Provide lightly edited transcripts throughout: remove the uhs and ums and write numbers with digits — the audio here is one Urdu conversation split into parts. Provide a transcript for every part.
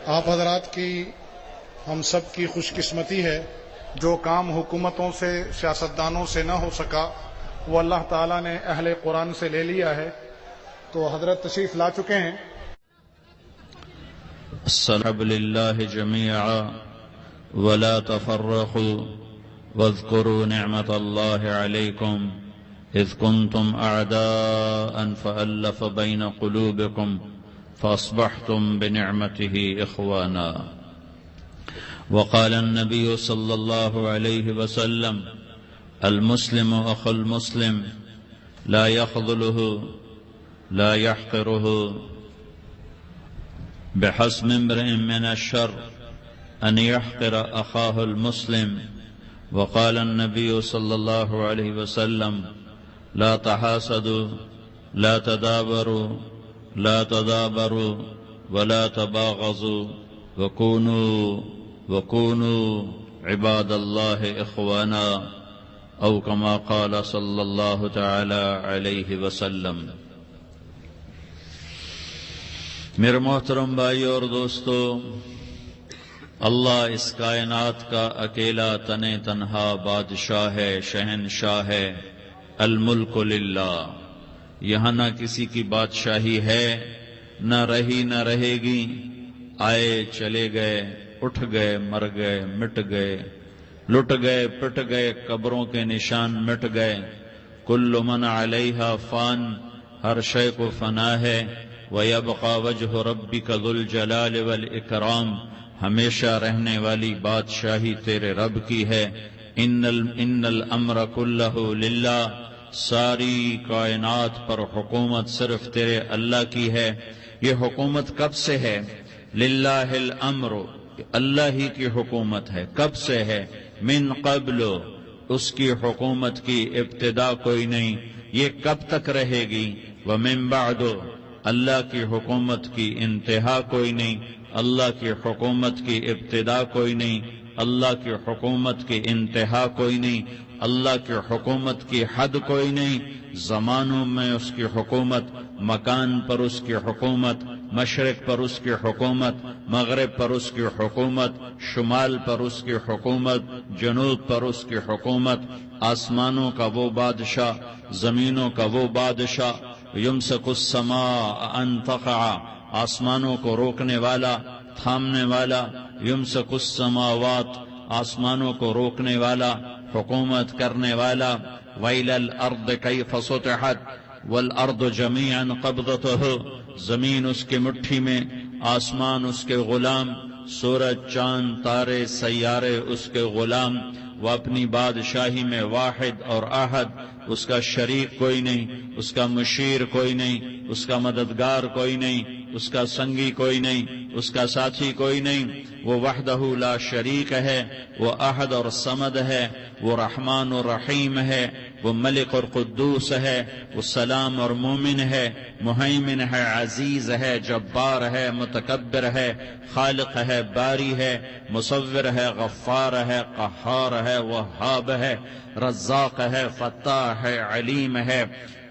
آپ حضرات کی ہم سب کی خوش قسمتی ہے جو کام حکومتوں سے سیاستدانوں سے نہ ہو سکا وہ اللہ تعالیٰ نے اہل قرآن سے لے لیا ہے. تو حضرت تشریف لا چکے ہیں. السلام لله جميعا ولا تفرقوا واذكروا نعمة الله عليكم إذ كنتم أعداء فألف بين قلوبكم فأصبحتم بنعمته إخوانا. وقال النبي صلى الله عليه وسلم المسلم أخو المسلم لا يخذله لا يحقره بحسب امرئ من الشر أن يحقر أخاه المسلم. وقال النبي صلى الله عليه وسلم لا تحاسدوا لا تدابروا لا تدابروا ولا تباغضوا وكونوا عباد الله إخوانا أو كما قال صلى الله تعالى عليه وسلم. میرے محترم بھائی اور دوستو، اللہ اس کائنات کا اکیلا تنے تنہا بادشاہ ہے، شہنشاہ ہے. الملک للہ. یہاں نہ کسی کی بادشاہی ہے، نہ رہی نہ رہے گی. آئے چلے گئے، اٹھ گئے، مر گئے، مٹ گئے، لٹ گئے، پٹ گئے، قبروں کے نشان مٹ گئے. کل من علیہا فان. ہر شے کو فنا ہے. وَيَبْقَى وَجْهُ رَبِّكَ ذُو الْجَلَالِ وَالْإِكْرَامِ. ہمیشہ رہنے والی بادشاہی تیرے رب کی ہے. ان الامر کلہ للہ. ساری کائنات پر حکومت صرف تیرے اللہ کی ہے. یہ حکومت کب سے ہے؟ للہ الامر. اللہ ہی کی حکومت ہے. کب سے ہے؟ من قبل. اس کی حکومت کی ابتدا کوئی نہیں. یہ کب تک رہے گی؟ ومن بعد. اللہ کی حکومت کی انتہا کوئی نہیں. اللہ کی حکومت کی ابتدا کوئی نہیں. اللہ کی حکومت کی انتہا کوئی نہیں. اللہ کی حکومت کی حد کوئی نہیں. زمانوں میں اس کی حکومت، مکان پر اس کی حکومت، مشرق پر اس کی حکومت، مغرب پر اس کی حکومت، شمال پر اس کی حکومت، جنوب پر اس کی حکومت. آسمانوں کا وہ بادشاہ، زمینوں کا وہ بادشاہ. یمسک السماء ان تقع. آسمانوں کو روکنے والا، تھامنے والا. یمسک السماوات. آسمانوں کو روکنے والا، حکومت کرنے والا. وإلى الأرض كيف سطحت والأرض جميعا قبضته. زمین اس کے مٹھی میں، آسمان اس کے غلام، سورج چاند تارے سیارے اس کے غلام. وہ اپنی بادشاہی میں واحد اور احد. اس کا شریک کوئی نہیں، اس کا مشیر کوئی نہیں، اس کا مددگار کوئی نہیں، اس کا سنگی کوئی نہیں، اس کا ساتھی کوئی نہیں. وہ وحدہ لا شریک ہے. وہ احد اور صمد ہے. وہ رحمان اور رحیم ہے. وہ ملک اور قدوس ہے. وہ سلام اور مومن ہے. مہیمن ہے، عزیز ہے، جبار ہے، متکبر ہے، خالق ہے، باری ہے، مصور ہے، غفار ہے، قہار ہے، وہاب ہے، رزاق ہے، فتاح ہے، علیم ہے،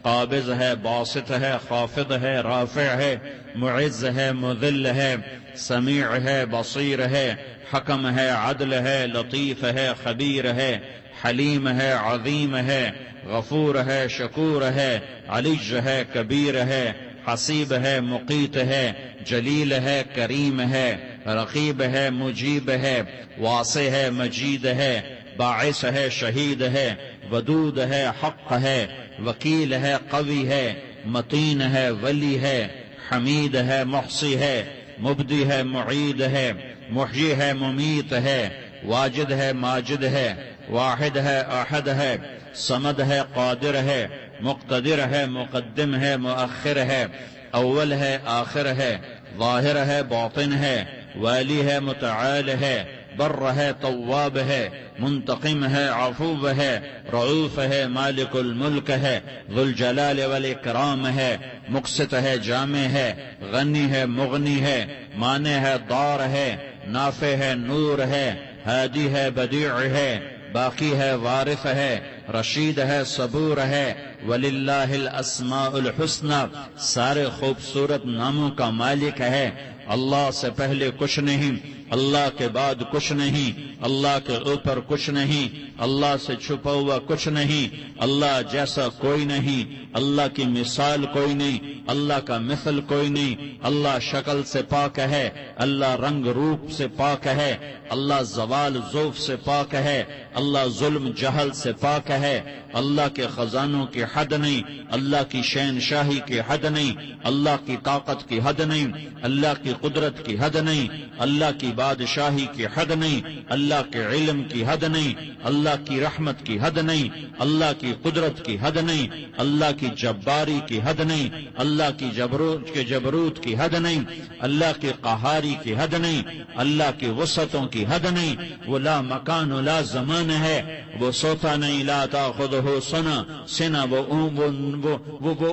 قابض ہے، باسط ہے، خافض ہے، رافع ہے، معز ہے، مذل ہے، سمیع ہے، بصیر ہے، حکم ہے، عدل ہے، لطیف ہے، خبیر ہے، حلیم ہے، عظیم ہے، غفور ہے، شکور ہے، علی ہے، کبیر ہے، حسیب ہے، مقیت ہے، جلیل ہے، کریم ہے، رقیب ہے، مجیب ہے، واسع ہے، مجید ہے، باعث ہے، شہید ہے، ودود ہے، حق ہے، وکیل ہے، قوی ہے، متین ہے، ولی ہے، حمید ہے، محصی ہے، مبدی ہے، معید ہے، محیی ہے، ممیت ہے، واجد ہے، ماجد ہے، واحد ہے، احد ہے، صمد ہے، قادر ہے، مقتدر ہے، مقدم ہے، مؤخر ہے، اول ہے، آخر ہے، ظاہر ہے، باطن ہے، والی ہے، متعال ہے، بر ہے، تواب ہے، منتقم ہے، عفو ہے، رعوف ہے، مالک الملک ہے، ذو الجلال والاکرام ہے، مقسط ہے، جامع ہے، غنی ہے، مغنی ہے، مانع ہے، دار ہے، نافع ہے، نور ہے، ہادی ہے، بدیع ہے، باقی ہے، وارث ہے، رشید ہے، صبور ہے. وَلِلَّهِ الْأَسْمَاءُ الْحُسْنَى. سارے خوبصورت ناموں کا مالک ہے. اللہ سے پہلے کچھ نہیں، اللہ کے بعد کچھ نہیں، اللہ کے اوپر کچھ نہیں، اللہ سے چھپا ہوا کچھ نہیں، اللہ جیسا کوئی نہیں، اللہ کی مثال کوئی نہیں، اللہ کا مثل کوئی نہیں، اللہ شکل سے پاک ہے، اللہ رنگ روپ سے پاک ہے، اللہ زوال ذوف سے پاک ہے، اللہ ظلم جہل سے پاک ہے، اللہ کے خزانوں کی حد نہیں، اللہ کی شہنشاہی کی حد نہیں، اللہ کی طاقت کی حد نہیں، اللہ کی قدرت کی حد نہیں، اللہ کی بادشاہی کی حد نہیں، اللہ کے علم کی حد نہیں، اللہ کی رحمت کی حد نہیں، اللہ کی قدرت کی حد نہیں، اللہ کی جباری کی حد نہیں، اللہ کی جبروت کی حد نہیں، اللہ کی قہاری کی حد نہیں، اللہ کی وسعتوں کی حد نہیں، وہ لا مکان لا زمان ہے، وہ سوتا نہیں، لا تاخذہ سنہ، وہ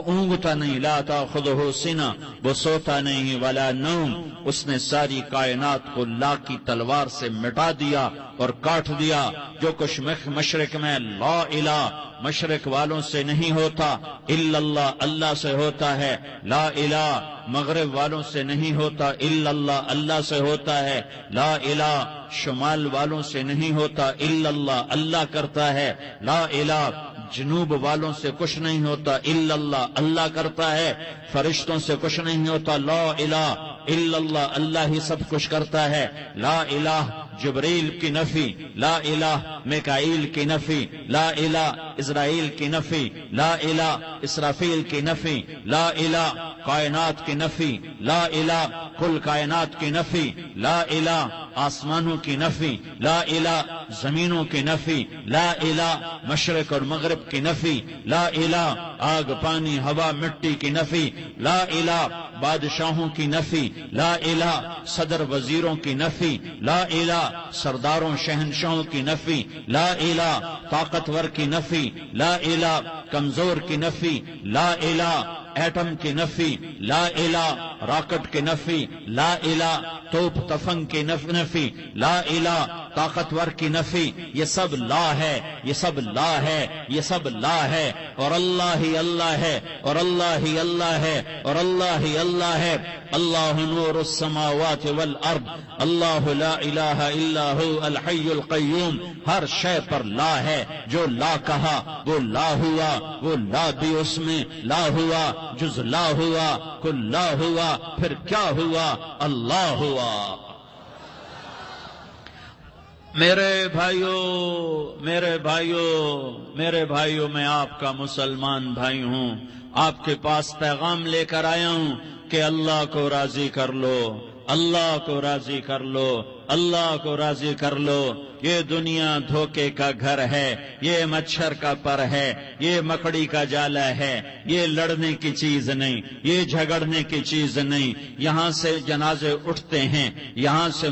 اونگتا نہیں، لا تاخذہ سنہ، وہ سوتا نہیں، ولا نوم، اس نے ساری کائنات کو لا کی تلوار سے مٹا دیا اور کاٹ دیا۔ جو کچھ مشرق میں لا الہ مشرق والوں سے نہیں ہوتا الا اللہ، اللہ سے ہوتا ہے، لا الہ مغرب والوں سے نہیں ہوتا الا اللہ، اللہ سے ہوتا ہے، لا الہ شمال والوں سے نہیں ہوتا الا اللہ، اللہ کرتا ہے، لا الہ جنوب والوں سے کچھ نہیں ہوتا الا اللہ، اللہ کرتا ہے، فرشتوں سے کچھ نہیں ہوتا، لا الہ الا اللہ، اللہ ہی سب کچھ کرتا ہے، لا الہ جبریل کی نفی، لا الہ میکائیل کی نفی، لا الہ اسرائیل کی نفی، لا الہ اسرافیل کی نفی، لا الہ کائنات کی نفی، لا الہ کل کائنات کی نفی، لا الہ آسمانوں کی نفی، لا الہ زمینوں کی نفی، لا الہ مشرق اور مغرب کی نفی، لا الہ آگ پانی ہوا مٹی کی نفی، لا الہ بادشاہوں کی نفی، لا الہ صدر وزیروں کی نفی، لا الہ سرداروں شہنشاہوں کی نفی، لا الہ طاقتور کی نفی، لا الہ کمزور کی نفی، لا الہ ایٹم کی نفی، لا الہ راکٹ کی نفی، لا الہ توپ تفنگ کی نفی، لا الہ طاقتور کی نفی، یہ سب لا ہے، یہ سب لا ہے، یہ سب لا ہے، اور اللہ ہی اللہ ہے، اور اللہ ہی اللہ ہے، اور اللہ ہی اللہ ہے، اللہ نور السماوات والارض، اللہ لا الہ الا هو الحی القیوم، ہر شے پر لا ہے، جو لا کہا وہ لا ہوا، وہ لا بھی اس میں لا ہوا، جز لا ہوا کل لا ہوا، پھر کیا ہوا؟ اللہ ہوا۔ میرے بھائیو میں آپ کا مسلمان بھائی ہوں، آپ کے پاس پیغام لے کر آیا ہوں کہ اللہ کو راضی کر لو، اللہ کو راضی کر لو، اللہ کو راضی کر لو۔ یہ دنیا دھوکے کا گھر ہے، یہ مچھر کا پر ہے، یہ مکڑی کا جالا ہے، یہ لڑنے کی چیز نہیں، یہ جھگڑنے کی چیز نہیں۔ یہاں سے جنازے اٹھتے ہیں، یہاں سے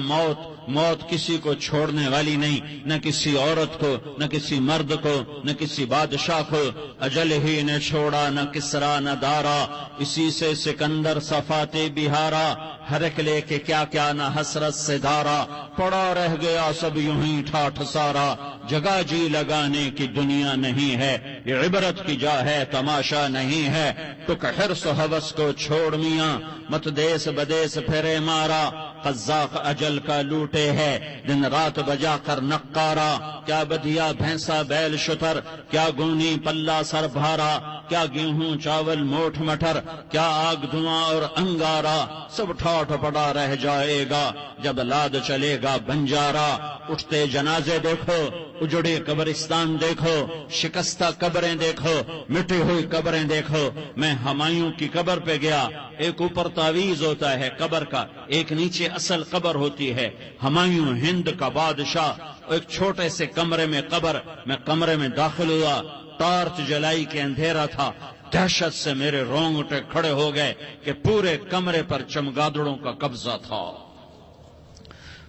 موت کسی کو چھوڑنے والی نہیں، نہ کسی عورت کو، نہ کسی مرد کو، نہ کسی بادشاہ کو۔ اجل ہی نے چھوڑا نہ کسرا نہ دارا، اسی سے سکندر صفات بہارا، ہر ایک لے کے کیا کیا نہ حسرت سے دارا، پڑا رہ گیا سب یوں ہی ٹھاٹھ سارا، جگہ جی لگانے کی دنیا نہیں ہے، یہ عبرت کی جا ہے تماشا نہیں ہے۔ ٹک حرص و حوث کو چھوڑ میاں، مت دیس بدیس پھرے مارا، قذاق اجل کا لوٹے ہے، دن رات بجا کر نقارا۔ کیا بدیا بھینسا بیل شتر، کیا گونی پلہ سر بھارا، کیا گیہوں چاول موٹھ مٹر، کیا آگ دھواں اور انگارا، سب ٹھاٹھ پڑا رہ جائے گا جب لاد چلے گا بنجارا۔ اٹھتے جنازے دیکھو، اجڑے قبرستان دیکھو، شکستہ قبریں دیکھو، مٹی ہوئی قبریں دیکھو۔ میں ہمایوں کی قبر پہ گیا، ایک اوپر تعویذ ہوتا ہے قبر کا، ایک نیچے اصل قبر ہوتی ہے۔ ہمایوں ہند کا بادشاہ، ایک چھوٹے سے کمرے میں قبر، میں کمرے میں داخل ہوا، ٹارچ جلائی کے اندھیرا تھا، دہشت سے میرے رونگٹے کھڑے ہو گئے کہ پورے کمرے پر چمگادڑوں کا قبضہ تھا۔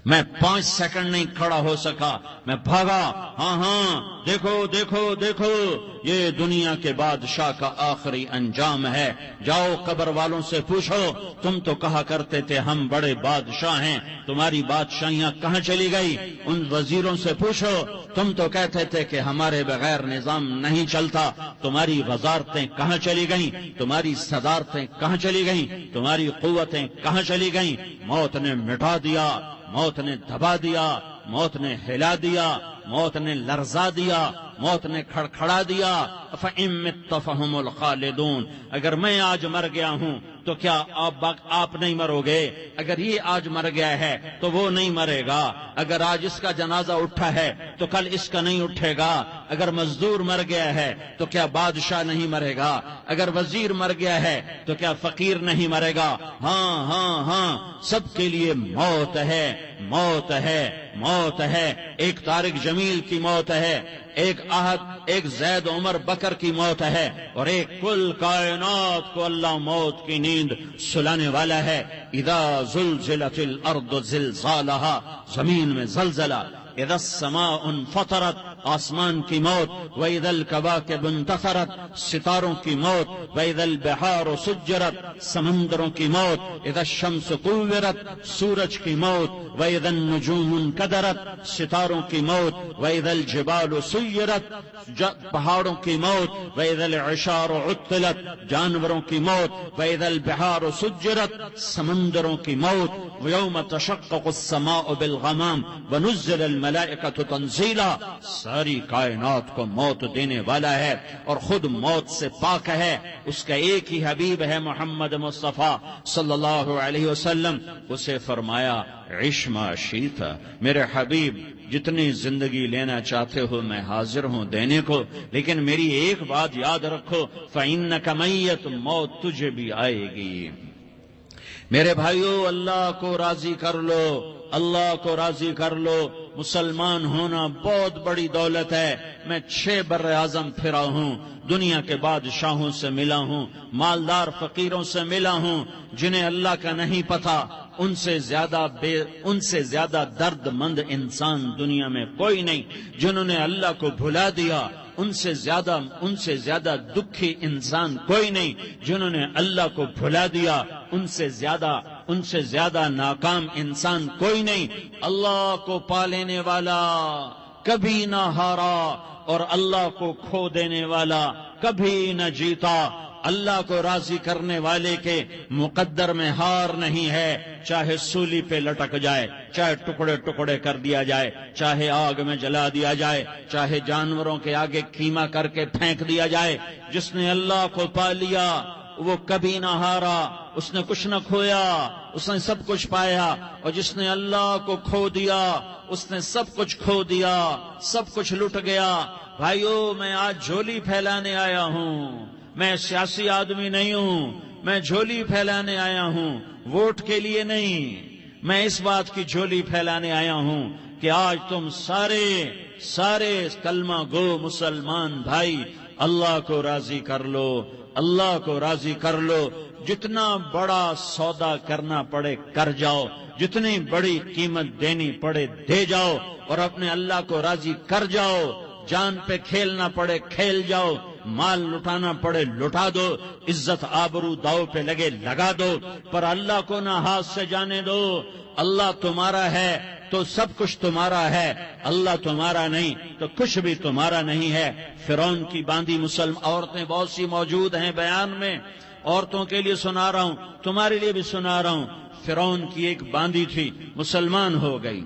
میں 5 سیکنڈ نہیں کھڑا ہو سکا، میں بھاگا، ہاں دیکھو دیکھو دیکھو، یہ دنیا کے بادشاہ کا آخری انجام ہے۔ جاؤ قبر والوں سے پوچھو، تم تو کہا کرتے تھے ہم بڑے بادشاہ ہیں، تمہاری بادشاہیاں کہاں چلی گئی؟ ان وزیروں سے پوچھو، تم تو کہتے تھے کہ ہمارے بغیر نظام نہیں چلتا، تمہاری وزارتیں کہاں چلی گئیں؟ تمہاری صدارتیں کہاں چلی گئیں؟ تمہاری قوتیں کہاں چلی گئیں؟ موت نے مٹا دیا، موت نے دبا دیا، موت نے ہلا دیا، موت نے لرزا دیا، موت نے کھڑکھڑا دیا۔ فَإِن مِتَّ فَهُمُ الْخَالِدُونَ، اگر میں آج مر گیا ہوں تو کیا آپ نہیں مرو گے؟ اگر یہ آج مر گیا ہے تو وہ نہیں مرے گا، اگر آج اس کا جنازہ اٹھا ہے تو کل اس کا نہیں اٹھے گا، اگر مزدور مر گیا ہے تو کیا بادشاہ نہیں مرے گا، اگر وزیر مر گیا ہے تو کیا فقیر نہیں مرے گا؟ ہاں ہاں ہاں، سب کے لیے موت ہے، موت ہے، موت ہے۔ ایک طارق جمیل کی موت ہے، ایک زید عمر بکر کی موت ہے، اور ایک کل کائنات کو اللہ موت کی نیند سلانے والا ہے۔ اذا زلزلت الارض زلزالها، زمین میں زلزلہ، اذا السماء انفطرت، آسمان کی موت، وَإِذَا الْكَوَاكِبُ انتَثَرَتْ، ستاروں کی موت، وَإِذَا الْبِحَارُ سُجِّرَتْ، سمندروں کی موت، اذا الشمس كُوِّرَتْ، سورج کی موت، وَإِذَا النُّجُومُ انْكَدَرَتْ، ستاروں کی موت، وَإِذَا الْجِبَالُ سُيِّرَتْ، پہاڑوں کی موت، وَإِذَا الْعِشَارُ عُطِّلَتْ، جانوروں کی موت، وَإِذَا الْبِحَارُ سُجِّرَتْ، سمندروں کی موت، وَيَوْمَ تَشَقَّقُ السَّمَاءُ بِالْغَمَامِ وَنُزِّلَ الْمَلَائِكَةُ تَنزِيلًا، ساری کائنات کو موت دینے والا ہے اور خود موت سے پاک ہے۔ اس کا ایک ہی حبیب ہے محمد مصطفیٰ صلی اللہ علیہ وسلم، اسے فرمایا عش ما شئت، میرے حبیب جتنی زندگی لینا چاہتے ہو میں حاضر ہوں دینے کو، لیکن میری ایک بات یاد رکھو، فَإِنَّكَ مَيِّتٌ، موت تجھے بھی آئے گی۔ میرے بھائیو، اللہ کو راضی کر لو، اللہ کو راضی کر لو۔ مسلمان ہونا بہت بڑی دولت ہے۔ میں 6 بر اعظم پھرا ہوں، دنیا کے بادشاہوں سے ملا ہوں، مالدار فقیروں سے ملا ہوں، جنہیں اللہ کا نہیں پتہ، ان سے زیادہ درد مند انسان دنیا میں کوئی نہیں۔ جنہوں نے اللہ کو بھلا دیا، ان سے زیادہ دکھی انسان کوئی نہیں۔ جنہوں نے اللہ کو بھلا دیا، ان سے زیادہ ناکام انسان کوئی نہیں۔ اللہ کو پا لینے والا کبھی نہ ہارا، اور اللہ کو کھو دینے والا کبھی نہ جیتا۔ اللہ کو راضی کرنے والے کے مقدر میں ہار نہیں ہے، چاہے سولی پہ لٹک جائے، چاہے ٹکڑے ٹکڑے کر دیا جائے، چاہے آگ میں جلا دیا جائے، چاہے جانوروں کے آگے کیما کر کے پھینک دیا جائے۔ جس نے اللہ کو پا لیا وہ کبھی نہ ہارا، اس نے کچھ نہ کھویا، اس نے سب کچھ پایا۔ اور جس نے اللہ کو کھو دیا اس نے سب کچھ کھو دیا، سب کچھ لٹ گیا۔ بھائیو، میں آج جھولی پھیلانے آیا ہوں، میں سیاسی آدمی نہیں ہوں، میں جھولی پھیلانے آیا ہوں، ووٹ کے لیے نہیں۔ میں اس بات کی جھولی پھیلانے آیا ہوں کہ آج تم سارے کلمہ گو مسلمان بھائی اللہ کو راضی کر لو، اللہ کو راضی کر لو۔ جتنا بڑا سودا کرنا پڑے کر جاؤ، جتنی بڑی قیمت دینی پڑے دے جاؤ، اور اپنے اللہ کو راضی کر جاؤ۔ جان پہ کھیلنا پڑے کھیل جاؤ، مال لٹانا پڑے لٹا دو، عزت آبرو داؤ پہ لگے لگا دو، پر اللہ کو نہ ہاتھ سے جانے دو۔ اللہ تمہارا ہے تو سب کچھ تمہارا ہے، اللہ تمہارا نہیں تو کچھ بھی تمہارا نہیں ہے۔ فرعون کی باندھی مسلم عورتیں بہت سی موجود ہیں بیان میں، عورتوں کے لیے سنا رہا ہوں، تمہارے لیے بھی سنا رہا ہوں۔ فرعون کی ایک باندھی تھی، مسلمان ہو گئی۔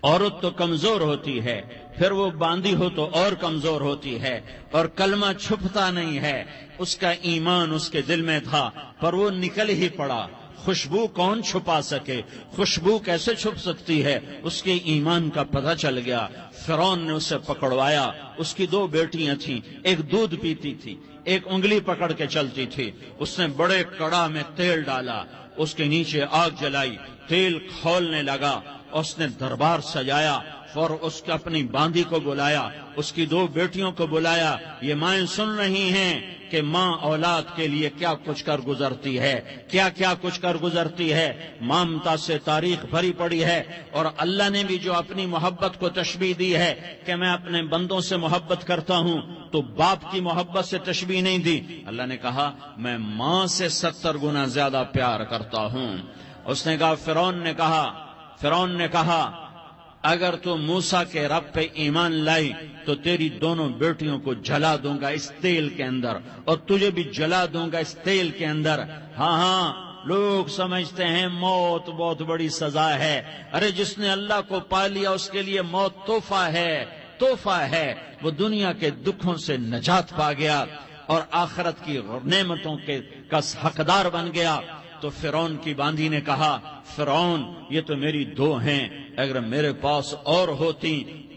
عورت تو کمزور ہوتی ہے، پھر وہ باندھی ہو تو اور کمزور ہوتی ہے، اور کلمہ چھپتا نہیں ہے۔ اس کا ایمان اس کے دل میں تھا، پر وہ نکل ہی پڑا۔ خوشبو کون چھپا سکے؟ خوشبو کیسے چھپ سکتی ہے؟ اس کے ایمان کا پتہ چل گیا۔ فرعون نے اسے پکڑوایا۔ اس کی 2 بیٹیاں تھیں، ایک دودھ پیتی تھی، ایک انگلی پکڑ کے چلتی تھی۔ اس نے بڑے کڑا میں تیل ڈالا، اس کے نیچے آگ جلائی، تیل کھولنے لگا، اس نے دربار سجایا اور اس کا اپنی باندی کو بلایا، اس کی 2 بیٹیوں کو بلایا۔ یہ مائیں سن رہی ہیں کہ ماں اولاد کے لیے کیا کچھ کر گزرتی ہے، کیا کیا کچھ کر گزرتی ہے۔ ممتا سے تاریخ بھری پڑی ہے، اور اللہ نے بھی جو اپنی محبت کو تشبیہ دی ہے کہ میں اپنے بندوں سے محبت کرتا ہوں، تو باپ کی محبت سے تشبیہ نہیں دی۔ اللہ نے کہا میں ماں سے 70 گنا زیادہ پیار کرتا ہوں۔ اس نے کہا فرعون نے کہا اگر تو موسیٰ کے رب پہ ایمان لائی تو تیری دونوں بیٹیوں کو جلا دوں گا اس تیل کے اندر، اور تجھے بھی جلا دوں گا اس تیل کے اندر۔ ہاں لوگ سمجھتے ہیں موت بہت بڑی سزا ہے۔ ارے جس نے اللہ کو پا لیا اس کے لیے موت تحفہ ہے۔ وہ دنیا کے دکھوں سے نجات پا گیا اور آخرت کی نعمتوں کا حقدار بن گیا۔ تو فرعون کی باندی نے کہا فرعون یہ تو میری 2 ہیں، اگر میرے پاس اور ہوتی،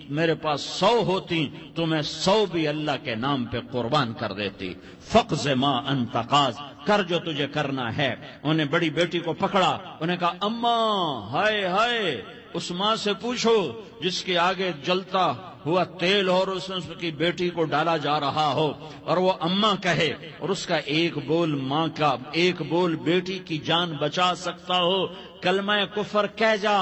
میرے پاس 100 ہوتی تو میں 100 بھی اللہ کے نام پہ قربان کر دیتی۔ فقض ما انت قاض، کر جو تجھے کرنا ہے۔ انہیں بڑی بیٹی کو پکڑا، انہیں کہا اماں ہائے اس ماں سے پوچھو جس کے آگے جلتا ہوا تیل اور اس کی بیٹی کو ڈالا جا رہا ہو، اور وہ اماں کہے، اور اس کا ایک بول ماں کا، ایک بول بیٹی کی جان بچا سکتا ہو، کلمہ کفر کہہ جا،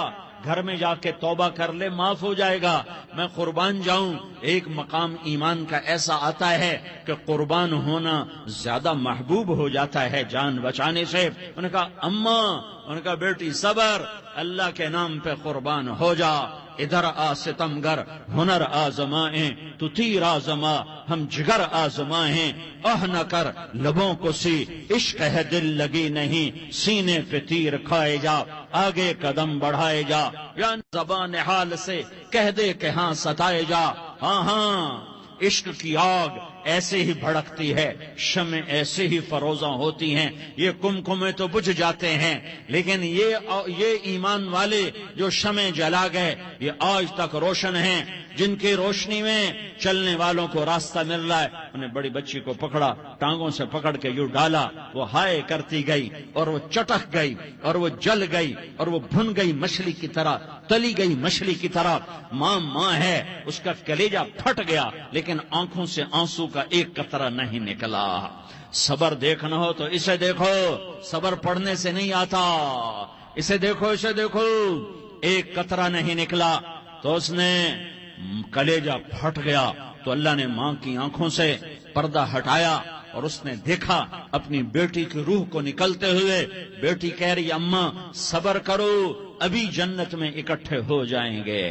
گھر میں جا کے توبہ کر لے، معاف ہو جائے گا، میں قربان جاؤں۔ ایک مقام ایمان کا ایسا آتا ہے کہ قربان ہونا زیادہ محبوب ہو جاتا ہے جان بچانے سے۔ انہوں نے کہا اماں، انہوں نے کہا بیٹی صبر، اللہ کے نام پہ قربان ہو جا۔ ادھر آ ستمگر، ہنر آزمائیں تو تیر آزما، ہم جگر آزمائیں نہ کر لبوں کو سی، عشق ہے دل لگی نہیں، سینے پہ تیر کھائے جا، آگے قدم بڑھائے جا، یا زبان حال سے کہہ دے کہ ہاں ستائے جا۔ ہاں عشق کی آگ ایسے ہی بھڑکتی ہے، شمع ایسے ہی فروزاں ہوتی ہیں، یہ کمکمے تو بجھ جاتے ہیں، لیکن یہ ایمان والے جو شمع جلا گئے یہ آج تک روشن ہیں، جن کی روشنی میں چلنے والوں کو راستہ مل رہا ہے۔ انہیں بڑی بچی کو پکڑا، ٹانگوں سے پکڑ کے یوں ڈالا، وہ ہائے کرتی گئی اور وہ چٹک گئی اور وہ جل گئی اور وہ بھن گئی مچھلی کی طرح، تلی گئی مچھلی کی طرح۔ ماں ہے، اس کا کلیجہ پھٹ گیا، لیکن آنکھوں سے آنسو کا ایک قطرہ نہیں نکلا۔ صبر دیکھنا ہو تو اسے دیکھو، صبر پڑھنے سے نہیں آتا، اسے دیکھو ایک قطرہ نہیں نکلا تو اس نے کلیجہ پھٹ گیا۔ تو اللہ نے ماں کی آنکھوں سے پردہ ہٹایا اور اس نے دیکھا اپنی بیٹی کی روح کو نکلتے ہوئے۔ بیٹی کہہ رہی اماں صبر کرو، ابھی جنت میں اکٹھے ہو جائیں گے۔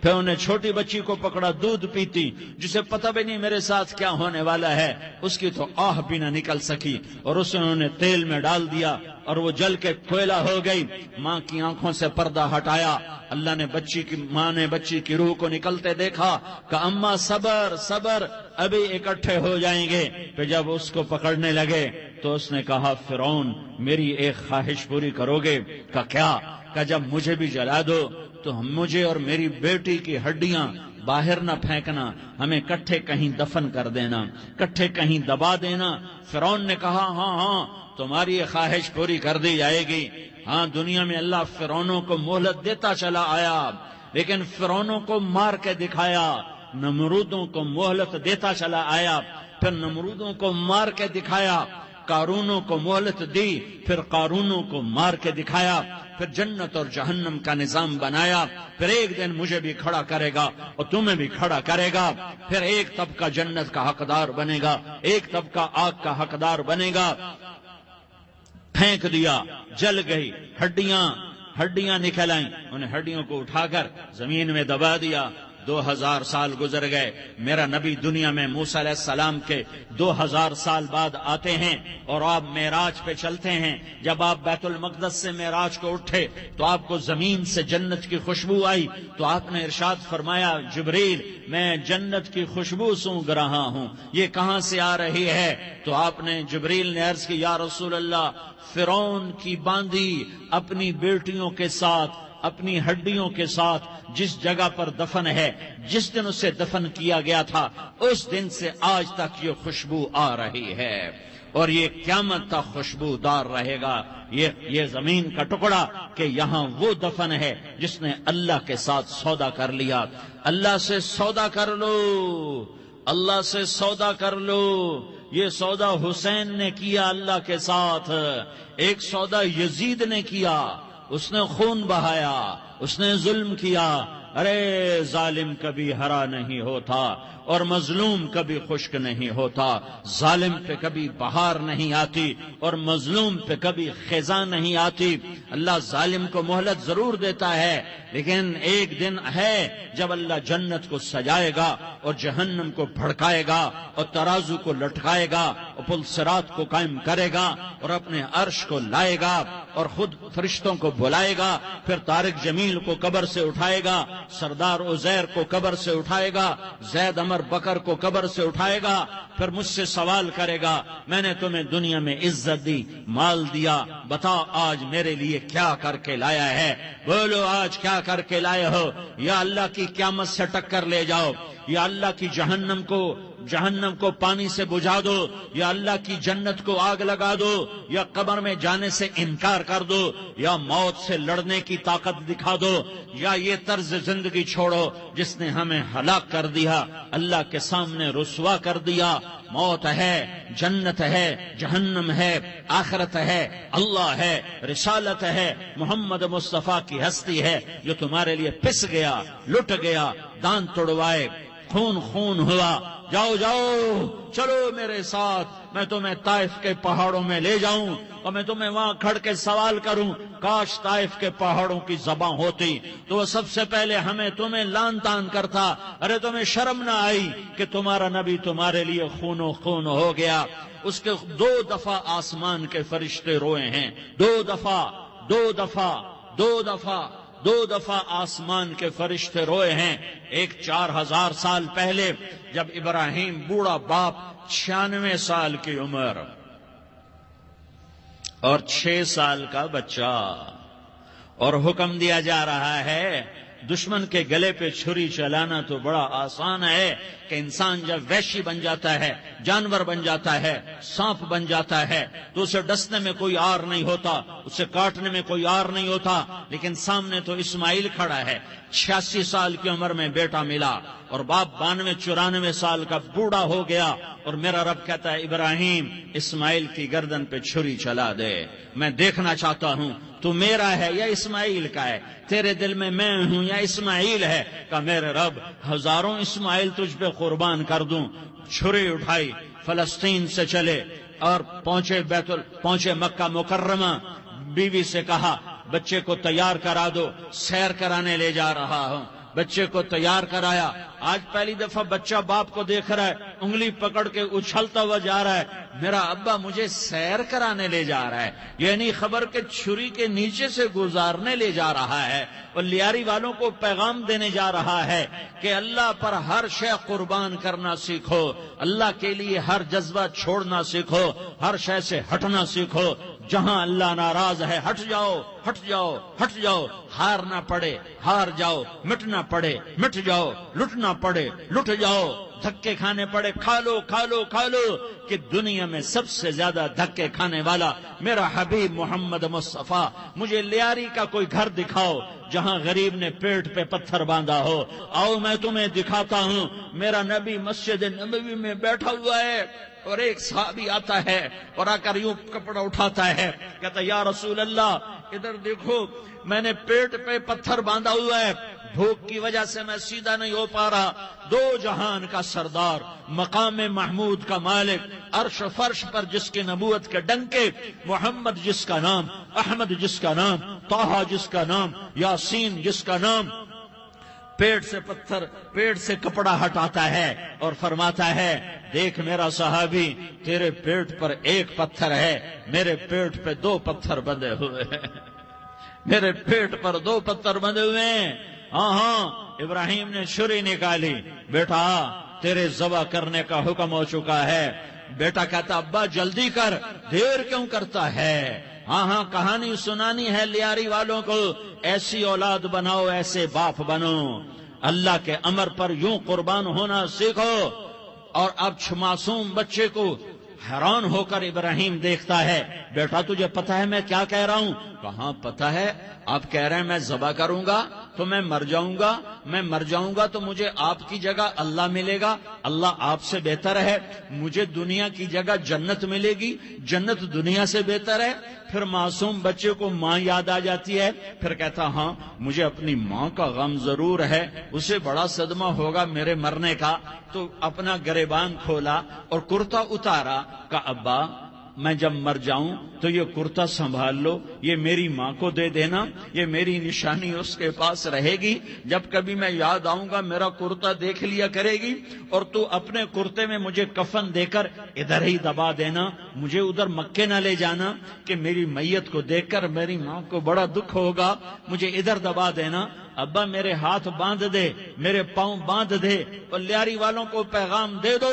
پھر انہیں چھوٹی بچی کو پکڑا، دودھ پیتی، جسے پتہ بھی نہیں میرے ساتھ کیا ہونے والا ہے، اس کی تو آہ بھی نہ نکل سکی، اور اس نے انہیں تیل میں ڈال دیا اور وہ جل کے کوئلہ ہو گئی۔ ماں کی آنکھوں سے پردہ ہٹایا، اللہ نے ماں نے بچی کی روح کو نکلتے دیکھا کہ اماں صبر ابھی اکٹھے ہو جائیں گے۔ پھر جب اس کو پکڑنے لگے تو اس نے کہا فرعون میری ایک خواہش پوری کرو گے؟ کہ جب مجھے بھی جلا دو تو مجھے اور میری بیٹی کی ہڈیاں باہر نہ پھینکنا، ہمیں کٹھے کہیں دفن کر دینا، کٹھے کہیں دبا دینا۔ فرعون نے کہا ہاں تمہاری یہ خواہش پوری کر دی جائے گی۔ ہاں دنیا میں اللہ فرعونوں کو مہلت دیتا چلا آیا، لیکن فرعونوں کو مار کے دکھایا، نمرودوں کو مہلت دیتا چلا آیا، پھر نمرودوں کو مار کے دکھایا، قارونوں کو مہلت دی، پھر قارونوں کو مار کے دکھایا، پھر جنت اور جہنم کا نظام بنایا۔ پھر ایک دن مجھے بھی کھڑا کرے گا اور تمہیں بھی کھڑا کرے گا، پھر ایک طبقہ جنت کا حقدار بنے گا، ایک طبقہ آگ کا حقدار بنے گا۔ پھینک دیا، جل گئی، ہڈیاں نکل آئیں، انہیں ہڈیوں کو اٹھا کر زمین میں دبا دیا۔ 2000 سال گزر گئے، میرا نبی دنیا میں موسیٰ علیہ السلام کے 2000 سال بعد آتے ہیں اور آپ معراج پہ چلتے ہیں۔ جب آپ بیت المقدس سے معراج کو اٹھے تو آپ کو زمین سے جنت کی خوشبو آئی، تو آپ نے ارشاد فرمایا جبریل میں جنت کی خوشبو سونگھ رہا ہوں، یہ کہاں سے آ رہی ہے؟ تو آپ نے جبریل نے عرض کی یا رسول اللہ فرعون کی باندی اپنی بیٹیوں کے ساتھ، اپنی ہڈیوں کے ساتھ جس جگہ پر دفن ہے، جس دن اسے دفن کیا گیا تھا، اس دن سے آج تک یہ خوشبو آ رہی ہے۔ اور یہ قیامت تک خوشبودار رہے گا یہ زمین کا ٹکڑا کہ یہاں وہ دفن ہے جس نے اللہ کے ساتھ سودا کر لیا. اللہ سے سودا کر لو، اللہ سے سودا کر لو. یہ سودا حسین نے کیا اللہ کے ساتھ، ایک سودا یزید نے کیا، اس نے خون بہایا، اس نے ظلم کیا. ارے ظالم کبھی ہرا نہیں ہوتا اور مظلوم کبھی خشک نہیں ہوتا. ظالم پہ کبھی بہار نہیں آتی اور مظلوم پہ کبھی خزاں نہیں آتی. اللہ ظالم کو مہلت ضرور دیتا ہے، لیکن ایک دن ہے جب اللہ جنت کو سجائے گا اور جہنم کو بھڑکائے گا اور ترازو کو لٹکائے گا اور پل صراط کو قائم کرے گا اور اپنے عرش کو لائے گا اور خود فرشتوں کو بلائے گا. پھر طارق جمیل کو قبر سے اٹھائے گا، سردار عزیر کو قبر سے اٹھائے گا، زید عمر بکر کو قبر سے اٹھائے گا. پھر مجھ سے سوال کرے گا، میں نے تمہیں دنیا میں عزت دی، مال دیا، بتا آج میرے لیے کیا کر کے لایا ہے؟ بولو آج کیا کر کے لائے ہو؟ یا اللہ کی قیامت سے ٹکر لے جاؤ، یا اللہ کی جہنم کو پانی سے بجھا دو، یا اللہ کی جنت کو آگ لگا دو، یا قبر میں جانے سے انکار کر دو، یا موت سے لڑنے کی طاقت دکھا دو، یا یہ طرز زندگی چھوڑو جس نے ہمیں ہلاک کر دیا، اللہ کے سامنے رسوا کر دیا. موت ہے، جنت ہے، جہنم ہے، آخرت ہے، اللہ ہے، رسالت ہے، محمد مصطفیٰ کی ہستی ہے جو تمہارے لیے پس گیا، لٹ گیا، دان توڑوائے، خون ہوا. جاؤ چلو میرے ساتھ، میں تمہیں طائف کے پہاڑوں میں لے جاؤں اور میں تمہیں وہاں کھڑ کے سوال کروں. کاش طائف کے پہاڑوں کی زباں ہوتی تو وہ سب سے پہلے تمہیں لان تان کرتا. ارے تمہیں شرم نہ آئی کہ تمہارا نبی تمہارے لیے خون و خون ہو گیا؟ اس کے 2 دفعہ آسمان کے فرشتے روئے ہیں، 2 دفعہ آسمان کے فرشتے روئے ہیں. ایک 4000 سال پہلے جب ابراہیم بوڑھا باپ، 96 سال کی عمر اور 6 سال کا بچہ، اور حکم دیا جا رہا ہے دشمن کے گلے پہ چھری چلانا تو بڑا آسان ہے کہ انسان جب وحشی بن جاتا ہے، جانور بن جاتا ہے، سانپ بن جاتا ہے تو اسے ڈسنے میں کوئی آر نہیں ہوتا، اسے کاٹنے میں کوئی آر نہیں ہوتا. لیکن سامنے تو اسماعیل کھڑا ہے، 86 سال کی عمر میں بیٹا ملا اور باپ 92-94 سال کا بوڑھا ہو گیا، اور میرا رب کہتا ہے ابراہیم اسماعیل کی گردن پہ چھری چلا دے، میں دیکھنا چاہتا ہوں تو میرا ہے یا اسماعیل کا ہے، تیرے دل میں میں ہوں یا اسماعیل ہے؟ کہ میرے رب ہزاروں اسماعیل تجھ پہ قربان کر دوں. چھری اٹھائی، فلسطین سے چلے اور پہنچے مکہ مکرمہ. بیوی سے کہا بچے کو تیار کرا دو، سیر کرانے لے جا رہا ہوں. بچے کو تیار کرایا. آج پہلی دفعہ بچہ باپ کو دیکھ رہا ہے، انگلی پکڑ کے اچھلتا ہوا جا رہا ہے، میرا ابا مجھے سیر کرانے لے جا رہا ہے، یعنی خبر کے چھری کے نیچے سے گزارنے لے جا رہا ہے. اور لیاری والوں کو پیغام دینے جا رہا ہے کہ اللہ پر ہر شے قربان کرنا سیکھو، اللہ کے لیے ہر جذبہ چھوڑنا سیکھو، ہر شے سے ہٹنا سیکھو. جہاں اللہ ناراض ہے ہٹ جاؤ، ہار نہ پڑے ہار جاؤ، مٹنا پڑے مٹ جاؤ، لٹنا پڑے لٹ جاؤ، دھکے کھانے پڑے کھا لو. کہ دنیا میں سب سے زیادہ دھکے کھانے والا میرا حبیب محمد مصطفیٰ. مجھے لیاری کا کوئی گھر دکھاؤ جہاں غریب نے پیٹ پہ پتھر باندھا ہو. آؤ میں تمہیں دکھاتا ہوں. میرا نبی مسجد نبوی میں بیٹھا ہوا ہے اور ایک صحابی آتا ہے اور آ کر یوں کپڑا اٹھاتا ہے، کہتا یا رسول اللہ ادھر دیکھو، میں نے پیٹ پہ پتھر باندھا ہوا ہے، بھوک کی وجہ سے میں سیدھا نہیں ہو پا رہا. 2 جہان کا سردار، مقام محمود کا مالک، عرش و فرش پر جس کی نبوت کے ڈنکے، محمد جس کا نام، احمد جس کا نام، طٰہٰ جس کا نام، یاسین جس کا نام، پیٹ سے کپڑا ہٹاتا ہے اور فرماتا ہے دیکھ میرا صحابی، تیرے پیٹ پر 1 پتھر ہے، میرے پیٹ پہ 2 پتھر بندھے ہوئے ہیں، میرے پیٹ پر 2 پتھر بندھے ہوئے ہیں. ہاں ابراہیم نے چھری نکالی، بیٹا تیرے ذبح کرنے کا حکم ہو چکا ہے. بیٹا کہتا ابا جلدی کر، دیر کیوں کرتا ہے؟ ہاں کہانی سنانی ہے لیاری والوں کو، ایسی اولاد بناؤ، ایسے باپ بنو، اللہ کے امر پر یوں قربان ہونا سیکھو. اور اب معصوم بچے کو حیران ہو کر ابراہیم دیکھتا ہے، بیٹا تجھے پتہ ہے میں کیا کہہ رہا ہوں؟ کہاں پتہ ہے، آپ کہہ رہے ہیں میں ذبح کروں گا تو میں مر جاؤں گا تو مجھے آپ کی جگہ اللہ ملے گا، اللہ آپ سے بہتر ہے، مجھے دنیا کی جگہ جنت ملے گی، جنت دنیا سے بہتر ہے۔ پھر معصوم بچے کو ماں یاد آ جاتی ہے، پھر کہتا ہاں مجھے اپنی ماں کا غم ضرور ہے، اسے بڑا صدمہ ہوگا میرے مرنے کا۔ تو اپنا گریبان کھولا اور کرتا اتارا، کہا ابا میں جب مر جاؤں تو یہ کرتا سنبھال لو، یہ میری ماں کو دے دینا، یہ میری نشانی اس کے پاس رہے گی، جب کبھی میں یاد آؤں گا میرا کرتا دیکھ لیا کرے گی، اور تو اپنے کرتے میں مجھے کفن دے کر ادھر ہی دبا دینا، مجھے ادھر مکے نہ لے جانا کہ میری میت کو دیکھ کر میری ماں کو بڑا دکھ ہوگا، مجھے ادھر دبا دینا۔ ابا میرے ہاتھ باندھ دے، میرے پاؤں باندھ دے، اور لیاری والوں کو پیغام دے دو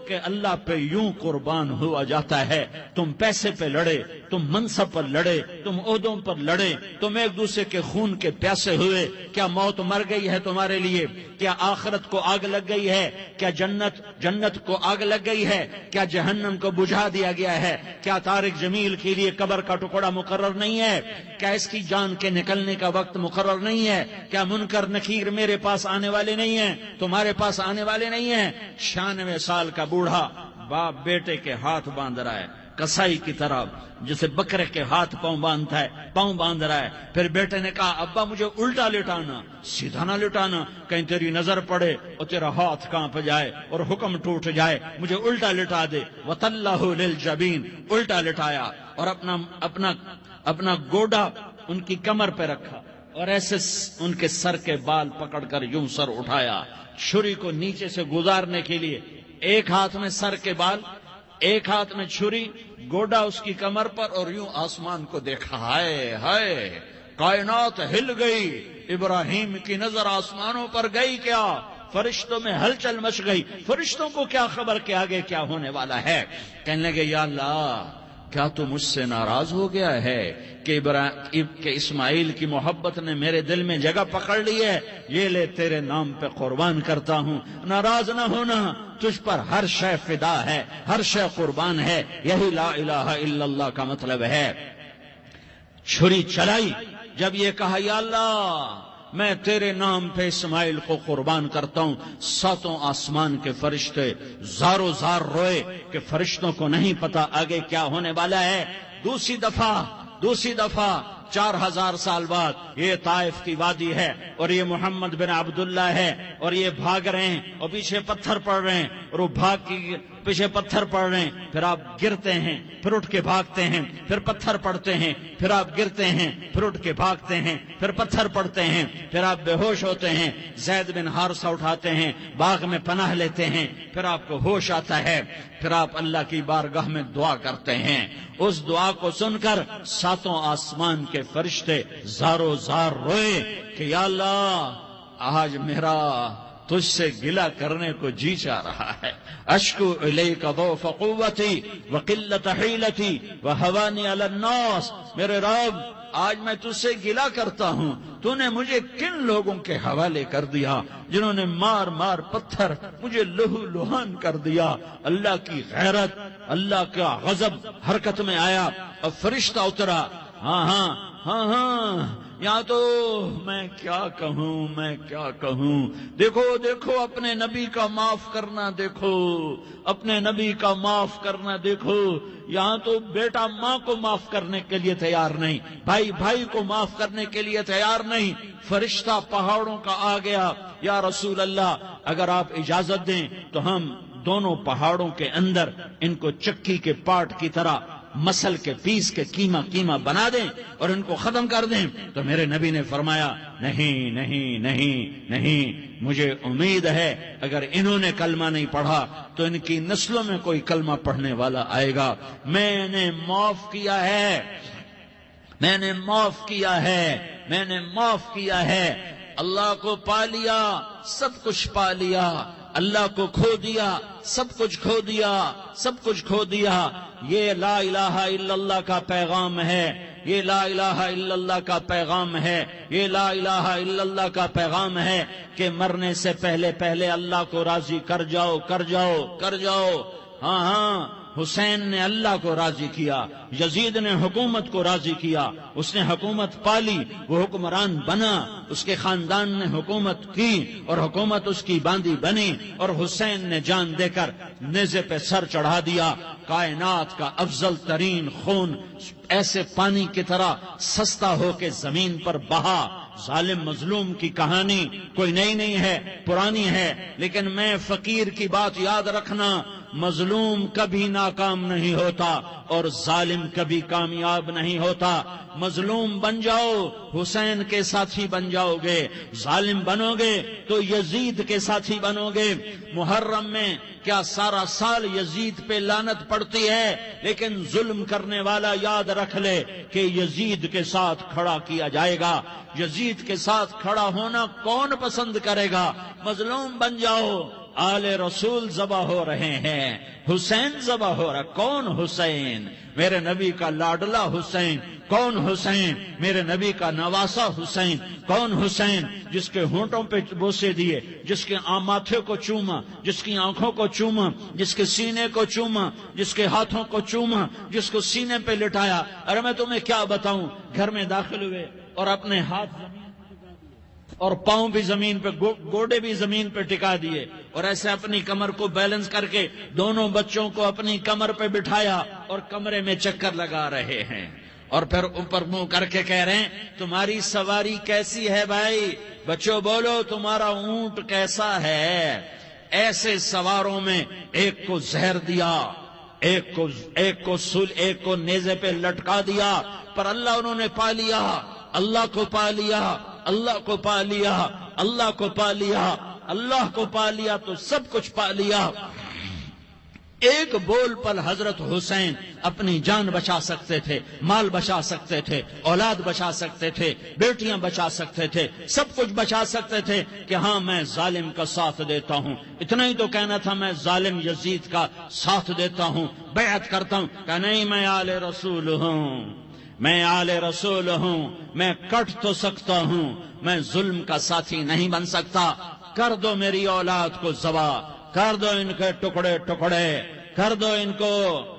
کہ اللہ پہ یوں قربان ہوا جاتا ہے۔ تم پیسے پہ لڑے، تم منصب پر لڑے، تم عہدوں پر لڑے، تم ایک دوسرے کے خون کے پیاسے ہوئے، کیا موت مر گئی ہے تمہارے لیے؟ کیا آخرت کو آگ لگ گئی ہے؟ کیا جنت کو آگ لگ گئی ہے؟ کیا جہنم کو بجھا دیا گیا ہے؟ کیا طارق جمیل کے لیے قبر کا ٹکڑا مقرر نہیں ہے؟ کیا اس کی جان کے نکلنے کا وقت مقرر نہیں ہے؟ کیا منکر نکیر میرے پاس آنے والے نہیں ہیں، تمہارے پاس آنے والے نہیں ہیں؟ 96 سال کا بوڑھا باپ بیٹے کے ہاتھ باندھ رہا ہے، کسائی کی طرح جسے بکرے کے ہاتھ پاؤں باندھتا ہے، پاؤں باندھ رہا ہے۔ پھر بیٹے نے کہا ابا مجھے الٹا لٹانا، سیدھا نہ لٹانا، کہیں تیری نظر پڑے اور تیرا ہاتھ کانپ جائے اور حکم ٹوٹ جائے، مجھے الٹا لٹا دے۔ وَتَلَّهُ لِلْجَبِينِ، الٹا لٹایا اور اپنا گوڈا ان کی کمر پہ رکھا، اور ایسے ان کے سر کے بال پکڑ کر یوں سر اٹھایا، چھری کو نیچے سے گزارنے کے لیے، ایک ہاتھ میں سر کے بال، ایک ہاتھ میں چھری، گوڈا اس کی کمر پر، اور یوں آسمان کو دیکھا۔ ہائے ہائے، کائنات ہل گئی، ابراہیم کی نظر آسمانوں پر گئی، کیا فرشتوں میں ہلچل مچ گئی۔ فرشتوں کو کیا خبر کہ آگے کیا ہونے والا ہے؟ کہنے لگے یا اللہ کیا تو مجھ سے ناراض ہو گیا ہے کہ اسماعیل کی محبت نے میرے دل میں جگہ پکڑ لی ہے؟ یہ لے تیرے نام پہ قربان کرتا ہوں، ناراض نہ ہونا، تجھ پر ہر شے فدا ہے، ہر شے قربان ہے، یہی لا الہ الا اللہ کا مطلب ہے۔ چھری چلائی، جب یہ کہا یا اللہ میں تیرے نام پہ اسماعیل کو قربان کرتا ہوں، 7 آسمان کے فرشتے زارو زار روئے کہ فرشتوں کو نہیں پتا آگے کیا ہونے والا ہے۔ دوسری دفعہ 4000 سال بعد یہ طائف کی وادی ہے، اور یہ محمد بن عبداللہ ہے، اور یہ بھاگ رہے ہیں اور پیچھے پتھر پڑ رہے ہیں، اور وہ بھاگ کی پیچھے پتھر پڑ رہے ہیں، پھر آپ گرتے ہیں، پھر اٹھ کے بھاگتے ہیں، پھر پتھر پڑتے ہیں، پھر آپ گرتے ہیں، پھر اٹھ کے بھاگتے ہیں، پھر پتھر پڑتے ہیں، پھر آپ بے ہوش ہوتے ہیں، زید بن حارثہ اٹھاتے ہیں، باغ میں پناہ لیتے ہیں، پھر آپ کو ہوش آتا ہے، پھر آپ اللہ کی بارگاہ میں دعا کرتے ہیں۔ اس دعا کو سن کر 7 آسمان کے فرشتے زارو زار روئے کہ یا اللہ آج میرا تجھ سے گلہ کرنے کو جی چاہ رہا ہے۔ اشکو الیک ضعف قوتی وقلت حیلتی وہوانی علی الناس، میرے رب آج میں تجھ سے گلہ کرتا ہوں، تو نے مجھے کن لوگوں کے حوالے کر دیا جنہوں نے مار مار پتھر مجھے لہو لہان کر دیا۔ اللہ کی غیرت، اللہ کا غضب حرکت میں آیا، اور فرشتہ اترا۔ ہاں یہاں تو میں کیا کہوں، دیکھو اپنے نبی کا معاف کرنا، دیکھو اپنے نبی کا معاف کرنا، دیکھو یہاں تو بیٹا ماں کو معاف کرنے کے لیے تیار نہیں، بھائی کو معاف کرنے کے لیے تیار نہیں۔ فرشتہ پہاڑوں کا آ گیا، یا رسول اللہ اگر آپ اجازت دیں تو ہم دونوں پہاڑوں کے اندر ان کو چکی کے پاٹ کی طرح مسل کے پیس کے کیما بنا دیں اور ان کو ختم کر دیں۔ تو میرے نبی نے فرمایا نہیں، مجھے امید ہے اگر انہوں نے کلمہ نہیں پڑھا تو ان کی نسلوں میں کوئی کلمہ پڑھنے والا آئے گا۔ میں نے معاف کیا ہے، اللہ کو پا لیا، سب کچھ پا لیا، اللہ کو کھو دیا، سب کچھ کھو دیا۔ یہ لا الہ الا اللہ کا پیغام ہے، یہ لا الہ الا اللہ کا پیغام ہے، یہ لا الہ الا اللہ کا پیغام ہے کہ مرنے سے پہلے اللہ کو راضی کر جاؤ۔ ہاں حسین نے اللہ کو راضی کیا، یزید نے حکومت کو راضی کیا، اس نے حکومت پالی، وہ حکمران بنا، اس کے خاندان نے حکومت کی اور حکومت اس کی باندھی بنی، اور حسین نے جان دے کر نیزے پہ سر چڑھا دیا۔ کائنات کا افضل ترین خون ایسے پانی کی طرح سستا ہو کے زمین پر بہا۔ ظالم مظلوم کی کہانی کوئی نئی نہیں ہے، پرانی ہے، لیکن میں فقیر کی بات یاد رکھنا، مظلوم کبھی ناکام نہیں ہوتا اور ظالم کبھی کامیاب نہیں ہوتا۔ مظلوم بن جاؤ حسین کے ساتھی بن جاؤ گے، ظالم بنو گے تو یزید کے ساتھی بنو گے۔ محرم میں کیا سارا سال یزید پہ لعنت پڑتی ہے، لیکن ظلم کرنے والا یاد رکھ لے کہ یزید کے ساتھ کھڑا کیا جائے گا۔ یزید کے ساتھ کھڑا ہونا کون پسند کرے گا؟ مظلوم بن جاؤ۔ آل رسول ذبح ہو رہے ہیں، حسین ذبح ہو رہا۔ کون حسین؟ میرے نبی کا لاڈلا حسین۔ کون حسین؟ میرے نبی کا نواسا حسین۔ کون حسین؟ جس کے ہونٹوں پہ بوسے دیے، جس کے ماتھے کو چوما، جس کی آنکھوں کو چوما، جس کے سینے کو چوما، جس کے ہاتھوں کو چوما، جس کو سینے پہ لٹایا۔ ارے میں تمہیں کیا بتاؤں، گھر میں داخل ہوئے اور اپنے ہاتھ زمین اور پاؤں بھی زمین پہ، گوڑے بھی زمین پہ ٹکا دیے، اور ایسے اپنی کمر کو بیلنس کر کے دونوں بچوں کو اپنی کمر پہ بٹھایا اور کمرے میں چکر لگا رہے ہیں، اور پھر اوپر منہ کر کے کہہ رہے ہیں تمہاری سواری کیسی ہے بھائی؟ بچوں بولو تمہارا اونٹ کیسا ہے؟ ایسے سواروں میں ایک کو زہر دیا، ایک کو نیزے پہ لٹکا دیا، پر اللہ انہوں نے پا لیا، اللہ کو پا لیا، اللہ کو پا لیا، اللہ کو پا لیا، اللہ کو پا لیا تو سب کچھ پا لیا۔ ایک بول پر حضرت حسین اپنی جان بچا سکتے تھے، مال بچا سکتے تھے، اولاد بچا سکتے تھے، بیٹیاں بچا سکتے تھے، سب کچھ بچا سکتے تھے کہ ہاں میں ظالم کا ساتھ دیتا ہوں۔ اتنا ہی تو کہنا تھا میں ظالم یزید کا ساتھ دیتا ہوں، بیعت کرتا ہوں، کہ نہیں میں آل رسول ہوں، میں آل رسول ہوں، میں کٹ تو سکتا ہوں، میں ظلم کا ساتھی نہیں بن سکتا۔ کر دو میری اولاد کو ذبح، کر دو ان کے ٹکڑے ٹکڑے، کر دو ان کو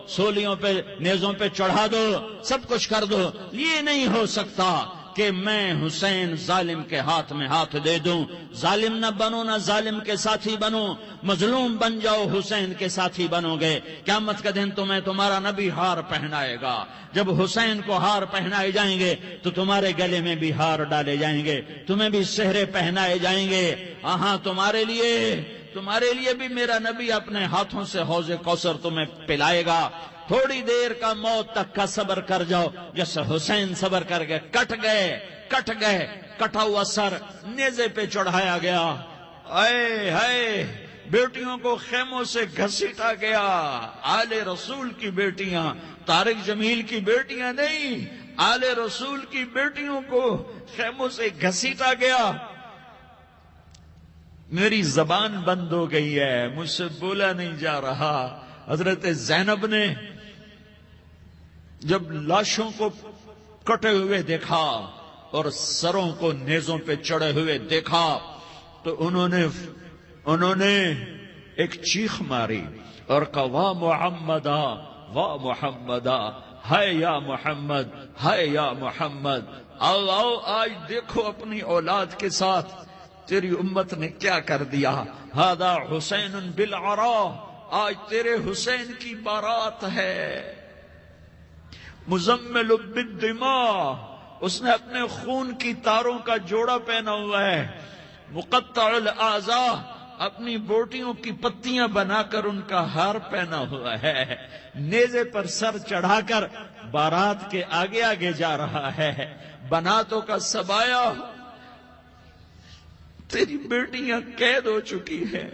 سولیوں پہ نیزوں پہ چڑھا دو، سب کچھ کر دو۔ یہ نہیں ہو سکتا کہ میں حسین ظالم کے ہاتھ میں ہاتھ دے دوں۔ ظالم نہ بنو، نہ ظالم کے ساتھی بنو، مظلوم بن جاؤ، حسین کے ساتھی بنو گے۔ قیامت کا دن تمہیں تمہارا نبی ہار پہنائے گا۔ جب حسین کو ہار پہنائے جائیں گے تو تمہارے گلے میں بھی ہار ڈالے جائیں گے، تمہیں بھی سہرے پہنائے جائیں گے۔ ہاں تمہارے لیے بھی میرا نبی اپنے ہاتھوں سے حوض کوثر تمہیں پلائے گا۔ تھوڑی دیر کا موت تک کا صبر کر جاؤ، جیسے حسین صبر کر گئے، کٹ گئے، کٹا ہوا سر نیزے پہ چڑھایا گیا۔ اے ہائے، بیٹیوں کو خیموں سے گھسیٹا گیا۔ آل رسول کی بیٹیاں، طارق جمیل کی بیٹیاں نہیں، آل رسول کی بیٹیوں کو خیموں سے گھسیٹا گیا۔ میری زبان بند ہو گئی ہے، مجھ سے بولا نہیں جا رہا۔ حضرت زینب نے جب لاشوں کو کٹے ہوئے دیکھا اور سروں کو نیزوں پہ چڑھے ہوئے دیکھا تو انہوں نے ایک چیخ ماری اور کہا واہ محمدا، واہ محمدا، ہائے یا محمد، ہائے یا محمد۔ آؤ آج دیکھو اپنی اولاد کے ساتھ تیری امت نے کیا کر دیا۔ ہذا حسین بالعراء، آج تیرے حسین کی بارات ہے۔ مزمل بالدماء، اس نے اپنے خون کی تاروں کا جوڑا پہنا ہوا ہے۔ مقطع الاعضاء، اپنی بوٹیوں کی پتیاں بنا کر ان کا ہار پہنا ہوا ہے۔ نیزے پر سر چڑھا کر بارات کے آگے آگے جا رہا ہے۔ بناتوں کا سبایا، تیری بیٹیاں قید ہو چکی ہیں۔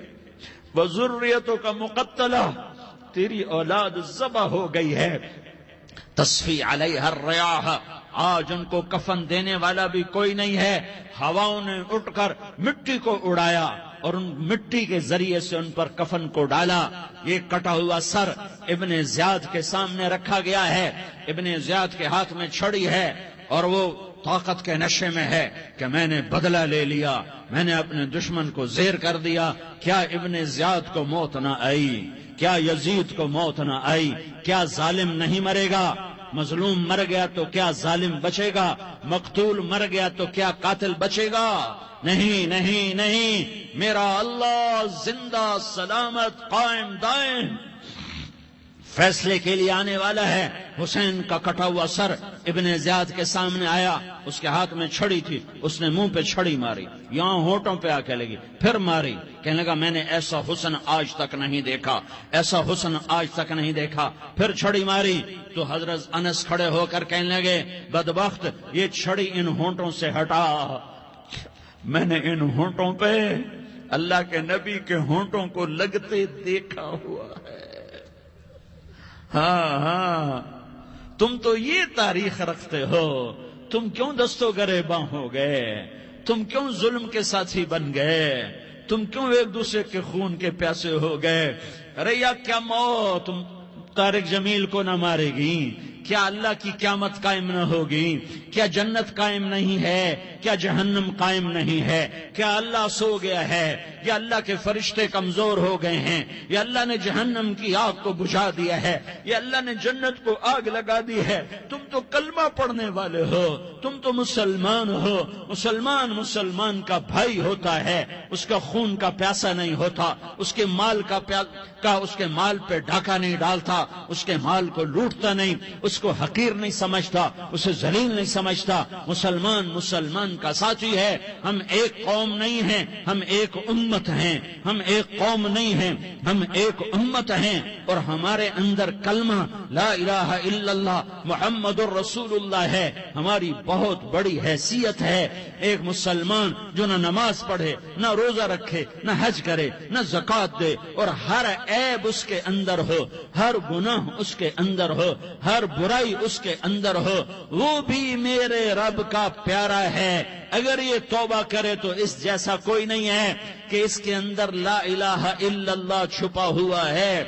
وذریتوں کا مقتلہ، تیری اولاد ذبح ہو گئی ہے۔ تصفی علیہ الریاح، آج ان کو کفن دینے والا بھی کوئی نہیں ہے۔ ہواؤں نے اٹھ کر مٹی کو اڑایا اور ان مٹی کے ذریعے سے ان پر کفن کو ڈالا۔ یہ کٹا ہوا سر ابن زیاد کے سامنے رکھا گیا ہے۔ ابن زیاد کے ہاتھ میں چھڑی ہے اور وہ طاقت کے نشے میں ہے کہ میں نے بدلہ لے لیا، میں نے اپنے دشمن کو زیر کر دیا۔ کیا ابن زیاد کو موت نہ آئی؟ کیا یزید کو موت نہ آئی؟ کیا ظالم نہیں مرے گا؟ مظلوم مر گیا تو کیا ظالم بچے گا؟ مقتول مر گیا تو کیا قاتل بچے گا؟ نہیں نہیں نہیں، میرا اللہ زندہ سلامت قائم دائم فیصلے کے لیے آنے والا ہے۔ حسین کا کٹا ہوا سر ابن زیاد کے سامنے آیا، اس کے ہاتھ میں چھڑی تھی، اس نے منہ پہ چھڑی ماری، یہاں ہونٹوں پہ آ کے لگی، پھر ماری، کہنے لگا میں نے ایسا حسن آج تک نہیں دیکھا، ایسا حسن آج تک نہیں دیکھا، پھر چھڑی ماری تو حضرت انس کھڑے ہو کر کہنے لگے بدبخت یہ چھڑی ان ہونٹوں سے ہٹا، میں نے ان ہونٹوں پہ اللہ کے نبی کے ہونٹوں کو لگتے دیکھا ہوا ہے۔ ہاں ہاں، تم تو یہ تاریخ رکھتے ہو، تم کیوں دستوں گریباں ہو گئے؟ تم کیوں ظلم کے ساتھی بن گئے؟ تم کیوں ایک دوسرے کے خون کے پیاسے ہو گئے؟ ارے یا کیا موت تم طارق جمیل کو نہ مارے گی؟ کیا اللہ کی قیامت قائم نہ ہوگی؟ کیا جنت قائم نہیں ہے؟ کیا جہنم قائم نہیں ہے؟ کیا اللہ سو گیا ہے؟ یا اللہ کے فرشتے کمزور ہو گئے ہیں؟ یا اللہ نے جہنم کی آگ کو بجھا دیا ہے؟ یا اللہ نے جنت کو آگ لگا دی ہے؟ تم تو کلمہ پڑھنے والے ہو، تم تو مسلمان ہو۔ مسلمان کا بھائی ہوتا ہے، اس کا خون کا پیاسا نہیں ہوتا، اس کے مال اس کے مال پہ ڈاکہ نہیں ڈالتا، اس کے مال کو لوٹتا نہیں، اس کو حقیر نہیں سمجھتا، اسے ذلیل نہیں سمجھتا۔ مسلمان کا ساتھی ہے۔ ہم ایک قوم نہیں ہیں، ہم ایک امت ہیں، ہم ایک قوم نہیں ہیں، ہم ایک امت ہیں، اور ہمارے اندر کلمہ لا الہ الا اللہ محمد الرسول اللہ ہے، ہماری بہت بڑی حیثیت ہے۔ ایک مسلمان جو نہ نماز پڑھے، نہ روزہ رکھے، نہ حج کرے، نہ زکوٰۃ دے، اور ہر عیب اس کے اندر ہو، ہر گناہ اس کے اندر ہو، ہر برائی اس کے اندر ہو، وہ بھی میرے رب کا پیارا ہے۔ اگر یہ توبہ کرے تو اس جیسا کوئی نہیں ہے کہ اس کے اندر لا الہ الا اللہ چھپا ہوا ہے۔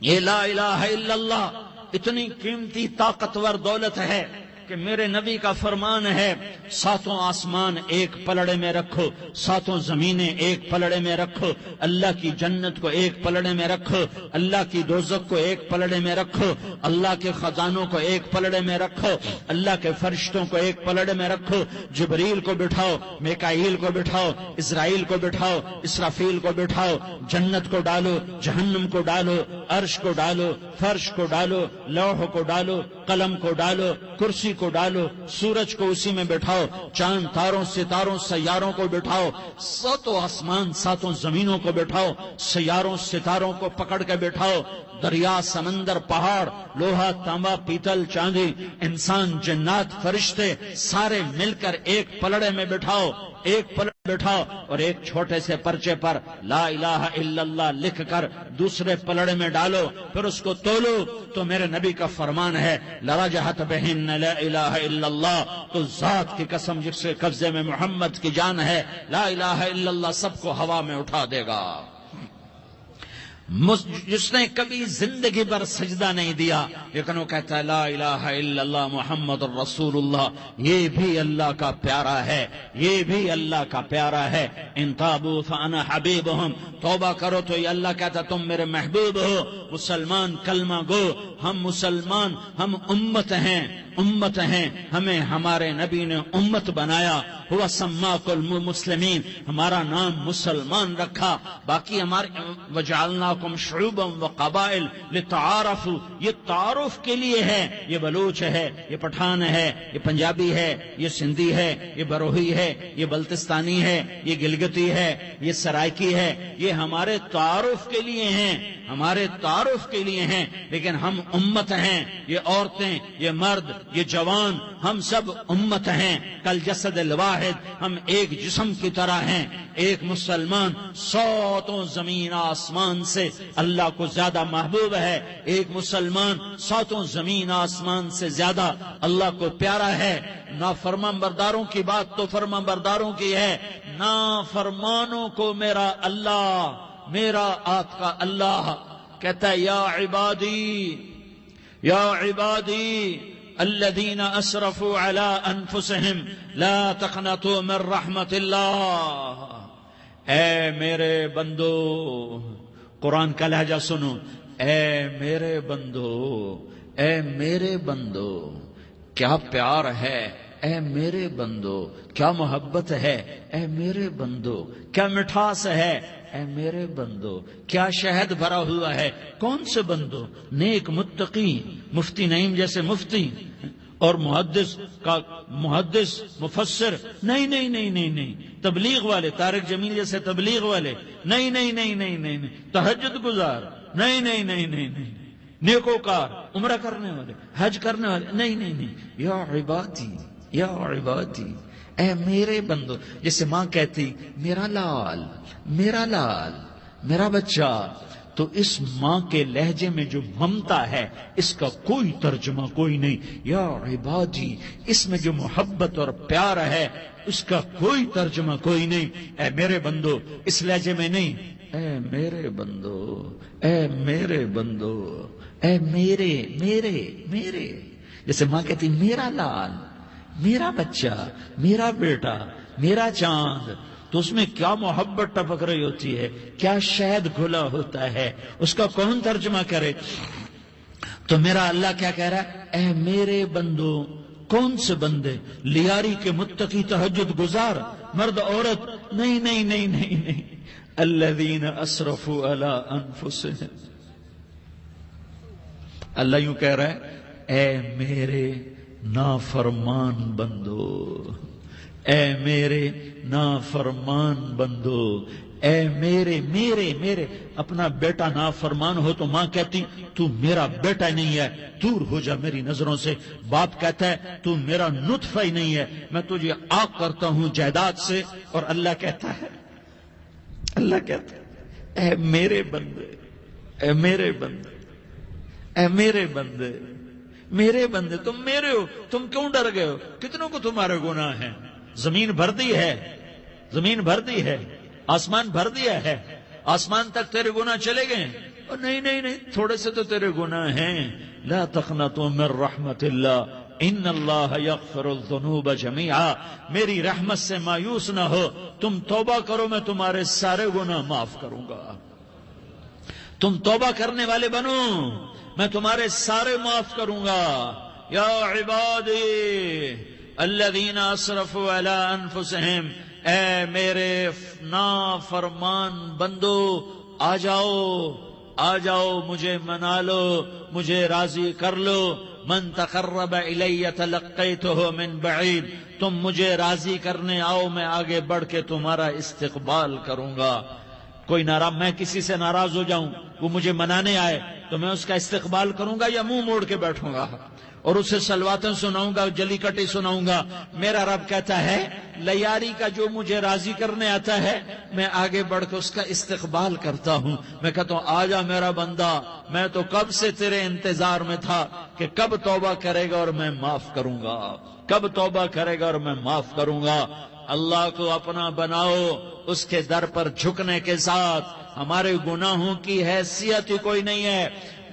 یہ لا الہ الا اللہ اتنی قیمتی طاقتور دولت ہے کہ میرے نبی کا فرمان ہے، ساتوں آسمان ایک پلڑے میں رکھو، ساتوں زمینیں ایک پلڑے میں رکھو، اللہ کی جنت کو ایک پلڑے میں رکھو، اللہ کی دوزخ کو ایک پلڑے میں رکھو، اللہ کے خزانوں کو ایک پلڑے میں رکھو، اللہ کے فرشتوں کو ایک پلڑے میں رکھو، جبریل کو بٹھاؤ، میکائیل کو بٹھاؤ، اسرائیل کو بٹھاؤ، اسرافیل کو بٹھاؤ، جنت کو ڈالو، جہنم کو ڈالو، عرش کو ڈالو، فرش کو ڈالو، لوح کو ڈالو، قلم کو ڈالو، کرسی کو ڈالو، سورج کو اسی میں بٹھاؤ، چاند تاروں ستاروں سیاروں کو بٹھاؤ، ساتوں آسمان ساتوں زمینوں کو بٹھاؤ، سیاروں ستاروں کو پکڑ کے بٹھاؤ، دریا سمندر پہاڑ لوہا تانبا پیتل چاندی انسان جنات فرشتے سارے مل کر ایک پلڑے میں بٹھاؤ، ایک پلڑے بٹھاؤ، اور ایک چھوٹے سے پرچے پر لا الہ الا اللہ لکھ کر دوسرے پلڑے میں ڈالو، پھر اس کو تولو تو میرے نبی کا فرمان ہے لرجحت بہن لا الہ الا اللہ، تو ذات کی قسم جس کے قبضے میں محمد کی جان ہے، لا الہ الا اللہ سب کو ہوا میں اٹھا دے گا۔ جس نے کبھی زندگی بھر سجدہ نہیں دیا لیکن وہ کہتا ہے لا الہ الا اللہ محمد الرسول اللہ، یہ بھی اللہ کا پیارا ہے، یہ بھی اللہ کا پیارا ہے۔ ان تابوا فانا حبیبہم، توبہ کرو تو یہ اللہ کہتا تم میرے محبوب ہو۔ مسلمان کلمہ گو، ہم مسلمان، ہم امت ہیں، ہمیں ہمارے نبی نے امت بنایا، ہوا سماکم المسلمین، ہمارا نام مسلمان رکھا، باقی ہمارے وجعلناکم شعوبا وقبائل لتعارفوا، یہ تعارف کے لیے ہے، یہ بلوچ ہے، یہ پٹھان ہے، یہ پنجابی ہے، یہ سندھی ہے، یہ بروہی ہے، یہ بلتستانی ہے، یہ گلگتی ہے، یہ سرائکی ہے، یہ ہمارے تعارف کے لیے ہیں، ہمارے تعارف کے لیے ہیں، لیکن ہم امت ہیں، یہ عورتیں، یہ مرد، یہ جوان، ہم سب امت ہیں، کل جسد الواحد، ہم ایک جسم کی طرح ہیں۔ ایک مسلمان ساتوں زمین آسمان سے اللہ کو زیادہ محبوب ہے، ایک مسلمان ساتوں زمین آسمان سے زیادہ اللہ کو پیارا ہے۔ نافرمان برداروں کی بات تو فرمان برداروں کی ہے، نافرمانوں کو میرا اللہ، میرا آپ کا اللہ کہتا ہے یا عبادی الذین اسرفوا علی انفسہم لا تقنطوا من رحمت اللہ، اے میرے بندو قرآن کا لہجہ سنو، اے میرے بندو، اے میرے بندو، کیا پیار ہے، اے میرے بندو، کیا محبت ہے، اے میرے بندو، کیا مٹھاس ہے، اے میرے بندو، کیا شہد بھرا ہوا ہے۔ کون سے بندو؟ نیک متقی، مفتی نعیم جیسے مفتی اور محدث مفسر، نہیں نہیں نہیں نہیں نہیں، تبلیغ والے، طارق جمیل جیسے تبلیغ والے، نہیں نہیں نہیں نہیں نہیں، تہجد گزار، نہیں نہیں نہیں نہیں نہیں، نیکوکار، عمرہ کرنے والے، حج کرنے والے، نہیں نہیں نہیں، یا عبادی، یا عبادی، اے میرے بندو۔ جیسے ماں کہتی میرا لال، میرا لال، میرا بچہ، تو اس ماں کے لہجے میں جو ممتا ہے اس کا کوئی ترجمہ کوئی نہیں۔ یا عبادی، اس میں جو محبت اور پیار ہے اس کا کوئی ترجمہ کوئی نہیں۔ اے میرے بندو، اس لہجے میں نہیں، اے میرے بندو، اے میرے بندو، اے میرے میرے میرے۔ جیسے ماں کہتی میرا لال، میرا بچہ، میرا بیٹا، میرا چاند، تو اس میں کیا محبت ٹپک رہی ہوتی ہے، کیا شہد گھلا ہوتا ہے، اس کا کون ترجمہ کرے؟ تو میرا اللہ کیا کہہ رہا ہے؟ اے میرے بندو۔ کون سے بندے؟ لیاری کے متقی، تہجد گزار، مرد عورت، نہیں نہیں نہیں نہیں نہیں، الذین اسرفوا علی انفسہم۔ اللہ یوں کہہ رہا ہے، اے میرے نافرمان بندو، اے میرے نافرمان بندو، اے میرے میرے میرے۔ اپنا بیٹا نافرمان ہو تو ماں کہتی تو میرا بیٹا نہیں ہے، دور ہو جا میری نظروں سے۔ باپ کہتا ہے تو میرا نطفہ ہی نہیں ہے، میں تجھے عاق کرتا ہوں جائیداد سے۔ اور اللہ کہتا ہے، اللہ کہتا ہے اے میرے بندے، اے میرے بندے، اے میرے بندے، میرے بندے، تم میرے ہو، تم کیوں ڈر گئے ہو؟ کتنوں کو تمہارے گناہ ہیں؟ زمین بھر دی ہے، زمین بھر دی ہے، آسمان بھر دیا ہے، آسمان تک تیرے گناہ چلے گئے۔ اور نہیں نہیں نہیں، تھوڑے سے تو تیرے گناہ ہیں۔ لا تقنطوا من رحمت اللہ ان اللہ یغفر الذنوب جميعا۔ میری رحمت سے مایوس نہ ہو، تم توبہ کرو، میں تمہارے سارے گناہ معاف کروں گا۔ تم توبہ کرنے والے بنو، میں تمہارے سارے معاف کروں گا۔ یا عبادی الذین اسرفوا علی انفسہم، اے میرے نافرمان بندو، آ جاؤ، آ جاؤ، مجھے منا لو، مجھے راضی کر لو۔ من تقرب الی تلقیتہ من بعید، تم مجھے راضی کرنے آؤ، میں آگے بڑھ کے تمہارا استقبال کروں گا۔ کوئی ناراض، میں کسی سے ناراض ہو جاؤں، وہ مجھے منانے آئے تو میں اس کا استقبال کروں گا یا منہ موڑ کے بیٹھوں گا اور اسے سلواتیں سناؤں گا، جلی کٹی سناؤں گا؟ میرا رب کہتا ہے لیاری کا جو مجھے راضی کرنے آتا ہے میں آگے بڑھ کے اس کا استقبال کرتا ہوں۔ میں کہتا ہوں آ جا میرا بندہ، میں تو کب سے تیرے انتظار میں تھا کہ کب توبہ کرے گا اور میں معاف کروں گا، کب توبہ کرے گا اور میں معاف کروں گا۔ اللہ کو اپنا بناؤ، اس کے در پر جھکنے کے ساتھ۔ ہمارے گناہوں کی حیثیت ہی کوئی نہیں ہے۔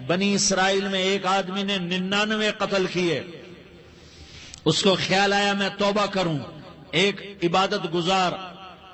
بنی اسرائیل میں ایک آدمی نے 99 قتل کیے، اس کو خیال آیا میں توبہ کروں، ایک عبادت گزار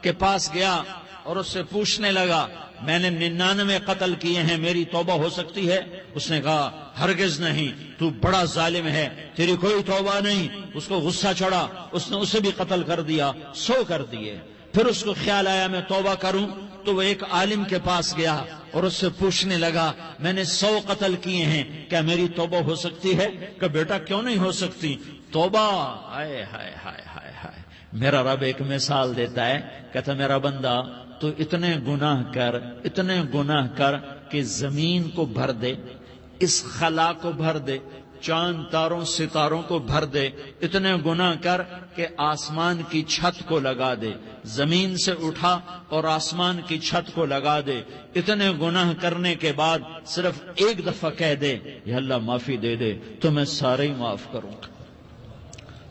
کے پاس گیا اور اس سے پوچھنے لگا میں نے 99 قتل کیے ہیں، میری توبہ ہو سکتی ہے؟ اس نے کہا ہرگز نہیں، تو بڑا ظالم ہے، تیری کوئی توبہ نہیں۔ اس کو غصہ چڑھا، اس نے اسے بھی قتل کر دیا، 100 کر دیے۔ پھر اس کو خیال آیا میں توبہ کروں، تو وہ ایک عالم کے پاس گیا اور اس سے پوچھنے لگا میں نے 100 قتل کیے ہیں، کیا میری توبہ ہو سکتی ہے؟ کہ بیٹا کیوں نہیں ہو سکتی توبہ؟ ہائے ہائے ہائے ہائے ہائے۔ میرا رب ایک مثال دیتا ہے، کہتا میرا بندہ تو اتنے گناہ کر، اتنے گناہ کر کہ زمین کو بھر دے، اس خلا کو بھر دے، چاند تاروں ستاروں کو بھر دے، اتنے گناہ کر کہ آسمان کی چھت کو لگا دے، زمین سے اٹھا اور آسمان کی چھت کو لگا دے۔ اتنے گناہ کرنے کے بعد صرف ایک دفعہ کہہ دے یا اللہ معافی دے دے تو میں سارے ہی معاف کروں گا،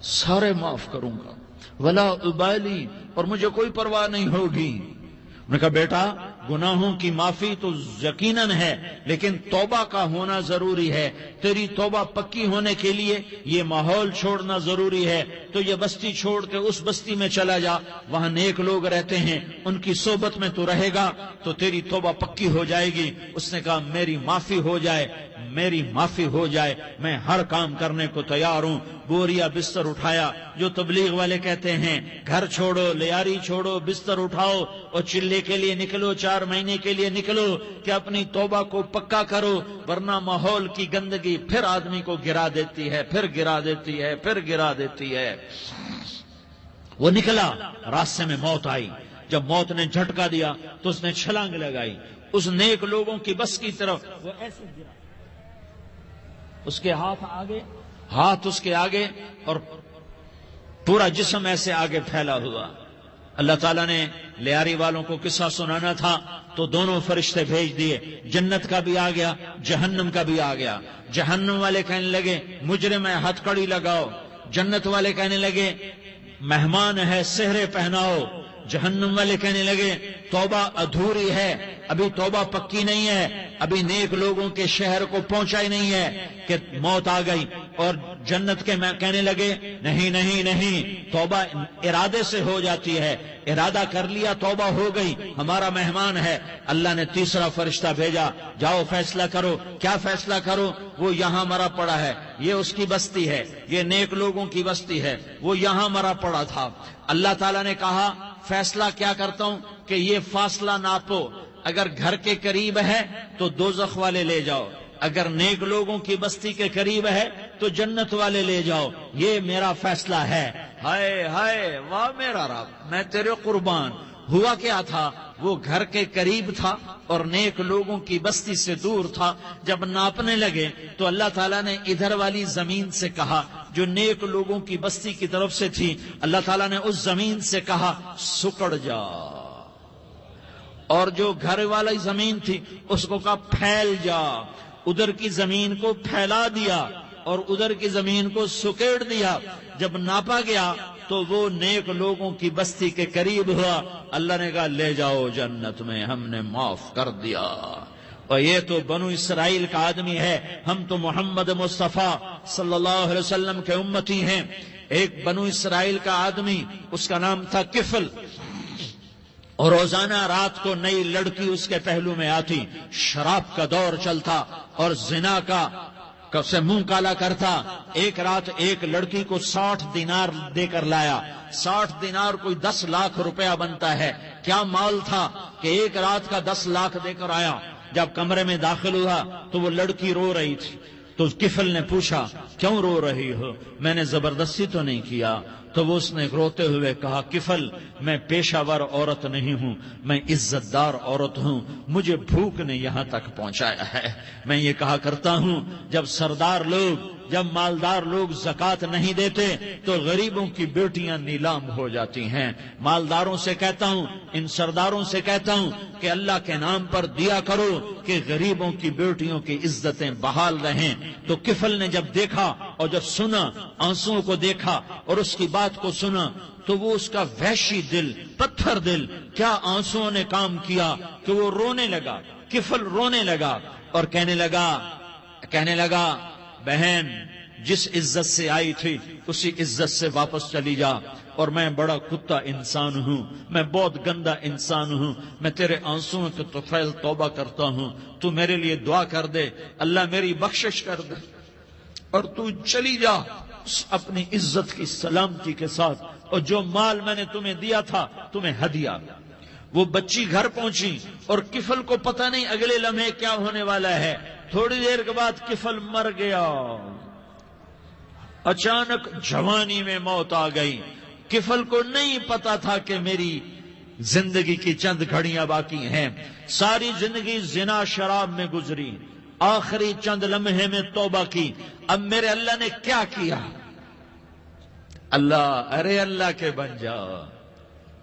سارے معاف کروں گا، ولا ابالی، اور مجھے کوئی پرواہ نہیں ہوگی۔ میں نے کہا بیٹا گناہوں کی معافی تو یقیناً ہے، لیکن توبہ کا ہونا ضروری ہے۔ تیری توبہ پکی ہونے کے لیے یہ ماحول چھوڑنا ضروری ہے۔ تو یہ بستی چھوڑ کے اس بستی میں چلا جا، وہاں نیک لوگ رہتے ہیں، ان کی صحبت میں تو رہے گا تو تیری توبہ پکی ہو جائے گی۔ اس نے کہا میری معافی ہو جائے، میری معافی ہو جائے، میں ہر کام کرنے کو تیار ہوں۔ بوریا بستر اٹھایا، جو تبلیغ والے کہتے ہیں گھر چھوڑو، لیاری چھوڑو، بستر اٹھاؤ اور چلے کے لیے نکلو، 4 مہینے کے لیے نکلو کہ اپنی توبہ کو پکا کرو، ورنہ ماحول کی گندگی پھر آدمی کو گرا دیتی ہے، پھر گرا دیتی ہے، پھر گرا دیتی ہے۔ وہ نکلا، راستے میں موت آئی۔ جب موت نے جھٹکا دیا تو اس نے چھلانگ لگائی اس نیک لوگوں کی بس کی طرف۔ وہ ایسے گرا، اس کے ہاتھ اس کے آگے اور پورا جسم ایسے آگے پھیلا ہوا۔ اللہ تعالیٰ نے لیاری والوں کو قصہ سنانا تھا تو دونوں فرشتے بھیج دیے، جنت کا بھی آ گیا، جہنم کا بھی آ گیا۔ جہنم والے کہنے لگے مجرم ہے، ہتھ کڑی لگاؤ۔ جنت والے کہنے لگے مہمان ہے، سہرے پہناؤ۔ جہنم والے کہنے لگے توبہ ادھوری ہے، ابھی توبہ پکی نہیں ہے، ابھی نیک لوگوں کے شہر کو پہنچا ہی نہیں ہے کہ موت آ گئی۔ اور جنت کے کہنے لگے نہیں نہیں نہیں، توبہ ارادے سے ہو جاتی ہے، ارادہ کر لیا توبہ ہو گئی، ہمارا مہمان ہے۔ اللہ نے تیسرا فرشتہ بھیجا، جاؤ فیصلہ کرو۔ کیا فیصلہ کرو؟ وہ یہاں مرا پڑا ہے، یہ اس کی بستی ہے، یہ نیک لوگوں کی بستی ہے، وہ یہاں مرا پڑا تھا۔ اللہ تعالیٰ نے کہا فیصلہ کیا کرتا ہوں کہ یہ فاصلہ ناپو، اگر گھر کے قریب ہے تو دوزخ والے لے جاؤ، اگر نیک لوگوں کی بستی کے قریب ہے تو جنت والے لے جاؤ، یہ میرا فیصلہ ہے۔ ہائے ہائے واہ میرا رب، میں تیرے قربان۔ ہوا کیا تھا؟ وہ گھر کے قریب تھا اور نیک لوگوں کی بستی سے دور تھا۔ جب ناپنے لگے تو اللہ تعالیٰ نے ادھر والی زمین سے کہا جو نیک لوگوں کی بستی کی طرف سے تھی، اللہ تعالیٰ نے اس زمین سے کہا سکڑ جا، اور جو گھر والی زمین تھی اس کو کہا پھیل جا۔ ادھر کی زمین کو پھیلا دیا اور ادھر کی زمین کو سکیڑ دیا۔ جب ناپا گیا تو وہ نیک لوگوں کی بستی کے قریب ہوا۔ اللہ نے کہا لے جاؤ جنت میں، ہم نے معاف کر دیا۔ اور یہ تو بنو اسرائیل کا آدمی ہے، ہم تو محمد مصطفیٰ صلی اللہ علیہ وسلم کے امتی ہیں۔ ایک بنو اسرائیل کا آدمی، اس کا نام تھا کفل، اور روزانہ رات کو نئی لڑکی اس کے پہلو میں آتی، شراب کا دور چلتا اور زنا کا سے منہ کالا کرتا۔ ایک رات ایک لڑکی کو 60 دینار دے کر لایا۔ 60 دینار کوئی 10 لاکھ روپیہ بنتا ہے۔ کیا مال تھا کہ ایک رات کا 10 لاکھ دے کر آیا۔ جب کمرے میں داخل ہوا تو وہ لڑکی رو رہی تھی، تو کفل نے پوچھا کیوں رو رہی ہو؟ میں نے زبردستی تو نہیں کیا۔ تو وہ اس نے روتے ہوئے کہا کفل میں پیشہ ور عورت نہیں ہوں، میں عزت دار عورت ہوں، مجھے بھوک نے یہاں تک پہنچایا ہے۔ میں یہ کہا کرتا ہوں جب سردار لوگ، جب مالدار لوگ زکوٰۃ نہیں دیتے تو غریبوں کی بیٹیاں نیلام ہو جاتی ہیں۔ مالداروں سے کہتا ہوں، ان سرداروں سے کہتا ہوں کہ اللہ کے نام پر دیا کرو کہ غریبوں کی بیٹیوں کی عزتیں بحال رہیں۔ تو کفل نے جب دیکھا اور جب سنا، آنسوؤں کو دیکھا اور اس کی بات کو سنا، تو وہ اس کا وحشی دل، پتھر دل، کیا آنسوؤں نے کام کیا کہ وہ رونے لگا۔ کفل رونے لگا اور کہنے لگا بہن جس عزت سے آئی تھی اسی عزت سے واپس چلی جا، اور میں بڑا کتا انسان ہوں، میں بہت گندا انسان ہوں، میں تیرے آنسوؤں کے طفیل توبہ کرتا ہوں، تو میرے لیے دعا کر دے، اللہ میری بخشش کر دے اور تو چلی جا اپنی عزت کی سلامتی کے ساتھ، اور جو مال میں نے تمہیں دیا تھا تمہیں ہدیہ۔ وہ بچی گھر پہنچی اور کفل کو پتہ نہیں اگلے لمحے کیا ہونے والا ہے۔ تھوڑی دیر کے بعد کفل مر گیا، اچانک جوانی میں موت آ گئی۔ کفل کو نہیں پتا تھا کہ میری زندگی کی چند گھڑیاں باقی ہیں، ساری زندگی زنا شراب میں گزری، آخری چند لمحے میں توبہ کی۔ اب میرے اللہ نے کیا کیا؟ اللہ کے بن جاؤ،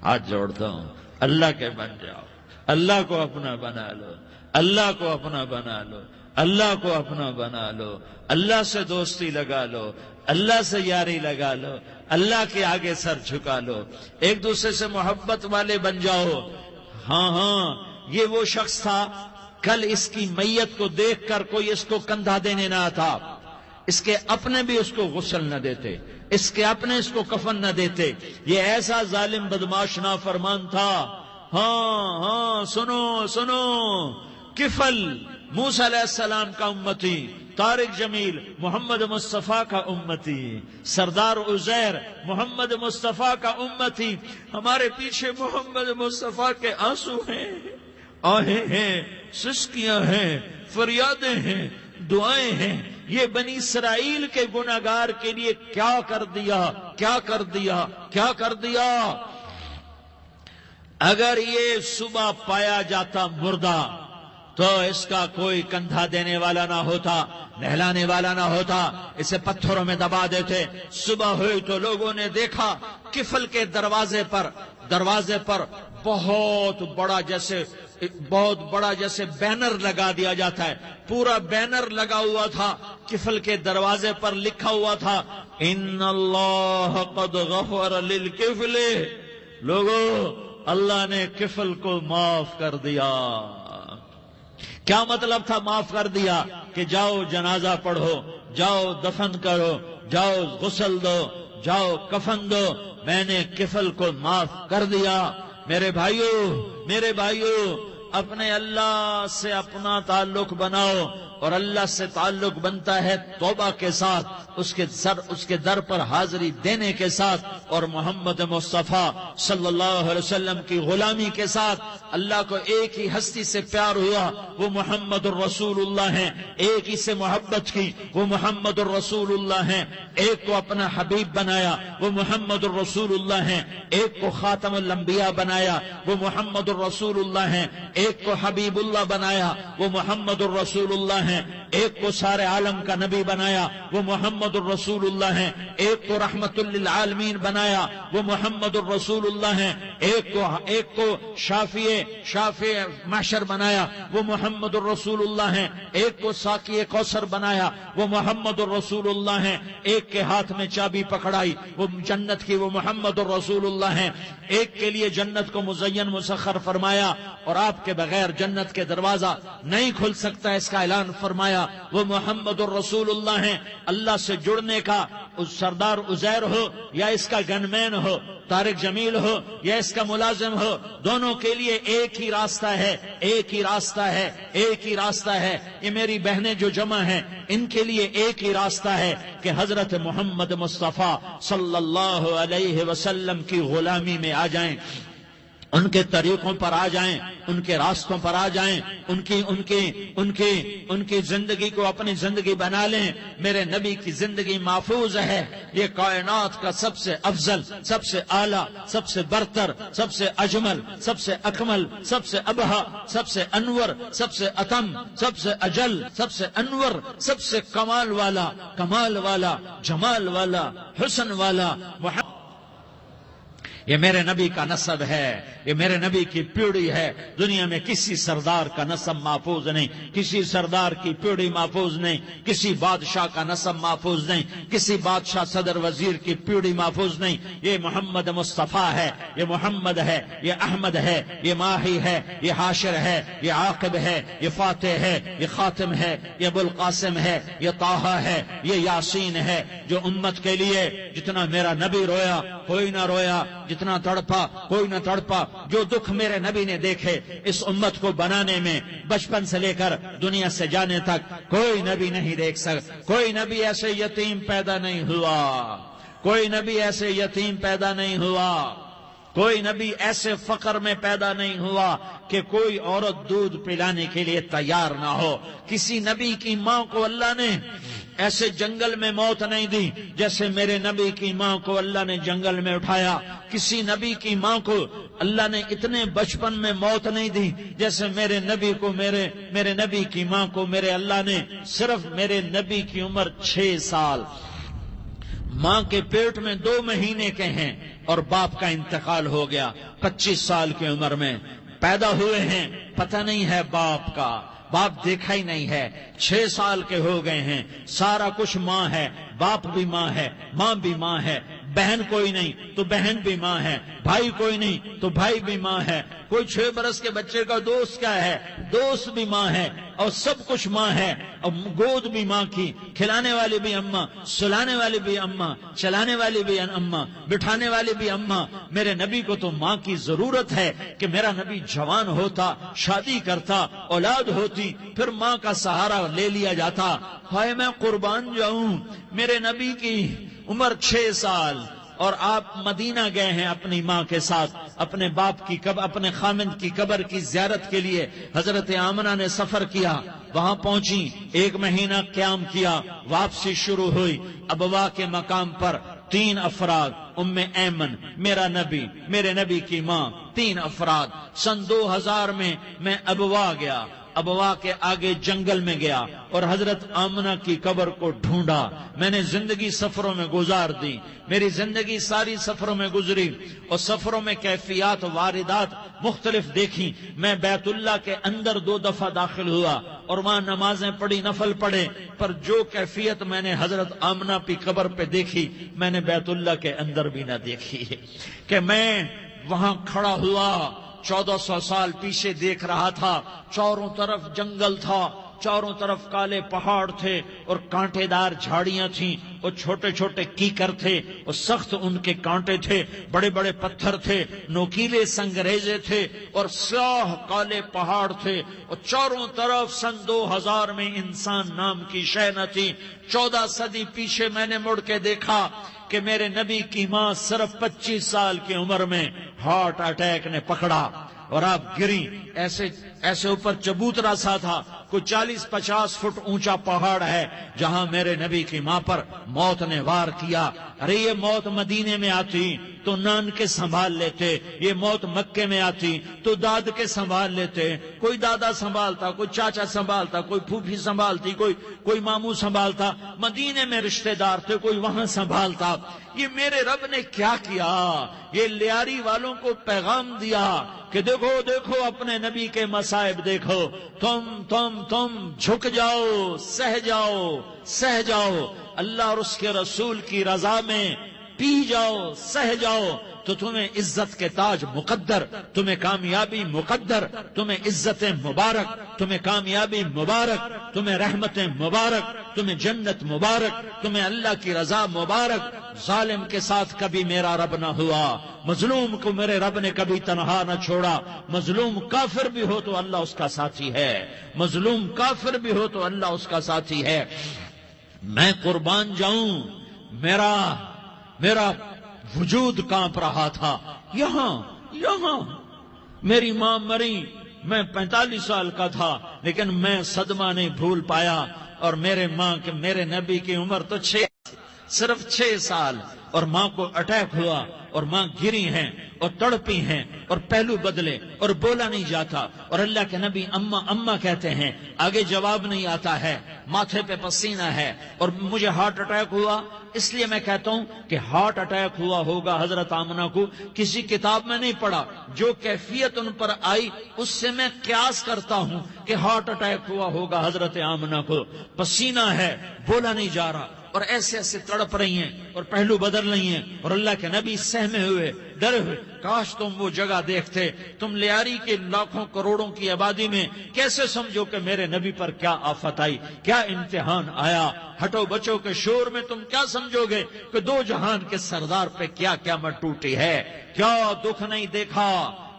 ہاتھ جوڑتا ہوں، اللہ کے بن جاؤ، اللہ کو اپنا بنا لو، اللہ کو اپنا بنا لو، اللہ کو اپنا بنا لو، اللہ سے دوستی لگا لو، اللہ سے یاری لگا لو، اللہ کے آگے سر جھکا لو، ایک دوسرے سے محبت والے بن جاؤ۔ ہاں یہ وہ شخص تھا کل اس کی میت کو دیکھ کر کوئی اس کو کندھا دینے نہ آتا، اس کے اپنے بھی اس کو غسل نہ دیتے، اس کے اپنے اس کو کفن نہ دیتے. یہ ایسا ظالم بدماش نافرمان تھا. ہاں سنو سنو، کفل موسیٰ علیہ السلام کا امتی، طارق جمیل محمد مصطفیٰ کا امتی، سردار عزیر محمد مصطفیٰ کا امتی. ہمارے پیچھے محمد مصطفیٰ کے آنسو ہیں، آہیں ہیں، سسکیاں ہیں، فریادیں ہیں، دعائیں ہیں. یہ بنی اسرائیل کے گناہگار کے لیے کیا کر دیا، کیا کر دیا، کیا کر دیا. اگر یہ صبح پایا جاتا مردہ تو اس کا کوئی کندھا دینے والا نہ ہوتا، نہلانے والا نہ ہوتا، اسے پتھروں میں دبا دیتے. صبح ہوئی تو لوگوں نے دیکھا کفل کے دروازے پر بہت بڑا جیسے بینر لگا دیا جاتا ہے، پورا بینر لگا ہوا تھا. کفل کے دروازے پر لکھا ہوا تھا ان اللہ قد غفر للکفل. لوگوں، اللہ نے کفل کو معاف کر دیا. کیا مطلب تھا معاف کر دیا؟ کہ جاؤ جنازہ پڑھو، جاؤ دفن کرو، جاؤ غسل دو، جاؤ کفن دو، میں نے کفل کو معاف کر دیا. میرے بھائیو اپنے اللہ سے اپنا تعلق بناؤ، اور اللہ سے تعلق بنتا ہے توبہ کے ساتھ، اس کے در پر حاضری دینے کے ساتھ، اور محمد مصطفیٰ صلی اللہ علیہ وسلم کی غلامی کے ساتھ. اللہ کو ایک ہی ہستی سے پیار ہوا، وہ محمد الرسول اللہ ہیں. ایک ہی سے محبت کی، وہ محمد الرسول اللہ ہیں. ایک کو اپنا حبیب بنایا، وہ محمد الرسول اللہ ہیں. ایک کو خاتم الانبیاء بنایا، وہ محمد الرسول اللہ ہیں. ایک کو حبیب اللہ بنایا، وہ محمد الرسول اللہ ہیں. ایک کو سارے عالم کا نبی بنایا، وہ محمد الرسول اللہ ہیں. ایک کو رحمت للعالمین بنایا، وہ محمد الرسول اللہ ہیں. ایک کو شافع محشر بنایا، وہ محمد الرسول اللہ ہیں. ایک کو ساقی کوثر بنایا، وہ محمد الرسول اللہ ہیں. ایک کے ہاتھ میں چابی پکڑائی، وہ جنت کی، وہ محمد الرسول اللہ ہیں. ایک کے لیے جنت کو مزین مسخر فرمایا، اور آپ کے بغیر جنت کے دروازہ نہیں کھل سکتا، اس کا اعلان فرمایا، وہ محمد الرسول اللہ ہیں. اللہ سے جڑنے کا سردار عزیر ہو یا اس کا گنمین ہو، طارق جمیل ہو یا اس کا ملازم ہو، دونوں کے لیے ایک ہی راستہ ہے، ایک ہی راستہ ہے، ایک ہی راستہ ہے. یہ میری بہنیں جو جمع ہیں، ان کے لیے ایک ہی راستہ ہے کہ حضرت محمد مصطفیٰ صلی اللہ علیہ وسلم کی غلامی میں آ جائیں، ان کے طریقوں پر آ جائیں، ان کے راستوں پر آ جائیں، ان کی زندگی کو اپنی زندگی بنا لیں. میرے نبی کی زندگی محفوظ ہے. یہ کائنات کا سب سے افضل، سب سے اعلیٰ، سب سے برتر، سب سے اجمل، سب سے اکمل، سب سے ابہا، سب سے انور، سب سے اتم، سب سے اجل، سب سے انور، سب سے کمال والا، جمال والا، حسن والا محمد. یہ میرے نبی کا نسب ہے، یہ میرے نبی کی پیڑھی ہے. دنیا میں کسی سردار کا نسب محفوظ نہیں، کسی سردار کی پیڑھی محفوظ نہیں، کسی بادشاہ کا نسب محفوظ نہیں، کسی بادشاہ صدر وزیر کی پیڑھی محفوظ نہیں. یہ محمد مصطفیٰ ہے، یہ محمد ہے، یہ احمد ہے، یہ ماہی ہے، یہ حاشر ہے، یہ عاقب ہے، یہ فاتح ہے، یہ خاتم ہے، یہ ابو القاسم ہے، یہ طٰہٰ ہے، یہ یاسین ہے. جو امت کے لیے جتنا میرا نبی رویا کوئی نہ رویا، جتنا تڑپا کوئی نہ تڑپا. جو دکھ میرے نبی نے دیکھے اس امت کو بنانے میں، بچپن سے لے کر دنیا سے جانے تک، کوئی نبی نہیں دیکھ سکتا. کوئی نبی ایسے یتیم پیدا نہیں ہوا، کوئی نبی ایسے یتیم پیدا نہیں ہوا، کوئی نبی ایسے فقر میں پیدا نہیں ہوا کہ کوئی عورت دودھ پلانے کے لیے تیار نہ ہو. کسی نبی کی ماں کو اللہ نے ایسے جنگل میں موت نہیں دی جیسے میرے نبی کی ماں کو اللہ نے جنگل میں اٹھایا. کسی نبی کی ماں کو اللہ نے اتنے بچپن میں موت نہیں دی جیسے میرے نبی کو، میرے نبی کی ماں کو میرے اللہ نے صرف میرے نبی کی عمر 6 سال، ماں کے پیٹ میں 2 مہینے کے ہیں، اور باپ کا انتقال ہو گیا 25 سال کی عمر میں. پیدا ہوئے ہیں، پتہ نہیں ہے باپ کا، باپ دیکھا ہی نہیں ہے. 6 سال کے ہو گئے ہیں، سارا کچھ ماں ہے، باپ بھی ماں ہے، ماں بھی ماں ہے، بہن کوئی نہیں تو بہن بھی ماں ہے، بھائی کوئی نہیں تو بھائی بھی ماں ہے، کوئی 6 برس کے بچے کا دوست کیا ہے، دوست بھی ماں ہے، اور سب کچھ ماں ہے، اور گود بھی ماں کی، کھلانے والی بھی اماں، سلانے والی بھی اماں، چلانے والی بھی اماں، بٹھانے والی بھی اماں۔ میرے نبی کو تو ماں کی ضرورت ہے کہ میرا نبی جوان ہوتا، شادی کرتا، اولاد ہوتی، پھر ماں کا سہارا لے لیا جاتا۔ ہائے میں قربان جاؤں، میرے نبی کی عمر 6 سال اور آپ مدینہ گئے ہیں اپنی ماں کے ساتھ، اپنے باپ کی اپنے خامند کی قبر کی زیارت کے لیے حضرت آمنہ نے سفر کیا، وہاں پہنچی، 1 مہینہ قیام کیا، واپسی شروع ہوئی۔ ابوا کے مقام پر 3 افراد، ام ایمن، میرا نبی، میرے نبی کی ماں، 3 افراد۔ سن 2000 میں ابوا گیا، ابوا کے آگے جنگل میں گیا اور حضرت آمنہ کی قبر کو ڈھونڈا۔ میں نے زندگی سفروں میں گزار دی، میری زندگی ساری سفروں میں گزری، اور سفروں میں کیفیات واردات مختلف دیکھی۔ میں بیت اللہ کے اندر 2 دفعہ داخل ہوا اور وہاں نمازیں پڑھی، نفل پڑھے، پر جو کیفیت میں نے حضرت آمنہ کی قبر پہ دیکھی میں نے بیت اللہ کے اندر بھی نہ دیکھی، کہ میں وہاں کھڑا ہوا 1400 سال پیچھے دیکھ رہا تھا، چاروں طرف جنگل تھا، چاروں طرف کالے پہاڑ تھے اور کانٹے دار جھاڑیاں تھیں، اور چھوٹے چھوٹے کیکر تھے اور سخت ان کے کانٹے تھے، بڑے بڑے پتھر تھے، نوکیلے سنگریزے تھے اور سیاہ کالے پہاڑ تھے، اور چاروں طرف سن 2000 میں انسان نام کی شے نہ تھی۔ 14 صدی پیچھے میں نے مڑ کے دیکھا کہ میرے نبی کی ماں صرف 25 سال کی عمر میں ہارٹ اٹیک نے پکڑا اور آپ گری، ایسے اوپر چبوترا سا تھا، کوئی 40-50 فٹ اونچا پہاڑ ہے جہاں میرے نبی کی ماں پر موت نے وار کیا۔ ارے یہ موت مدینے میں آتی تو نان کے سنبھال لیتے، یہ موت مکے میں آتی تو داد کے سنبھال لیتے، کوئی دادا سنبھالتا، کوئی چاچا سنبھالتا، کوئی پھوپھی سنبھالتی، کوئی ماموں سنبھالتا، مدینے میں رشتہ دار تھے، کوئی وہاں سنبھالتا۔ یہ میرے رب نے کیا کیا؟ یہ لیاری والوں کو پیغام دیا کہ دیکھو دیکھو اپنے نبی کے مصائب دیکھو، تم جھک جاؤ، سہ جاؤ، اللہ اور اس کے رسول کی رضا میں پی جاؤ، سہ جاؤ، تو تمہیں عزت کے تاج مقدر، تمہیں کامیابی مقدر، تمہیں عزت مبارک، تمہیں کامیابی مبارک، تمہیں رحمت مبارک، تمہیں جنت مبارک، تمہیں اللہ کی رضا مبارک۔ ظالم کے ساتھ کبھی میرا رب نہ ہوا، مظلوم کو میرے رب نے کبھی تنہا نہ چھوڑا۔ مظلوم کافر بھی ہو تو اللہ اس کا ساتھی ہے، مظلوم کافر بھی ہو تو اللہ اس کا ساتھی ہے۔ میں قربان جاؤں، میرا وجود کانپ رہا تھا۔ یہاں میری ماں مری، میں 45 سال کا تھا، لیکن میں صدمہ نہیں بھول پایا، اور میرے نبی کی عمر تو صرف 6 سال، اور ماں کو اٹیک ہوا اور ماں گری ہیں اور تڑپی ہیں اور پہلو بدلے اور بولا نہیں جاتا، اور اللہ کے نبی اماں اماں کہتے ہیں، آگے جواب نہیں آتا ہے، ماتھے پہ پسینہ ہے، اور مجھے ہارٹ اٹیک ہوا۔ اس لیے میں کہتا ہوں کہ ہارٹ اٹیک ہوا ہوگا حضرت آمنہ کو، کسی کتاب میں نہیں پڑھا، جو کیفیت ان پر آئی اس سے میں قیاس کرتا ہوں کہ ہارٹ اٹیک ہوا ہوگا حضرت آمنہ کو۔ پسینہ ہے، بولا نہیں جا رہا، اور ایسے تڑپ رہی ہیں اور پہلو بدل رہی ہیں، اور اللہ کے نبی سہمے ہوئے، ڈرے ہوئے۔ کاش تم وہ جگہ دیکھتے، تم لیاری کے لاکھوں کروڑوں کی آبادی میں کیسے سمجھو کہ میرے نبی پر کیا آفت آئی، کیا امتحان آیا۔ ہٹو بچوں کے شور میں تم کیا سمجھو گے کہ 2 جہان کے سردار پہ کیا قیامت ٹوٹی ہے۔ کیا دکھ نہیں دیکھا،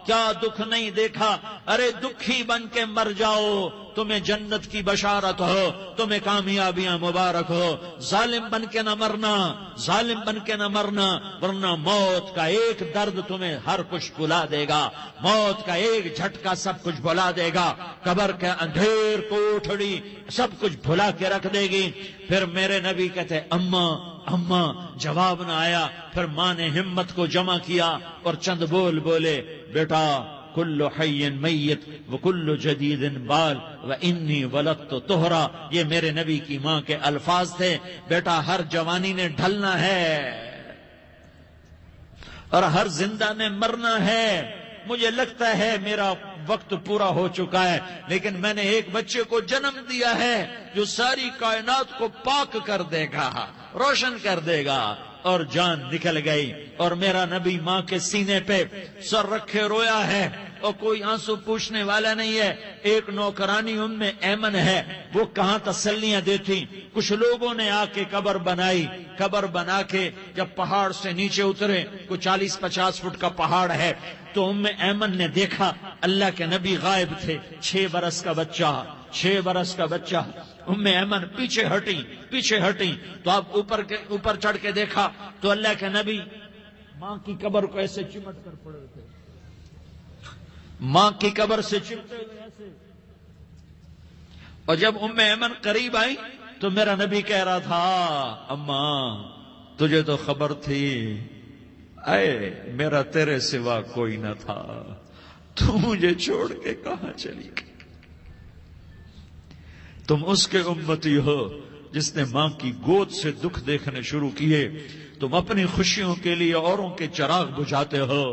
کیا دکھ نہیں دیکھا۔ ارے دکھی بن کے مر جاؤ، تمہیں جنت کی بشارت ہو، تمہیں کامیابیاں مبارک ہو۔ ظالم بن کے نہ مرنا، ظالم بن کے نہ مرنا، ورنہ موت کا ایک درد تمہیں ہر کچھ بھلا دے گا، موت کا ایک جھٹکا سب کچھ بھلا دے گا، قبر کے اندھیر کوٹھڑی سب کچھ بھلا کے رکھ دے گی۔ پھر میرے نبی کہتے اماں، جواب نہ آیا۔ پھر ماں نے ہمت کو جمع کیا اور چند بولے، بیٹا کل حی میت وکل جدید بال وانی ولدت طہرا۔ یہ میرے نبی کی ماں کے الفاظ تھے، بیٹا ہر جوانی نے ڈھلنا ہے اور ہر زندہ نے مرنا ہے۔ مجھے لگتا ہے میرا وقت پورا ہو چکا ہے، لیکن میں نے ایک بچے کو جنم دیا ہے جو ساری کائنات کو پاک کر دے گا، روشن کر دے گا۔ اور جان نکل گئی، اور میرا نبی ماں کے سینے پہ سر رکھے رویا ہے اور کوئی آنسو پوچھنے والا نہیں ہے۔ ایک نوکرانی ام ایمن ہے، وہ کہاں تسلیاں دیتی۔ کچھ لوگوں نے آ کے قبر بنائی، قبر بنا کے جب پہاڑ سے نیچے اترے، کوئی 40-50 فٹ کا پہاڑ ہے، تو ام ایمن نے دیکھا اللہ کے نبی غائب تھے، 6 برس کا بچہ، 6 برس کا بچہ۔ ام ایمن پیچھے ہٹی تو آپ اوپر چڑھ کے دیکھا تو اللہ کے نبی ماں کی قبر کو ایسے چمٹ کر پڑے تھے، ماں کی قبر سے چمٹے ہوئے ایسے۔ اور جب ام ایمن قریب آئی تو میرا نبی کہہ رہا تھا اماں تجھے تو خبر تھی، اے میرا تیرے سوا کوئی نہ تھا، تو مجھے چھوڑ کے کہاں چلی گئی؟ تم اس کے امتی ہو جس نے ماں کی گود سے دکھ دیکھنے شروع کیے، تم اپنی خوشیوں کے لیے اوروں کے چراغ بجھاتے ہو،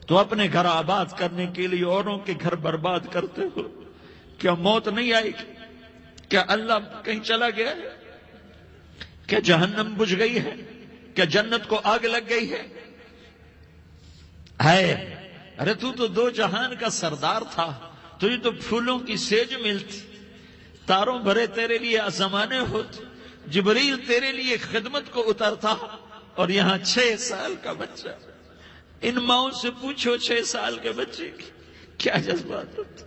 تو اپنے گھر آباد کرنے کے لیے اوروں کے گھر برباد کرتے ہو۔ کیا موت نہیں آئے گی؟ کیا اللہ کہیں چلا گیا ہے؟ کیا جہنم بجھ گئی ہے؟ کیا جنت کو آگ لگ گئی ہے؟ ارے تو 2 جہان کا سردار تھا، تجھے تو پھولوں کی سیج ملتی، تاروں بھرے تیرے لیے زمانے ہوتے، جبریل تیرے لیے خدمت کو اترتا، اور یہاں 6 سال کا بچہ۔ ان ماؤں سے پوچھو 6 سال کے بچے کی کیا جذبات ہوتے۔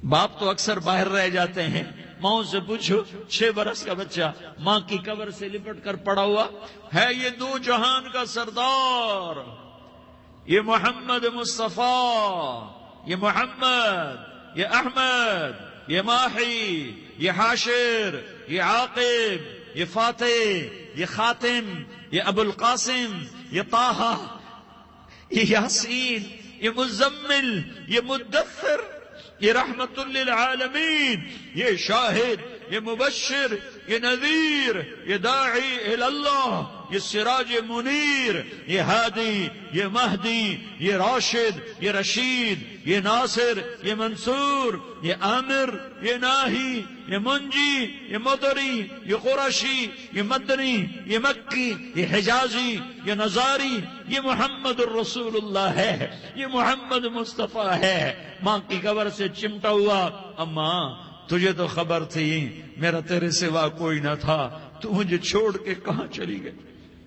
باپ تو اکثر باہر رہ جاتے ہیں، ماؤں سے پوچھو 6 برس کا بچہ ماں کی قبر سے لپٹ کر پڑا ہوا ہے۔ یہ 2 جہان کا سردار، یہ محمد مصطفیٰ، یہ محمد، یہ احمد، یہ ماہی، یہ حاشر، یہ عاقب، یہ فاتح، یہ خاتم، یہ ابو القاسم، یہ طٰہٰ، یہ یاسین، یہ مزمل، یہ مدثر، یہ رحمت للعالمین، یہ شاہد، یہ مبشر، یہ نذیر، یہ داعی اللہ، یہ سراج منیر، یہ ہادی، یہ مہدی، یہ راشد، یہ رشید، یہ ناصر، یہ منصور، یہ عامر، یہ ناہی، یہ منجی، یہ مدری، یہ قرشی، یہ مدنی، یہ مکی، یہ حجازی، یہ نظاری، یہ محمد الرسول اللہ ہے، یہ محمد مصطفیٰ ہے۔ ماں کی قبر سے چمٹا ہوا، اماں تجھے تو خبر تھی میرا تیرے سوا کوئی نہ تھا، تو مجھے چھوڑ کے کہاں چلی گئی؟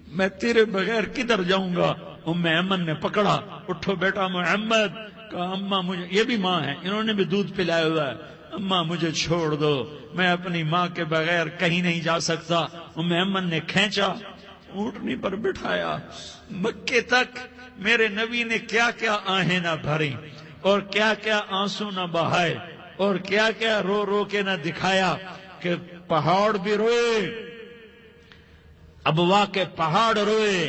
میں تیرے بغیر کدھر جاؤں گا؟ ام ایمن نے پکڑا، اٹھو بیٹا محمد، کہا اماں مجھے، یہ بھی ماں ہے، انہوں نے بھی دودھ پلایا ہوا ہے، اماں مجھے چھوڑ دو، میں اپنی ماں کے بغیر کہیں نہیں جا سکتا۔ ام ایمن نے کھینچا، اونٹنی پر بٹھایا، مکے تک میرے نبی نے کیا کیا آہیں نہ بھری، اور کیا کیا آنسو نہ بہائے، اور کیا کیا رو رو کے نہ دکھایا کہ پہاڑ بھی روئے، ابوا کے پہاڑ روئے،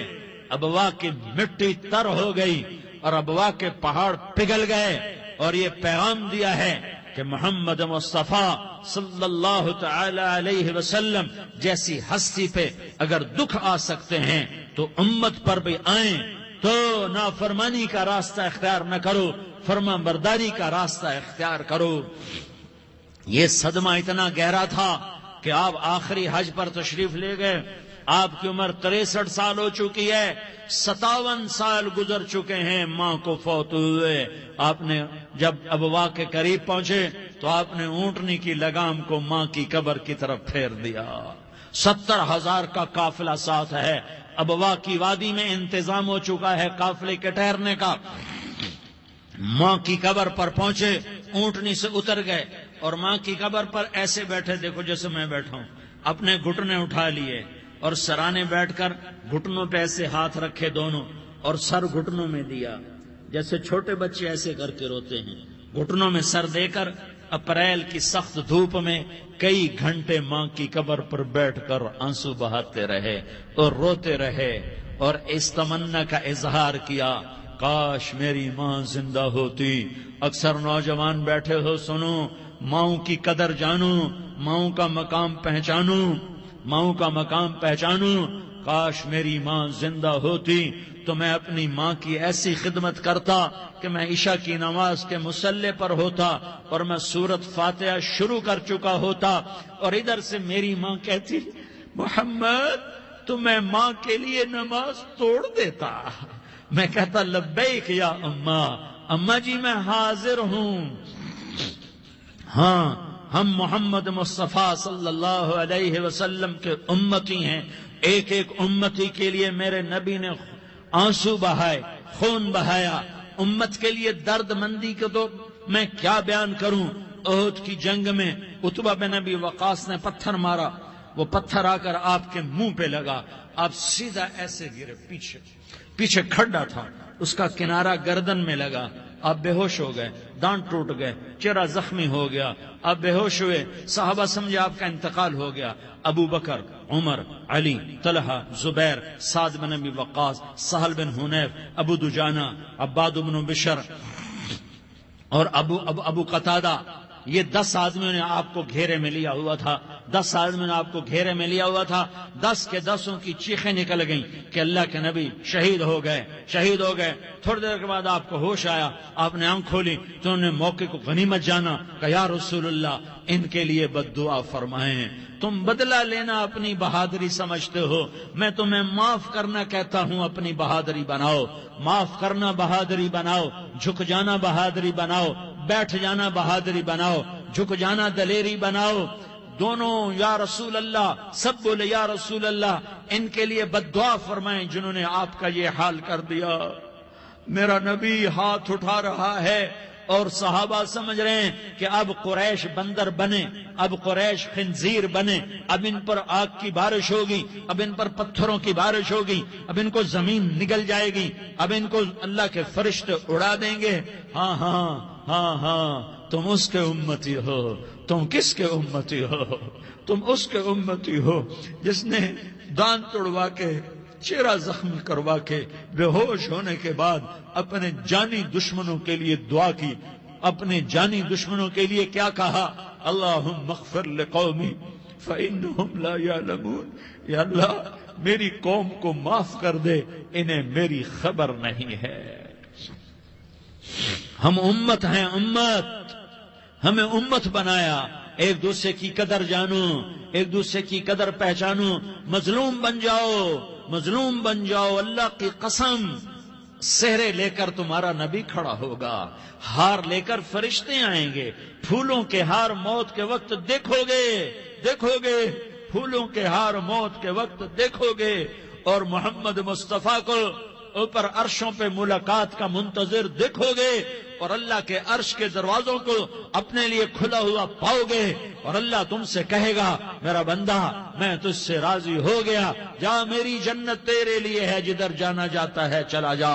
ابوا کی مٹی تر ہو گئی اور ابوا کے پہاڑ پگھل گئے، اور یہ پیغام دیا ہے کہ محمد مصطفیٰ صلی اللہ تعالی علیہ وسلم جیسی ہستی پہ اگر دکھ آ سکتے ہیں تو امت پر بھی آئیں، تو نافرمانی کا راستہ اختیار نہ کرو، فرما برداری کا راستہ اختیار کرو۔ یہ صدمہ اتنا گہرا تھا کہ آپ آخری حج پر تشریف لے گئے، آپ کی عمر 63 سال ہو چکی ہے، 57 سال گزر چکے ہیں ماں کو فوت ہوئے۔ آپ نے جب ابوا کے قریب پہنچے تو آپ نے اونٹنی کی لگام کو ماں کی قبر کی طرف پھیر دیا۔ 70,000 کا قافلہ ساتھ ہے، ابوا کی وادی میں انتظام ہو چکا ہے قافلے کے ٹھہرنے کا۔ ماں کی قبر پر پہنچے، اونٹنی سے اتر گئے اور ماں کی قبر پر ایسے بیٹھے، دیکھو جیسے میں بیٹھا ہوں، اپنے گھٹنے اٹھا لیے اور سرانے بیٹھ کر گھٹنوں پہ ایسے ہاتھ رکھے دونوں، اور سر گھٹنوں میں دیا، جیسے چھوٹے بچے ایسے کر کے روتے ہیں، گھٹنوں میں سر دے کر اپریل کی سخت دھوپ میں کئی گھنٹے ماں کی قبر پر بیٹھ کر آنسو بہاتے رہے اور روتے رہے، اور اس تمنا کا اظہار کیا کاش میری ماں زندہ ہوتی۔ اکثر نوجوان بیٹھے ہو، سنو، ماؤں کی قدر جانو، ماؤں کا مقام پہچانو، ماؤں کا مقام پہچانو۔ کاش میری ماں زندہ ہوتی تو میں اپنی ماں کی ایسی خدمت کرتا کہ میں عشاء کی نماز کے مصلی پر ہوتا اور میں سورت فاتحہ شروع کر چکا ہوتا، اور ادھر سے میری ماں کہتی محمد تو میں ماں کے لیے نماز توڑ دیتا. میں کہتا لبیک یا اماں جی میں حاضر ہوں. ہاں ہم محمد مصطفیٰ صلی اللہ علیہ وسلم کے امتی ہیں. ایک ایک امتی کے لیے میرے نبی نے آنسو بہائے، خون بہایا. امت کے لیے درد مندی کو تو میں کیا بیان کروں. احد کی جنگ میں عتبہ بن ابی وقاص نے پتھر مارا، وہ پتھر آ کر آپ کے منہ پہ لگا، آپ سیدھا ایسے گرے. پیچھے کھڈا تھا، اس کا کنارہ گردن میں لگا، آپ بے ہوش ہو گئے، دانت ٹوٹ گئے، چہرہ زخمی ہو گیا، آپ بے ہوش ہوئے. صحابہ سمجھے آپ کا انتقال ہو گیا. ابو بکر، عمر، علی، طلحہ، زبیر، سعد بن ابی وقاص، سہل بن حنیف، ابو دجانہ، عباد بن بشر اور ابو قتادہ، یہ 10 آدمیوں نے آپ کو گھیرے میں لیا ہوا تھا. 10 آدمیوں نے آپ کو گھیرے میں لیا ہوا تھا. 10 کے 10 کی چیخیں نکل گئیں کہ اللہ کے نبی شہید ہو گئے. تھوڑی دیر کے بعد آپ کو ہوش آیا، آپ نے آنکھ کھولی تو انہوں نے موقع کو غنیمت جانا کہ یا رسول اللہ ان کے لیے بد دعا فرمائیں. تم بدلہ لینا اپنی بہادری سمجھتے ہو، میں تمہیں معاف کرنا کہتا ہوں. اپنی بہادری بناؤ، معاف کرنا بہادری بناؤ، جھک جانا بہادری بناؤ، بیٹھ جانا بہادری بناؤ، جھک جانا دلیری بناؤ. دونوں یا رسول اللہ، سب بولے یا رسول اللہ ان کے لیے بد دعا فرمائیں جنہوں نے آپ کا یہ حال کر دیا. میرا نبی ہاتھ اٹھا رہا ہے اور صحابہ سمجھ رہے ہیں کہ اب قریش بندر بنے، اب قریش خنزیر بنے، اب ان پر آگ کی بارش ہوگی، اب ان پر پتھروں کی بارش ہوگی، اب ان کو زمین نگل جائے گی، اب ان کو اللہ کے فرشتے اڑا دیں گے. ہاں ہاں ہاں ہاں تم اس کے امتی ہو. تم کس کے امتی ہو؟ تم اس کے امتی ہو جس نے دانت توڑوا کے، چہرہ زخمی کروا کے، بے ہوش ہونے کے بعد اپنے جانی دشمنوں کے لیے دعا کی. اپنے جانی دشمنوں کے لیے کیا کہا؟ اللہم اغفر لقومی فإنہم لا یعلمون. یا اللہ میری قوم کو معاف کر دے، انہیں میری خبر نہیں ہے. ہم امت ہیں، ہمیں امت بنایا. ایک دوسرے کی قدر جانو، ایک دوسرے کی قدر پہچانو. مظلوم بن جاؤ. اللہ کی قسم سہرے لے کر تمہارا نبی کھڑا ہوگا، ہار لے کر فرشتے آئیں گے. پھولوں کے ہار موت کے وقت دیکھو گے پھولوں کے ہار موت کے وقت دیکھو گے. اور محمد مصطفیٰ کو اوپر عرشوں پہ ملاقات کا منتظر دیکھو گے، اور اللہ کے عرش کے دروازوں کو اپنے لیے کھلا ہوا پاؤ گے. اور اللہ تم سے کہے گا میرا بندہ میں تجھ سے راضی ہو گیا، جا میری جنت تیرے لیے ہے، جدھر جانا جاتا ہے چلا جا.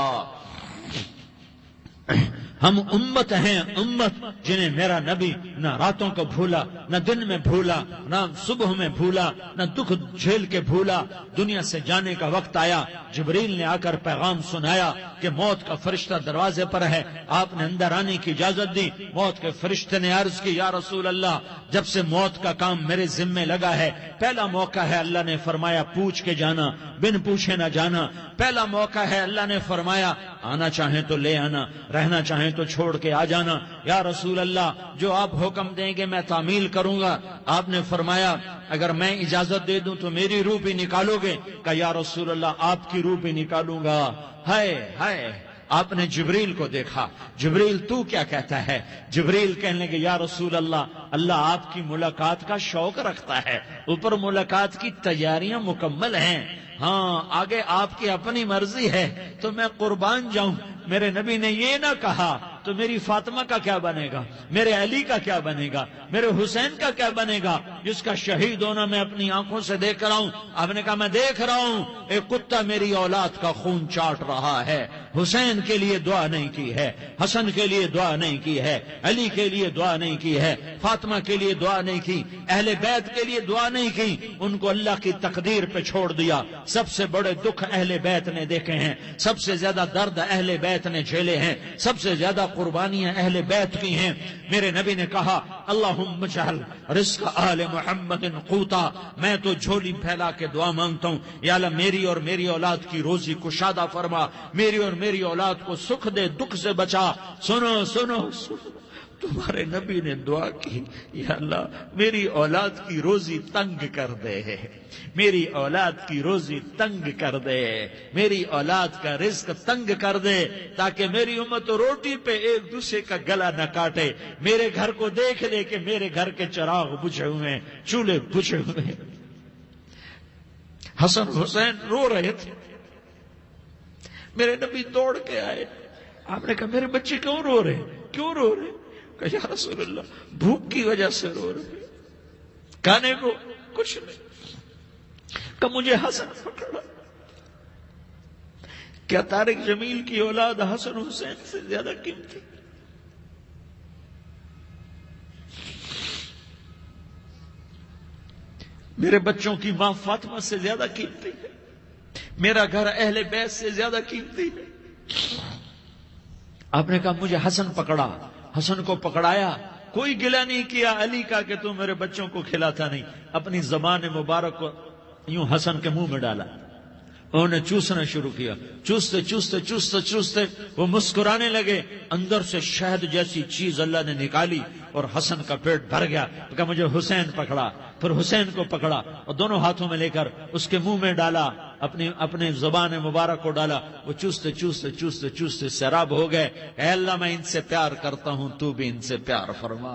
ہم امت ہیں، امت جنہیں میرا نبی نہ راتوں کو بھولا، نہ دن میں بھولا، نہ صبح میں بھولا، نہ دکھ جھیل کے بھولا. دنیا سے جانے کا وقت آیا، جبریل نے آ کر پیغام سنایا کہ موت کا فرشتہ دروازے پر ہے. آپ نے اندر آنے کی اجازت دی. موت کے فرشتے نے عرض کی یا رسول اللہ جب سے موت کا کام میرے ذمے لگا ہے، پہلا موقع ہے اللہ نے فرمایا پوچھ کے جانا، بن پوچھے نہ جانا. پہلا موقع ہے اللہ نے فرمایا آنا چاہیں تو لے آنا، رہنا چاہیں تو چھوڑ کے آ جانا. یا رسول اللہ جو آپ حکم دیں گے میں تعمیل کروں گا. آپ نے فرمایا اگر میں اجازت دے دوں تو میری روح بھی نکالو گے؟ کہ یا رسول اللہ آپ کی روح بھی نکالوں گا. ہائے آپ نے جبریل کو دیکھا. جبریل تو کیا کہتا ہے؟ جبریل کہنے لگے یا رسول اللہ آپ کی ملاقات کا شوق رکھتا ہے، اوپر ملاقات کی تیاریاں مکمل ہیں. ہاں آگے آپ کی اپنی مرضی ہے تو میں قربان جاؤں. میرے نبی نے یہ نہ کہا تو میری فاطمہ کا کیا بنے گا، میرے علی کا کیا بنے گا، میرے حسین کا کیا بنے گا جس کا شہید ہونا میں اپنی آنکھوں سے دیکھ رہا ہوں. آپ نے کہا میں دیکھ رہا ہوں ایک کتا میری اولاد کا خون چاٹ رہا ہے. حسین کے لیے دعا نہیں کی ہے، حسن کے لیے دعا نہیں کی ہے، علی کے لیے دعا نہیں کی ہے، فاطمہ کے لیے دعا نہیں کی، اہل بیت کے لیے دعا نہیں کی. ان کو اللہ کی تقدیر پہ چھوڑ دیا. سب سے بڑے دکھ اہل بیت نے دیکھے ہیں، سب سے زیادہ درد اہل بیت نے جھیلے ہیں، سب سے زیادہ قربانیاں اہل بیت کی ہیں. میرے نبی نے کہا اللہم اجعل رزق آل محمد قوتا. میں تو جھولی پھیلا کے دعا مانگتا ہوں یا اللہ میری اور میری اولاد کی روزی کشادہ فرما، میری اور میری اولاد کو سکھ دے، دکھ سے بچا. سنو تمہارے نبی نے دعا کی، یا اللہ میری اولاد کی روزی تنگ کر دے، میری اولاد کی روزی تنگ کر دے، میری اولاد کا رزق تنگ کر دے، تاکہ میری امت روٹی پہ ایک دوسرے کا گلا نہ کاٹے، میرے گھر کو دیکھ لے کہ میرے گھر کے چراغ بجھے ہوئے ہیں، چولہے بجھے ہوئے ہیں۔ حسن حسین رو رہے تھے، میرے نبی دوڑ کے آئے، آپ نے کہا میرے بچے کیوں رو رہے ہیں، کیوں رو رہے ہیں؟ کہ یا رسول اللہ بھوک کی وجہ سے رو رہے، کھانے کو کچھ نہیں۔ کہ مجھے حسن پکڑا۔ کیا طارق جمیل کی اولاد حسن حسین سے زیادہ قیمتی؟ میرے بچوں کی ماں فاطمہ سے زیادہ قیمتی ہے، میرا گھر اہل بیت سے زیادہ قیمتی ہے۔ آپ نے کہا مجھے حسن پکڑا، حسن کو پکڑایا، کوئی گلہ نہیں کیا علی کا کہ تم میرے بچوں کو کھلاتا نہیں، اپنی زبان مبارک کو یوں حسن کے منہ میں ڈالا، انہوں نے چوسنا شروع کیا، چوستے چوستے چوستے چوستے وہ مسکرانے لگے، اندر سے شہد جیسی چیز اللہ نے نکالی اور حسن کا پیٹ بھر گیا۔ کہا مجھے حسین پکڑا، پھر حسین کو پکڑا اور دونوں ہاتھوں میں لے کر اس کے منہ میں ڈالا، اپنے زبان مبارک کو ڈالا، وہ چوستے چوستے چوستے چوستے سیراب ہو گئے۔ اے اللہ میں ان سے پیار کرتا ہوں، تو بھی ان سے پیار فرما،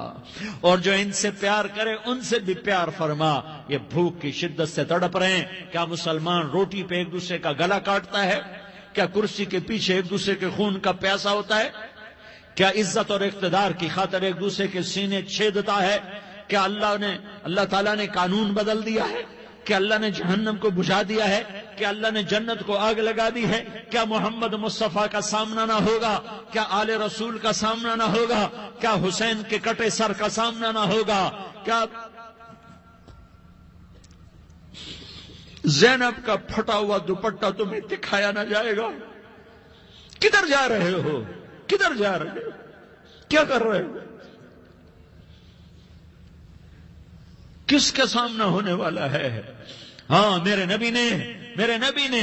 اور جو ان سے پیار کرے ان سے بھی پیار فرما۔ یہ بھوک کی شدت سے تڑپ رہے ہیں، کیا مسلمان روٹی پہ ایک دوسرے کا گلا کاٹتا ہے؟ کیا کرسی کے پیچھے ایک دوسرے کے خون کا پیاسا ہوتا ہے؟ کیا عزت اور اقتدار کی خاطر ایک دوسرے کے سینے چھیدتا ہے؟ کیا اللہ تعالیٰ نے قانون بدل دیا ہے؟ کیا اللہ نے جہنم کو بجھا دیا ہے؟ کیا اللہ نے جنت کو آگ لگا دی ہے؟ کیا محمد مصطفیٰ کا سامنا نہ ہوگا؟ کیا آل رسول کا سامنا نہ ہوگا؟ کیا حسین کے کٹے سر کا سامنا نہ ہوگا؟ کیا زینب کا پھٹا ہوا دوپٹہ تمہیں دکھایا نہ جائے گا؟ کدھر جا رہے ہو؟ کدھر جا رہے ہو؟ کیا کر رہے ہو؟ کس کا سامنا ہونے والا ہے؟ ہاں میرے نبی نے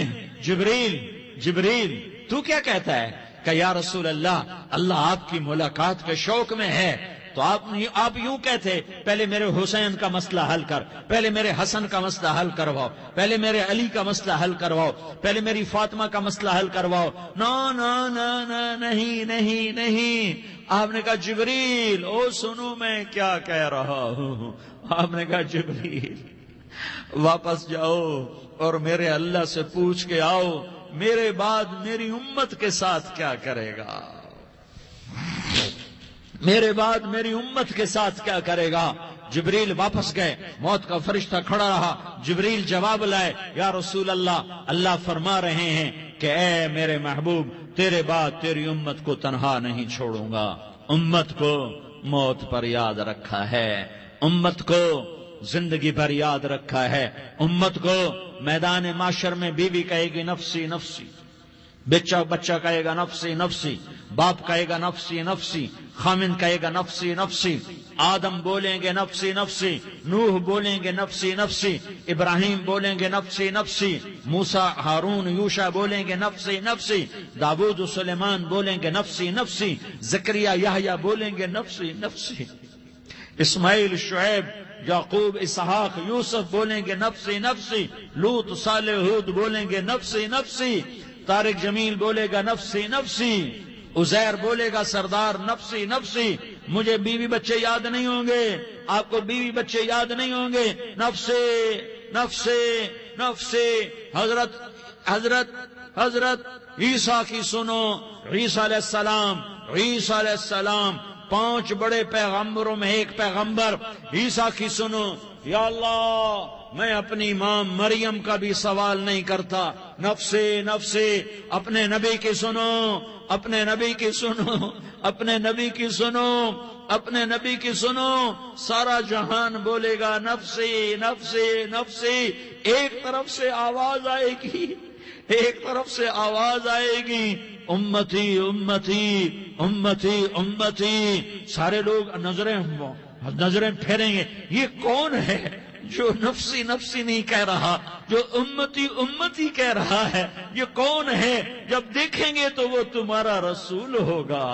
جبریل تو کیا کہتا ہے کہ یا رسول اللہ آپ کی ملاقات کے شوق میں ہے، تو آپ یوں کہتے پہلے میرے حسین کا مسئلہ حل کر، پہلے میرے حسن کا مسئلہ حل کرواؤ، پہلے میرے علی کا مسئلہ حل کرواؤ، پہلے میری فاطمہ کا مسئلہ حل کرواؤ۔ نہیں، آپ نے کہا جبریل سنو میں کیا کہہ رہا ہوں۔ آپ نے کہا جبریل واپس جاؤ اور میرے اللہ سے پوچھ کے آؤ میرے بعد میری امت کے ساتھ کیا کرے گا، میرے بعد میری امت کے ساتھ کیا کرے گا۔ جبریل واپس گئے، موت کا فرشتہ کھڑا رہا، جبریل جواب لائے، یا رسول اللہ فرما رہے ہیں کہ اے میرے محبوب تیرے بعد تیری امت کو تنہا نہیں چھوڑوں گا۔ امت کو موت پر یاد رکھا ہے، امت کو زندگی پر یاد رکھا ہے، امت کو میدان معاشر میں بیوی کہے گی نفسی نفسی، بچہ کہے گا نفسی نفسی، باپ کہے گا نفسی نفسی، خامن کہے گا نفسی نفسی، آدم بولیں گے نفسی نفسی، نوح بولیں گے نفسی نفسی، ابراہیم بولیں گے نفسی نفسی، موسیٰ ہارون یوشع بولیں گے نفسی نفسی، داؤد و سلیمان بولیں گے نفسی نفسی، زکریا یحییٰ بولیں گے نفسی نفسی، اسماعیل شعیب یعقوب اسحاق یوسف بولیں گے نفسی نفسی، لوط صالح ہود بولیں گے نفسی نفسی، طارق جمیل بولے گا نفسی نفسی، عزیر بولے گا سردار نفسی نفسی، مجھے بیوی بچے یاد نہیں ہوں گے، آپ کو بیوی بچے یاد نہیں ہوں گے، نفسی نفسی نفسی۔ حضرت عیسیٰ کی سنو، عیسیٰ علیہ السلام 5 بڑے پیغمبروں میں ایک پیغمبر، عیسیٰ کی سنو، یا اللہ میں اپنی ماں مریم کا بھی سوال نہیں کرتا، نفسی نفسی۔ اپنے نبی کی سنو، اپنے نبی کی سنو، اپنے نبی کی سنو، اپنے نبی کی سنو، سارا جہان بولے گا نفسی نفسی نفسی۔ ایک طرف سے آواز آئے گی، ایک طرف سے آواز آئے گی، امتی امتی امتی امتی۔ سارے لوگ نظریں پھیریں گے، یہ کون ہے جو نفسی نفسی نہیں کہہ رہا، جو امتی امتی کہہ رہا ہے؟ یہ کون ہے؟ جب دیکھیں گے تو وہ تمہارا رسول ہوگا،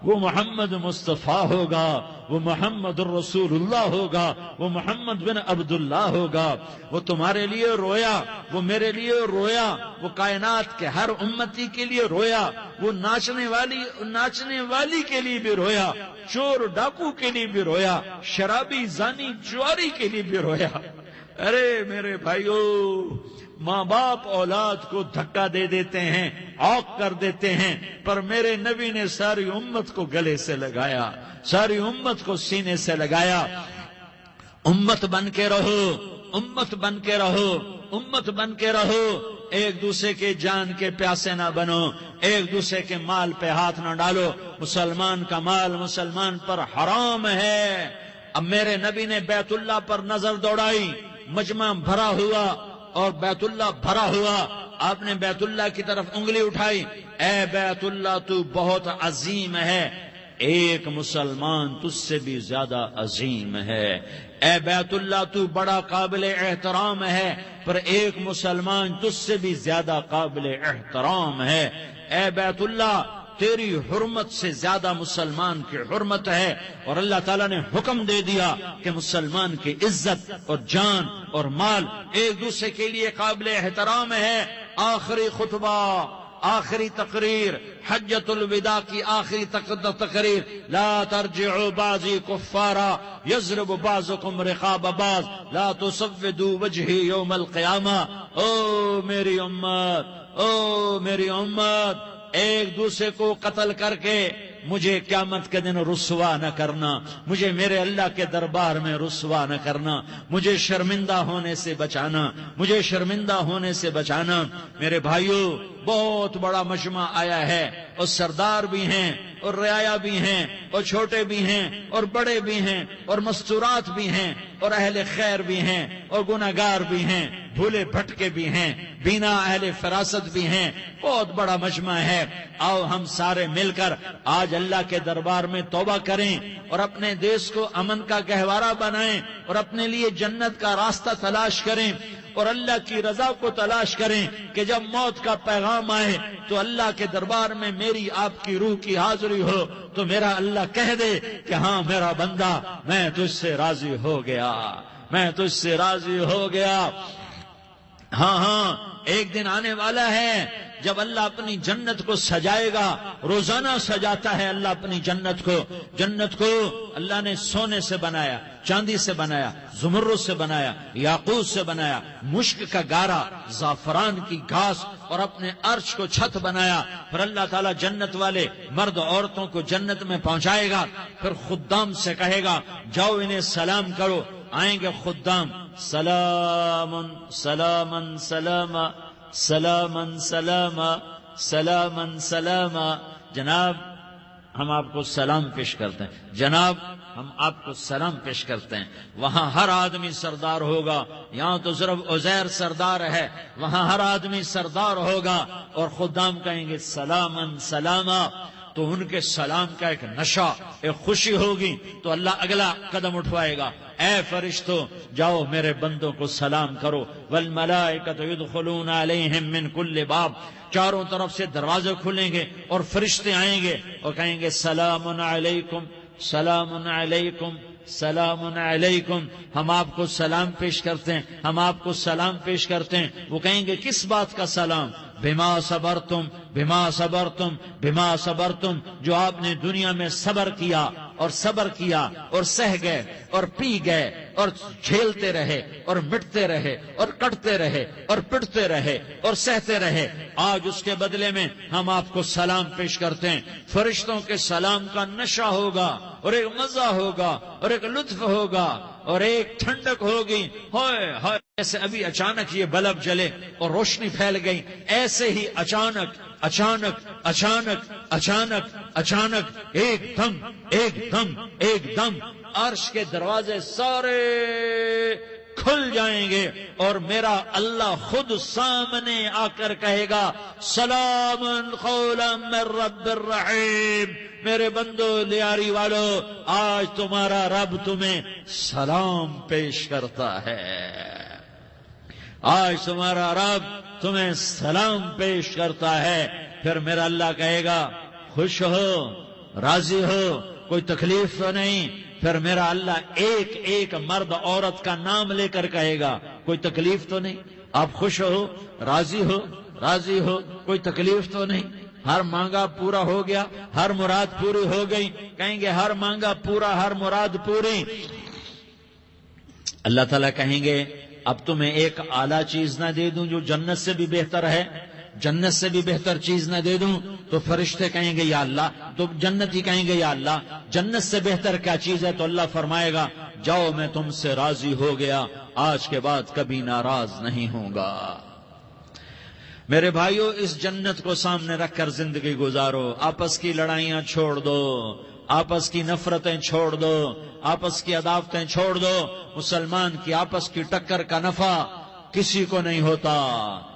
وہ محمد مصطفیٰ ہوگا، وہ محمد الرسول اللہ ہوگا، وہ محمد بن عبداللہ ہوگا۔ وہ تمہارے لیے رویا، وہ میرے لیے رویا، وہ کائنات کے ہر امتی کے لیے رویا، وہ ناچنے والی کے لیے بھی رویا، چور ڈاکو کے لیے بھی رویا، شرابی زانی جواری کے لیے بھی رویا۔ ارے میرے بھائیو، ماں باپ اولاد کو دھکا دے دیتے ہیں، عوق کر دیتے ہیں، پر میرے نبی نے ساری امت کو گلے سے لگایا، ساری امت کو سینے سے لگایا۔ امت بن کے رہو، امت بن کے رہو، امت بن کے رہو، ایک دوسرے کے جان کے پیاسے نہ بنو، ایک دوسرے کے مال پہ ہاتھ نہ ڈالو۔ مسلمان کا مال مسلمان پر حرام ہے۔ اب میرے نبی نے بیت اللہ پر نظر دوڑائی، مجمع بھرا ہوا اور بیت اللہ بھرا ہوا، آپ نے بیت اللہ کی طرف انگلی اٹھائی، اے بیت اللہ تو بہت عظیم ہے، ایک مسلمان تجھ سے بھی زیادہ عظیم ہے۔ اے بیت اللہ تو بڑا قابل احترام ہے، پر ایک مسلمان تجھ سے بھی زیادہ قابل احترام ہے۔ اے بیت اللہ تیری حرمت سے زیادہ مسلمان کی حرمت ہے، اور اللہ تعالیٰ نے حکم دے دیا کہ مسلمان کی عزت اور جان اور مال ایک دوسرے کے لیے قابل احترام ہے۔ آخری خطبہ، آخری تقریر، حجۃ الوداع کی آخری تقریر، لا ترجعوا بعضی کفارا یضرب بعضکم رقاب بعض لا تسودوا وجہی یوم القیامہ۔ او میری امت، او میری امت، ایک دوسرے کو قتل کر کے مجھے قیامت کے دن رسوا نہ کرنا، مجھے میرے اللہ کے دربار میں رسوا نہ کرنا، مجھے شرمندہ ہونے سے بچانا، مجھے شرمندہ ہونے سے بچانا۔ میرے بھائیو، بہت بڑا مجمع آیا ہے، اور سردار بھی ہیں اور رعایا بھی ہیں اور چھوٹے بھی ہیں اور بڑے بھی ہیں اور مستورات بھی ہیں اور اہل خیر بھی ہیں اور گناہگار بھی ہیں، بھولے بھٹکے بھی ہیں، بینا اہل فراست بھی ہیں، بہت بڑا مجمع ہے۔ آؤ ہم سارے مل کر آج اللہ کے دربار میں توبہ کریں اور اپنے دیش کو امن کا گہوارہ بنائیں اور اپنے لیے جنت کا راستہ تلاش کریں اور اللہ کی رضا کو تلاش کریں کہ جب موت کا پیغام آئے تو اللہ کے دربار میں میری آپ کی روح کی حاضری ہو تو میرا اللہ کہہ دے کہ ہاں میرا بندہ، میں تجھ سے راضی ہو گیا، میں تجھ سے راضی ہو گیا۔ ہاں ہاں، ایک دن آنے والا ہے جب اللہ اپنی جنت کو سجائے گا، روزانہ سجاتا ہے اللہ اپنی جنت کو۔ جنت کو اللہ نے سونے سے بنایا، چاندی سے بنایا، زمرد سے بنایا، یاقوت سے بنایا، مشک کا گارا، زعفران کی گھاس اور اپنے عرش کو چھت بنایا۔ پھر اللہ تعالیٰ جنت والے مرد عورتوں کو جنت میں پہنچائے گا، پھر خدام سے کہے گا جاؤ انہیں سلام کرو۔ آئیں گے خدام، سلام سلام سلام سلام سلام سلام سلام، جناب ہم آپ کو سلام پیش کرتے ہیں، جناب ہم آپ کو سلام پیش کرتے ہیں۔ وہاں ہر آدمی سردار ہوگا، یہاں تو صرف عزیر سردار ہے، وہاں ہر آدمی سردار ہوگا، اور خدام کہیں گے سلام سلاما، تو ان کے سلام کا ایک نشہ، ایک خوشی ہوگی، تو اللہ اگلا قدم اٹھوائے گا، اے فرشتوں جاؤ میرے بندوں کو سلام کرو، والملائکۃ یدخلون علیہم من کل باب، چاروں طرف سے دروازے کھلیں گے اور فرشتے آئیں گے اور کہیں گے سلام علیکم سلام علیکم سلام علیکم، ہم آپ کو سلام پیش کرتے ہیں، ہم آپ کو سلام پیش کرتے ہیں۔ وہ کہیں گے کس بات کا سلام؟ بما صبرتم بما صبرتم بما صبرتم، جو آپ نے دنیا میں صبر کیا اور صبر کیا اور سہ گئے اور پی گئے اور جھیلتے رہے اور مٹتے رہے اور کٹتے رہے اور پٹتے رہے اور سہتے رہے، آج اس کے بدلے میں ہم آپ کو سلام پیش کرتے ہیں۔ فرشتوں کے سلام کا نشہ ہوگا اور ایک مزہ ہوگا اور ایک لطف ہوگا اور ایک ٹھنڈک ہوگی۔ ہائے ہائے، ایسے ابھی اچانک یہ بلب جلے اور روشنی پھیل گئی، ایسے ہی اچانک اچانک اچانک اچانک اچانک ایک دم ایک دم ایک دم عرش کے دروازے سارے کھل جائیں گے اور میرا اللہ خود سامنے آ کر کہے گا سلام قولا من رب الرحیم، میرے بندو لیاری والو، آج تمہارا رب تمہیں سلام پیش کرتا ہے، آج تمہارا رب تمہیں سلام پیش کرتا ہے۔ پھر میرا اللہ کہے گا خوش ہو راضی ہو؟ کوئی تکلیف تو نہیں؟ پھر میرا اللہ ایک ایک مرد عورت کا نام لے کر کہے گا کوئی تکلیف تو نہیں؟ آپ خوش ہو؟ راضی ہو؟ راضی ہو؟ کوئی تکلیف تو نہیں؟ ہر مانگا پورا ہو گیا، ہر مراد پوری ہو گئی؟ کہیں گے ہر مانگا پورا، ہر مراد پوری۔ اللہ تعالیٰ کہیں گے اب تمہیں ایک اعلیٰ چیز نہ دے دوں جو جنت سے بھی بہتر ہے؟ جنت سے بھی بہتر چیز نہ دے دوں؟ تو فرشتے کہیں گے یا اللہ، تو جنتی کہیں گے یا اللہ جنت سے بہتر کیا چیز ہے؟ تو اللہ فرمائے گا جاؤ میں تم سے راضی ہو گیا، آج کے بعد کبھی ناراض نہیں ہوں گا۔ میرے بھائیوں، اس جنت کو سامنے رکھ کر زندگی گزارو، آپس کی لڑائیاں چھوڑ دو، آپس کی نفرتیں چھوڑ دو، آپس کی عداوتیں چھوڑ دو۔ مسلمان کی آپس کی ٹکر کا نفع کسی کو نہیں ہوتا،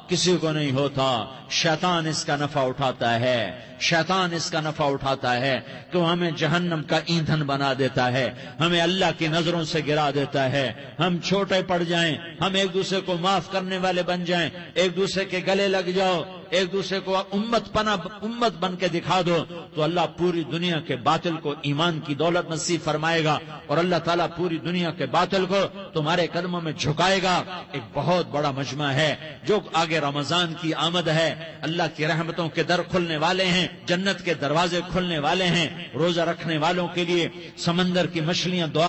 کسی کو نہیں ہوتا۔ شیطان اس کا نفع اٹھاتا ہے، شیطان اس کا نفع اٹھاتا ہے کہ وہ ہمیں جہنم کا ایندھن بنا دیتا ہے، ہمیں اللہ کی نظروں سے گرا دیتا ہے، ہم چھوٹے پڑ جائیں، ہم ایک دوسرے کو معاف کرنے والے بن جائیں، ایک دوسرے کے گلے لگ جاؤ، ایک دوسرے کو امت بن کے دکھا دو، تو اللہ پوری دنیا کے باطل کو ایمان کی دولت نصیب فرمائے گا، اور اللہ تعالیٰ پوری دنیا کے باطل کو تمہارے قدموں میں جھکائے گا۔ ایک بہت بڑا مجمع ہے، جو آگے رمضان کی آمد ہے، اللہ کی رحمتوں کے در کھلنے والے ہیں، جنت کے دروازے کھلنے والے ہیں۔ روزہ رکھنے والوں کے لیے سمندر کی مچھلیاں دعا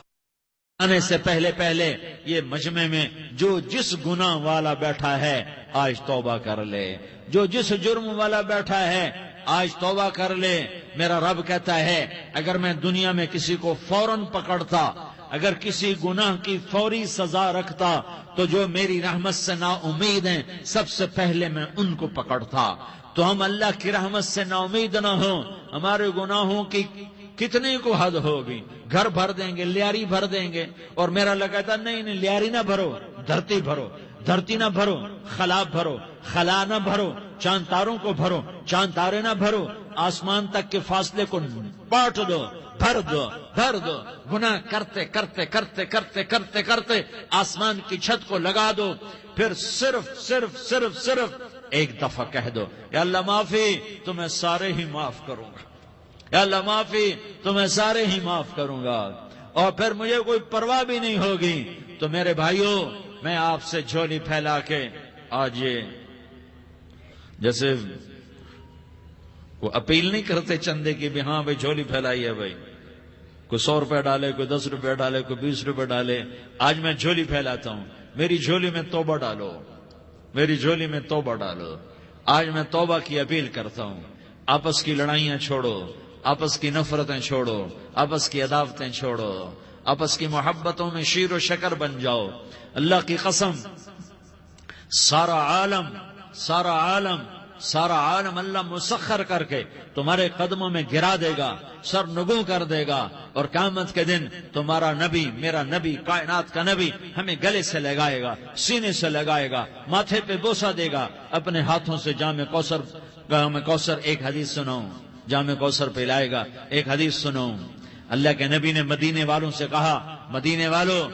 آنے سے پہلے یہ مجمع میں جو جس گناہ والا بیٹھا ہے آج توبہ کر لے، جو جس جرم والا بیٹھا ہے آج توبہ کر لے۔ میرا رب کہتا ہے اگر میں دنیا میں کسی کو فوراً پکڑتا، اگر کسی گناہ کی فوری سزا رکھتا، تو جو میری رحمت سے نا امید ہیں سب سے پہلے میں ان کو پکڑتا۔ تو ہم اللہ کی رحمت سے نا امید نہ ہوں، ہمارے گناہوں کی کتنے کو حد ہوگی، گھر بھر دیں گے، لیاری بھر دیں گے، اور میرا لگا تھا نہیں لیاری نہ بھرو، دھرتی بھرو، دھرتی نہ بھرو، خلا بھرو، خلا نہ بھرو، چاند تاروں کو بھرو، چاند تارے نہ بھرو، آسمان تک کے فاصلے کو بانٹ دو، بھر دو، گناہ کرتے کرتے کرتے کرتے کرتے کرتے آسمان کی چھت کو لگا دو، پھر صرف ایک دفعہ کہہ دو یا اللہ معافی، تو میں سارے ہی معاف کروں گا، یا اللہ معافی، تو میں سارے ہی معاف کروں گا، اور پھر مجھے کوئی پرواہ بھی نہیں ہوگی۔ تو میرے بھائیوں، میں آپ سے جھولی پھیلا کے آج یہ جیسے وہ اپیل نہیں کرتے چندے کی بھی ہاں بھائی جھولی پھیلائی ہے، بھائی کوئی 100 روپے ڈالے، کوئی 10 روپے ڈالے، کوئی 20 روپے ڈالے، آج میں جھولی پھیلاتا ہوں، میری جھولی میں توبہ ڈالو، میری جھولی میں توبہ ڈالو۔ آج میں توبہ کی اپیل کرتا ہوں، آپس کی لڑائیاں چھوڑو، آپس کی نفرتیں چھوڑو، آپس کی عداوتیں چھوڑو، آپس کی محبتوں میں شیر و شکر بن جاؤ۔ اللہ کی قسم، سارا عالم اللہ مسخر کر کے تمہارے قدموں میں گرا دے گا، سر نگوں کر دے گا، اور قیامت کے دن تمہارا نبی، میرا نبی، کائنات کا نبی ہمیں گلے سے لگائے گا، سینے سے لگائے گا، ماتھے پہ بوسہ دے گا، اپنے ہاتھوں سے جام کوثر ایک حدیث سناؤں، جام کوثر پلائے گا۔ ایک حدیث سنو، اللہ کے نبی نے مدینے والوں سے کہا، مدینے والوں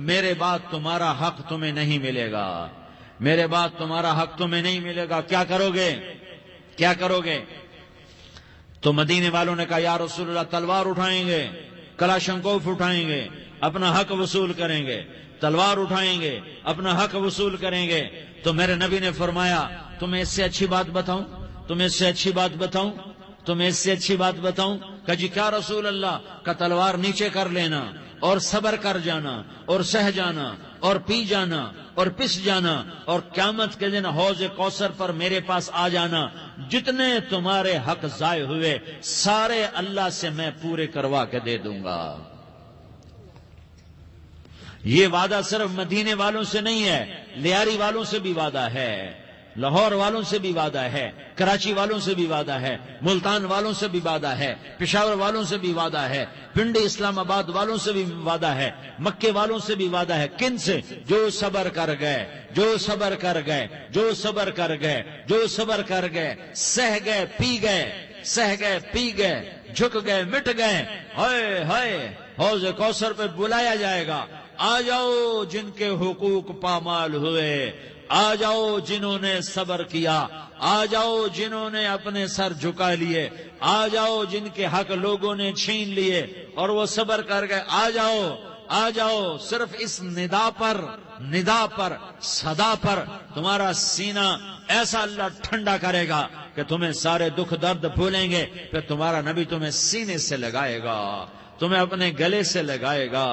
میرے بعد تمہارا حق تمہیں نہیں ملے گا، میرے بعد تمہارا حق تمہیں نہیں ملے گا، کیا کرو گے؟ کیا کرو گے؟ تو مدینے والوں نے کہا یا رسول اللہ تلوار اٹھائیں گے، کلاشنکوف اٹھائیں گے، اپنا حق وصول کریں گے، تلوار اٹھائیں گے، اپنا حق وصول کریں گے۔ تو میرے نبی نے فرمایا تمہیں اس سے اچھی بات بتاؤں، تمہیں اس سے اچھی بات بتاؤں، تمہیں اس سے اچھی بات بتاؤں؟ کہ جی کیا رسول اللہ؟ کا تلوار نیچے کر لینا اور صبر کر جانا اور سہ جانا اور پی جانا اور پس جانا، اور قیامت کے دن حوض کوثر پر میرے پاس آ جانا، جتنے تمہارے حق ضائع ہوئے سارے اللہ سے میں پورے کروا کے دے دوں گا۔ یہ وعدہ صرف مدینے والوں سے نہیں ہے، لیاری والوں سے بھی وعدہ ہے، لاہور والوں سے بھی وعدہ ہے، کراچی والوں سے بھی وعدہ ہے، ملتان والوں سے بھی وعدہ ہے، پشاور والوں سے بھی وعدہ ہے، پنڈی اسلام آباد والوں سے بھی وعدہ ہے، مکے والوں سے بھی وعدہ ہے۔ کن سے؟ جو صبر کر گئے، جو صبر کر گئے، جو صبر کر گئے، جو صبر کر گئے، سہ گئے، پی گئے، سہ گئے، پی گئے، جھک گئے، مٹ گئے، ہائے ہائے حوض کوثر پہ بلایا جائے گا، آ جاؤ جن کے حقوق پامال ہوئے، آ جاؤ جنہوں نے صبر کیا، آ جاؤ جنہوں نے اپنے سر جھکا لیے، آ جاؤ جن کے حق لوگوں نے چھین لیے اور وہ صبر کر گئے، آ جاؤ آ جاؤ۔ صرف اس ندا پر صدا پر تمہارا سینہ ایسا اللہ ٹھنڈا کرے گا کہ تمہیں سارے دکھ درد بھولیں گے، پھر تمہارا نبی تمہیں سینے سے لگائے گا، تمہیں اپنے گلے سے لگائے گا،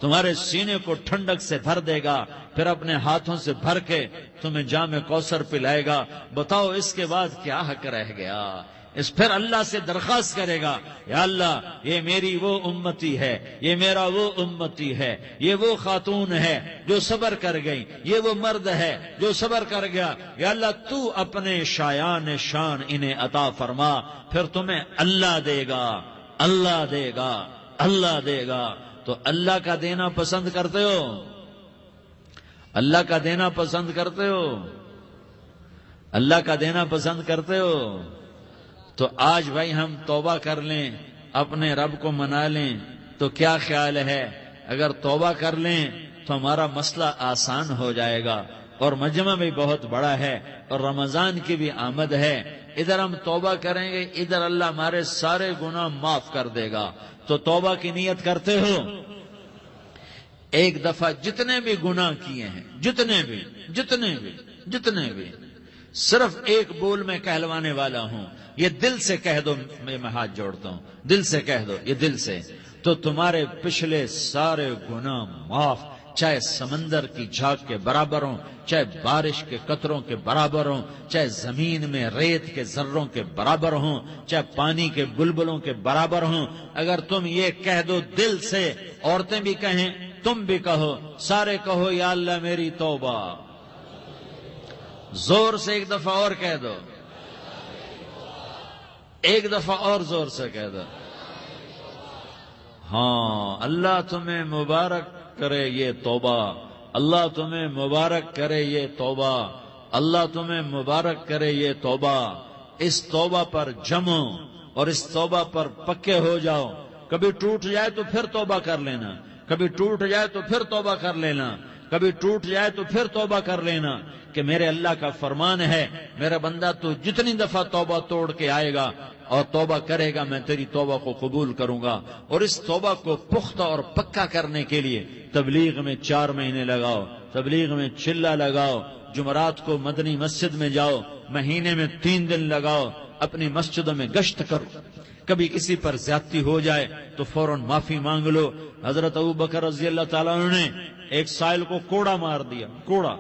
تمہارے سینے کو ٹھنڈک سے بھر دے گا، پھر اپنے ہاتھوں سے بھر کے تمہیں جام کوثر پلائے گا۔ بتاؤ اس کے بعد کیا حق رہ گیا؟ اس پھر اللہ سے درخواست کرے گا، یا اللہ یہ میری وہ امتی ہے، یہ میرا وہ امتی ہے، یہ وہ خاتون ہے جو صبر کر گئی، یہ وہ مرد ہے جو صبر کر گیا، یا اللہ تو اپنے شایان شان انہیں عطا فرما، پھر تمہیں اللہ دے گا، اللہ دے گا، اللہ دے گا۔ تو اللہ کا دینا پسند کرتے ہو؟ اللہ کا دینا پسند کرتے ہو؟ اللہ کا دینا پسند کرتے ہو؟ تو آج بھائی ہم توبہ کر لیں، اپنے رب کو منا لیں، تو کیا خیال ہے اگر توبہ کر لیں تو ہمارا مسئلہ آسان ہو جائے گا، اور مجمع بھی بہت بڑا ہے اور رمضان کی بھی آمد ہے، ادھر ہم توبہ کریں گے، ادھر اللہ ہمارے سارے گناہ معاف کر دے گا۔ تو توبہ کی نیت کرتے ہو؟ ایک دفعہ جتنے بھی گناہ کیے ہیں، جتنے بھی صرف ایک بول میں کہلوانے والا ہوں، یہ دل سے کہہ دو، میں ہاتھ جوڑتا ہوں، دل سے کہہ دو، یہ دل سے، تو تمہارے پچھلے سارے گناہ معاف، چاہے سمندر کی جھاگ کے برابر ہوں، چاہے بارش کے قطروں کے برابر ہوں، چاہے زمین میں ریت کے ذروں کے برابر ہوں، چاہے پانی کے بلبلوں کے برابر ہوں۔ اگر تم یہ کہہ دو دل سے، عورتیں بھی کہیں، تم بھی کہو، سارے کہو، یا اللہ میری توبہ، زور سے ایک دفعہ اور کہہ دو، ایک دفعہ اور زور سے کہہ دو۔ ہاں، اللہ تمہیں مبارک کرے یہ توبہ، اللہ تمہیں مبارک کرے یہ توبہ، اللہ تمہیں مبارک کرے یہ توبہ۔ اس توبہ پر جمو اور اس توبہ پر پکے ہو جاؤ۔ کبھی ٹوٹ جائے تو پھر توبہ کر لینا، کبھی ٹوٹ جائے تو پھر توبہ کر لینا، کبھی ٹوٹ جائے تو پھر توبہ کر لینا، کہ میرے اللہ کا فرمان ہے، میرا بندہ تو جتنی دفعہ توبہ توڑ کے آئے گا اور توبہ کرے گا، میں تیری توبہ کو قبول کروں گا۔ اور اس توبہ کو پختہ اور پکا کرنے کے لیے تبلیغ میں 4 مہینے لگاؤ، تبلیغ میں چلہ لگاؤ، جمعرات کو مدنی مسجد میں جاؤ، مہینے میں 3 دن لگاؤ، اپنی مسجدوں میں گشت کرو، کبھی کسی پر زیادتی ہو جائے تو فوراً معافی مانگ لو۔ حضرت ابوبکر رضی اللہ تعالیٰ عنہ نے ایک سائل کو کوڑا مار دیا، کوڑا،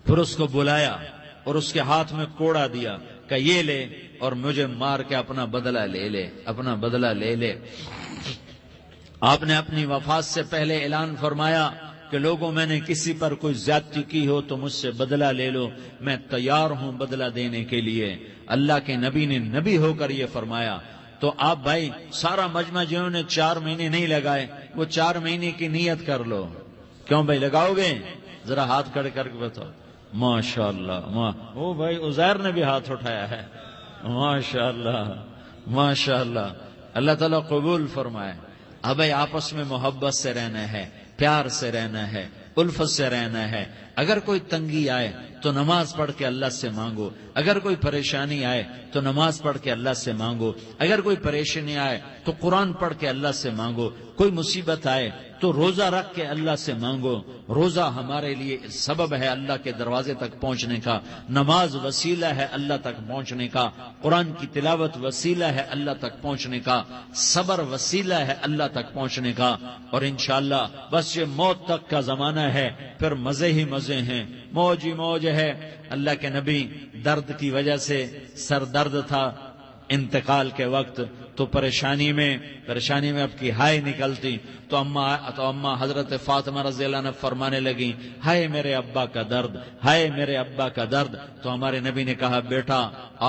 پھر اس کو بلایا اور اس کے ہاتھ میں کوڑا دیا کہ یہ لے اور مجھے مار کے اپنا بدلہ لے لے، اپنا بدلہ لے لے۔ آپ نے اپنی وفات سے پہلے اعلان فرمایا کہ لوگوں، میں نے کسی پر کوئی زیادتی کی ہو تو مجھ سے بدلہ لے لو، میں تیار ہوں بدلہ دینے کے لیے۔ اللہ کے نبی نے نبی ہو کر یہ فرمایا۔ تو آپ بھائی سارا مجمع جنہوں نے 4 مہینے نہیں لگائے، وہ 4 مہینے کی نیت کر لو۔ کیوں بھائی لگاؤ گے؟ ذرا ہاتھ کھڑے کر کے بتاؤ۔ ماشاءاللہ، وہ بھائی عزیر نے بھی ہاتھ اٹھایا ہے، ماشاءاللہ ماشاءاللہ، اللہ تعالیٰ قبول فرمائے۔ اب بھائی آپس میں محبت سے رہنا ہے، پیار سے رہنا ہے، الفت سے رہنا ہے۔ اگر کوئی تنگی آئے تو نماز پڑھ کے اللہ سے مانگو، اگر کوئی پریشانی آئے تو نماز پڑھ کے اللہ سے مانگو، اگر کوئی پریشانی آئے تو قرآن پڑھ کے اللہ سے مانگو، کوئی مصیبت آئے تو روزہ رکھ کے اللہ سے مانگو۔ روزہ ہمارے لیے سبب ہے اللہ کے دروازے تک پہنچنے کا، نماز وسیلہ ہے اللہ تک پہنچنے کا، قرآن کی تلاوت وسیلہ ہے اللہ تک پہنچنے کا، صبر وسیلہ ہے اللہ تک پہنچنے کا۔ اور انشاءاللہ بس یہ موت تک کا زمانہ ہے، پھر مزے ہی مزے ہیں، موج ہی موج ہے۔ اللہ کے نبی درد کی وجہ سے سر درد تھا انتقال کے وقت، تو پریشانی میں اب کی ہائے نکلتی، تو اماں حضرت فاطمہ رضی اللہ عنہ فرمانے لگی، ہائے میرے ابا کا درد، ہائے میرے ابا کا درد۔ تو ہمارے نبی نے کہا، بیٹا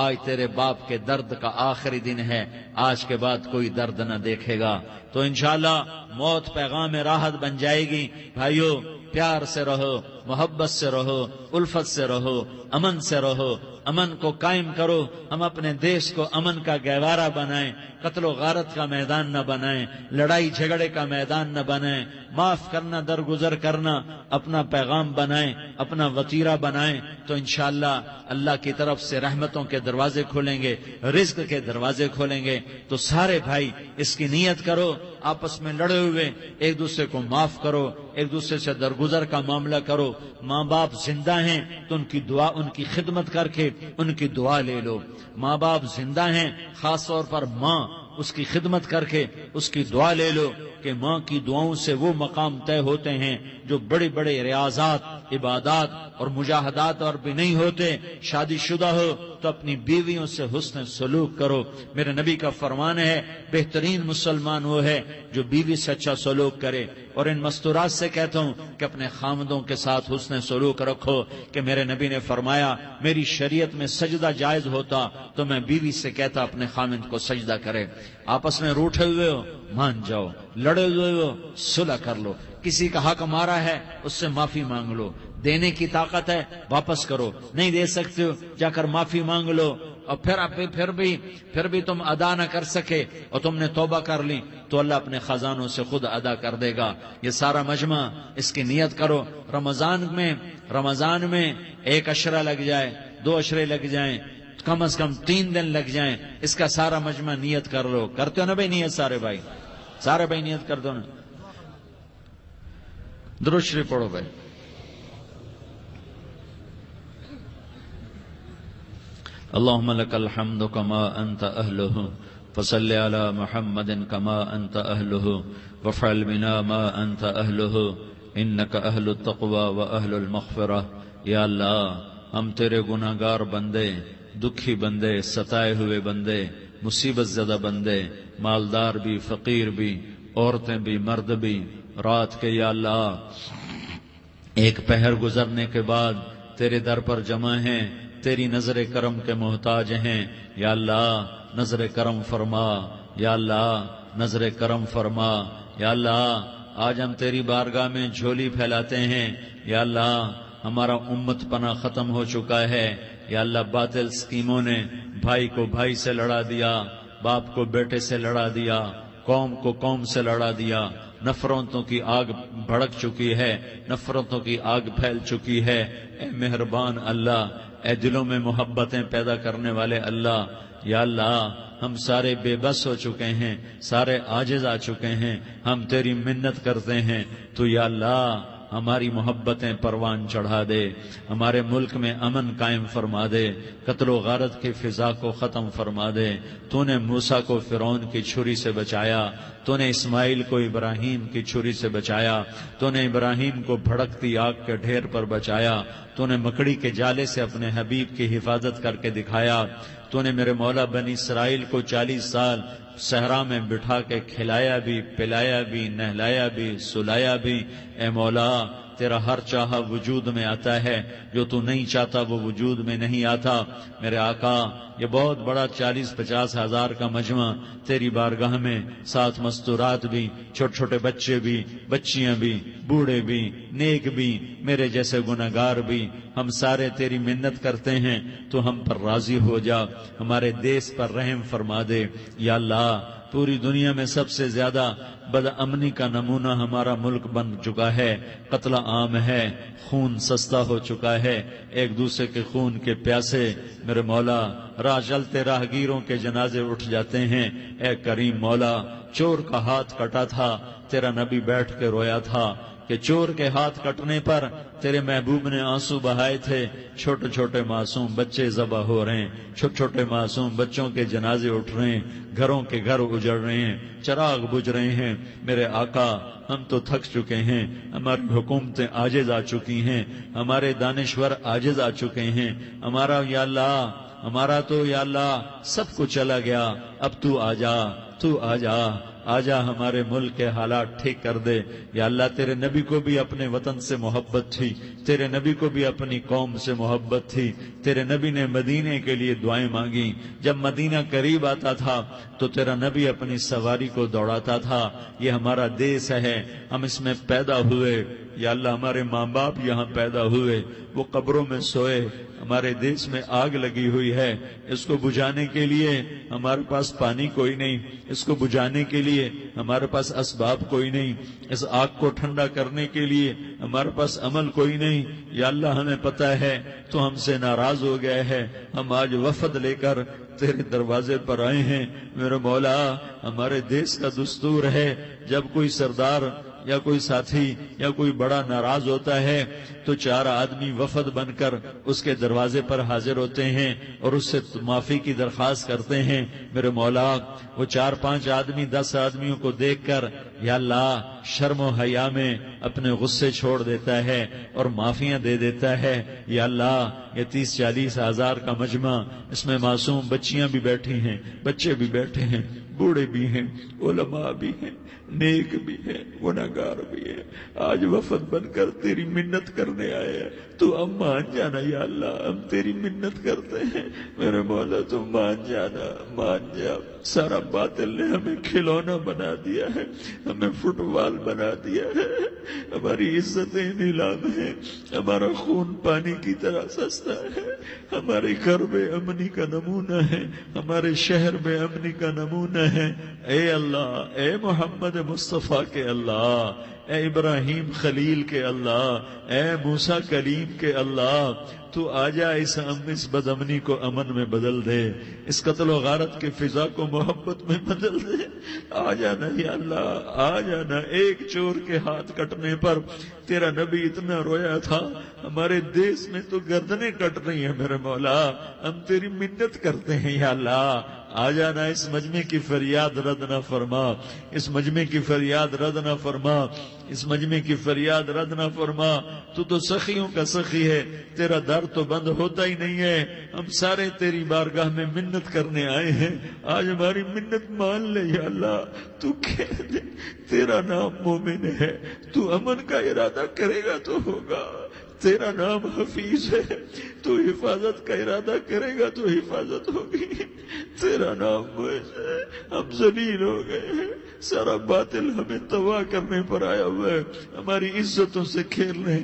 آج تیرے باپ کے درد کا آخری دن ہے، آج کے بعد کوئی درد نہ دیکھے گا۔ تو انشاءاللہ موت پیغام راحت بن جائے گی۔ بھائیو پیار سے رہو، محبت سے رہو، الفت سے رہو، امن سے رہو، امن کو قائم کرو۔ ہم اپنے دیش کو امن کا گہوارہ بنائیں۔ قتل و غارت کا میدان نہ بنائیں، لڑائی جھگڑے کا میدان نہ بنائیں، معاف کرنا، درگزر کرنا اپنا پیغام بنائیں، اپنا وتیرہ بنائیں، تو انشاءاللہ اللہ کی طرف سے رحمتوں کے دروازے کھولیں گے، رزق کے دروازے کھولیں گے۔ تو سارے بھائی اس کی نیت کرو، آپس میں لڑے ہوئے ایک دوسرے کو معاف کرو، ایک دوسرے سے درگزر کا معاملہ کرو۔ ماں باپ زندہ ہیں تو ان کی دعا، ان کی خدمت کر کے ان کی دعا لے لو۔ ماں باپ زندہ ہیں، خاص طور پر ماں، اس کی خدمت کر کے اس کی دعا لے لو کہ ماں کی دعاؤں سے وہ مقام طے ہوتے ہیں جو بڑے بڑے ریاضات، عبادات اور مجاہدات اور بھی نہیں ہوتے۔ شادی شدہ ہو تو اپنی بیویوں سے حسن سلوک کرو۔ میرے نبی کا فرمان ہے بہترین مسلمان وہ ہے جو بیوی سے اچھا سلوک کرے۔ اور ان مستورات سے کہتا ہوں کہ اپنے خامدوں کے ساتھ حسن سلوک رکھو، کہ میرے نبی نے فرمایا میری شریعت میں سجدہ جائز ہوتا تو میں بیوی سے کہتا اپنے خامد کو سجدہ کرے۔ آپس میں روٹھے ہوئے ہو مان جاؤ، لڑے ہوئے ہو صلح کر لو، کسی کا حق مارا ہے اس سے معافی مانگ لو، دینے کی طاقت ہے واپس کرو، نہیں دے سکتے ہو جا کر معافی مانگ لو، اور پھر بھی تم ادا نہ کر سکے اور تم نے توبہ کر لی تو اللہ اپنے خزانوں سے خود ادا کر دے گا۔ یہ سارا مجمع اس کی نیت کرو۔ رمضان میں 1 عشرہ لگ جائے، 2 عشرے لگ جائیں، کم از کم 3 دن لگ جائیں، اس کا سارا مجمع نیت کر لو۔ کرتے ہو نا بھائی نیت؟ سارے بھائی نیت کر دو نا۔ درود شریف پڑھو بھائی۔ اللهم لك الحمد كما أنت أهله فصل على محمد كما أنت أهله وافعل بنا ما أنت أهله إنك أهل التقوى وأهل المغفرة۔ یا اللہ ہم تیرے گناہگار بندے، دکھی بندے، ستائے ہوئے بندے، مصیبت زدہ بندے، مالدار بھی، فقیر بھی، عورتیں بھی، مرد بھی، رات کے یا اللہ ایک پہر گزرنے کے بعد تیرے در پر جمع ہیں، تیری نظر کرم کے محتاج ہیں۔ یا اللہ نظر کرم فرما، یا اللہ نظر کرم فرما۔ یا اللہ آج ہم تیری بارگاہ میں جھولی پھیلاتے ہیں۔ یا اللہ ہمارا امت پناہ ختم ہو چکا ہے۔ یا اللہ باطل سکیموں نے بھائی کو بھائی سے لڑا دیا، باپ کو بیٹے سے لڑا دیا، قوم کو قوم سے لڑا دیا، نفرتوں کی آگ بھڑک چکی ہے، نفرتوں کی آگ پھیل چکی ہے۔ اے مہربان اللہ، اے دلوں میں محبتیں پیدا کرنے والے اللہ، یا اللہ ہم سارے بے بس ہو چکے ہیں، سارے عاجز آ چکے ہیں، ہم تیری منت کرتے ہیں، تو یا اللہ ہماری محبتیں پروان چڑھا دے، ہمارے ملک میں امن قائم فرما دے، قتل و غارت کی فضا کو ختم فرما دے۔ تو نے موسیٰ کو فرعون کی چھری سے بچایا، تو نے اسماعیل کو ابراہیم کی چھری سے بچایا، تو نے ابراہیم کو بھڑکتی آگ کے ڈھیر پر بچایا، تو نے مکڑی کے جالے سے اپنے حبیب کی حفاظت کر کے دکھایا، تو نے میرے مولا بنی اسرائیل کو 40 سال صحرا میں بٹھا کے کھلایا بھی، پلایا بھی، نہلایا بھی، سلایا بھی۔ اے مولا تیرا ہر چاہا وجود میں آتا ہے، جو تو نہیں چاہتا وہ وجود میں نہیں آتا۔ میرے آقا یہ بہت بڑا 40-50 ہزار کا مجمع تیری بارگاہ میں، 7 مستورات بھی، چھوٹے چھوٹے بچے بھی، بچیاں بھی، بوڑھے بھی، نیک بھی، میرے جیسے گناہگار بھی، ہم سارے تیری منت کرتے ہیں تو ہم پر راضی ہو جا، ہمارے دیس پر رحم فرما دے۔ یا اللہ پوری دنیا میں سب سے زیادہ بد امنی کا نمونہ ہمارا ملک بن چکا ہے، قتل عام ہے، خون سستا ہو چکا ہے، ایک دوسرے کے خون کے پیاسے میرے مولا راہ چلتے راہگیروں کے جنازے اٹھ جاتے ہیں۔ اے کریم مولا چور کا ہاتھ کٹا تھا، تیرا نبی بیٹھ کے رویا تھا کہ چور کے ہاتھ کٹنے پر تیرے محبوب نے آنسو بہائے تھے، چھوٹے چھوٹے معصوم بچے ذبح ہو رہے ہیں، چھوٹے چھوٹے معصوم بچوں کے جنازے اٹھ رہے ہیں، گھروں کے گھر اجڑ رہے ہیں، چراغ بجھ رہے ہیں۔ میرے آقا ہم تو تھک چکے ہیں، ہماری حکومتیں عاجز آ چکی ہیں، ہمارے دانشور عاجز آ چکے ہیں، ہمارا یا اللہ ہمارا تو یا اللہ سب کچھ چلا گیا، اب تو آ جا، تو آ جا، آجا ہمارے ملک کے حالات ٹھیک کر دے۔ یا اللہ تیرے نبی کو بھی اپنے وطن سے محبت تھی، تیرے نبی کو بھی اپنی قوم سے محبت تھی، تیرے نبی نے مدینے کے لیے دعائیں مانگی، جب مدینہ قریب آتا تھا تو تیرا نبی اپنی سواری کو دوڑاتا تھا۔ یہ ہمارا دیس ہے، ہم اس میں پیدا ہوئے، یا اللہ ہمارے ماں باپ یہاں پیدا ہوئے، وہ قبروں میں سوئے، ہمارے دیس میں آگ لگی ہوئی ہے، اس کو بجھانے کے لیے ہمارے پاس پانی کوئی نہیں، اس کو بجھانے کے لیے ہمارے پاس اسباب کوئی نہیں، اس آگ کو ٹھنڈا کرنے کے لیے ہمارے پاس عمل کوئی نہیں۔ یا اللہ ہمیں پتہ ہے تو ہم سے ناراض ہو گئے ہے، ہم آج وفد لے کر تیرے دروازے پر آئے ہیں۔ میرے مولا، ہمارے دیس کا دستور ہے جب کوئی سردار یا کوئی ساتھی یا کوئی بڑا ناراض ہوتا ہے تو 4 آدمی وفد بن کر اس کے دروازے پر حاضر ہوتے ہیں اور اس سے معافی کی درخواست کرتے ہیں۔ میرے مولا، وہ 4-5 آدمی 10 آدمیوں کو دیکھ کر یا اللہ شرم و حیا میں اپنے غصے چھوڑ دیتا ہے اور معافیاں دے دیتا ہے۔ یا اللہ، یہ 30-40 ہزار کا مجمع، اس میں معصوم بچیاں بھی بیٹھی ہیں، بچے بھی بیٹھے ہیں، بوڑھے بھی ہیں، علماء بھی ہیں، نیک بھی ہیں، گنہگار بھی ہیں، آج وفد بن کر تیری منت کرنے آئے ہیں۔ تو ہم مان جانا یا اللہ، ہم تیری منت کرتے ہیں۔ میرے مولا تو مان جانا، مان جا۔ سارا باطل نے ہمیں کھلونا بنا دیا ہے، ہمیں فٹ بال بنا دیا ہے، ہماری عزتیں نیلام ہیں، ہمارا خون پانی کی طرح سستا ہے، ہمارے گھر بے امنی کا نمونہ ہے، ہمارے شہر بے امنی کا نمونہ ہے۔ اے اللہ، اے محمد مصطفیٰ کے اللہ، اے ابراہیم خلیل کے اللہ، اے موسیٰ کلیم کے اللہ، تو آجا اس بد امنی کو امن میں بدل دے، اس قتل و غارت کی فضا کو محبت میں بدل دے۔ آ جانا یا اللہ، آ جانا۔ ایک چور کے ہاتھ کٹنے پر تیرا نبی اتنا رویا تھا، ہمارے دیس میں تو گردنیں کٹ رہی ہیں۔ میرے مولا، ہم تیری منت کرتے ہیں یا اللہ، آ جانا، اس مجمع کی فریاد رد نہ فرما، اس مجمع کی فریاد رد نہ فرما، اس مجمع کی فریاد رد نہ فرما۔ تو سخیوں کا سخی ہے، تیرا در تو بند ہوتا ہی نہیں ہے۔ ہم سارے تیری بارگاہ میں منت کرنے آئے ہیں، آج ہماری منت مان لے یا اللہ۔ تو کہہ دے تیرا نام مومن ہے، تو امن کا ارادہ کرے گا تو ہوگا، تیرا نام حفیظ ہے، تو حفاظت کا ارادہ کرے گا تو حفاظت ہوگی، تیرا نام معز ہے۔ ہم ذلیل ہو گئے ہیں، سارا باطل ہمیں تباہ کرنے پر آیا ہوا ہے، ہماری عزتوں سے کھیلنے،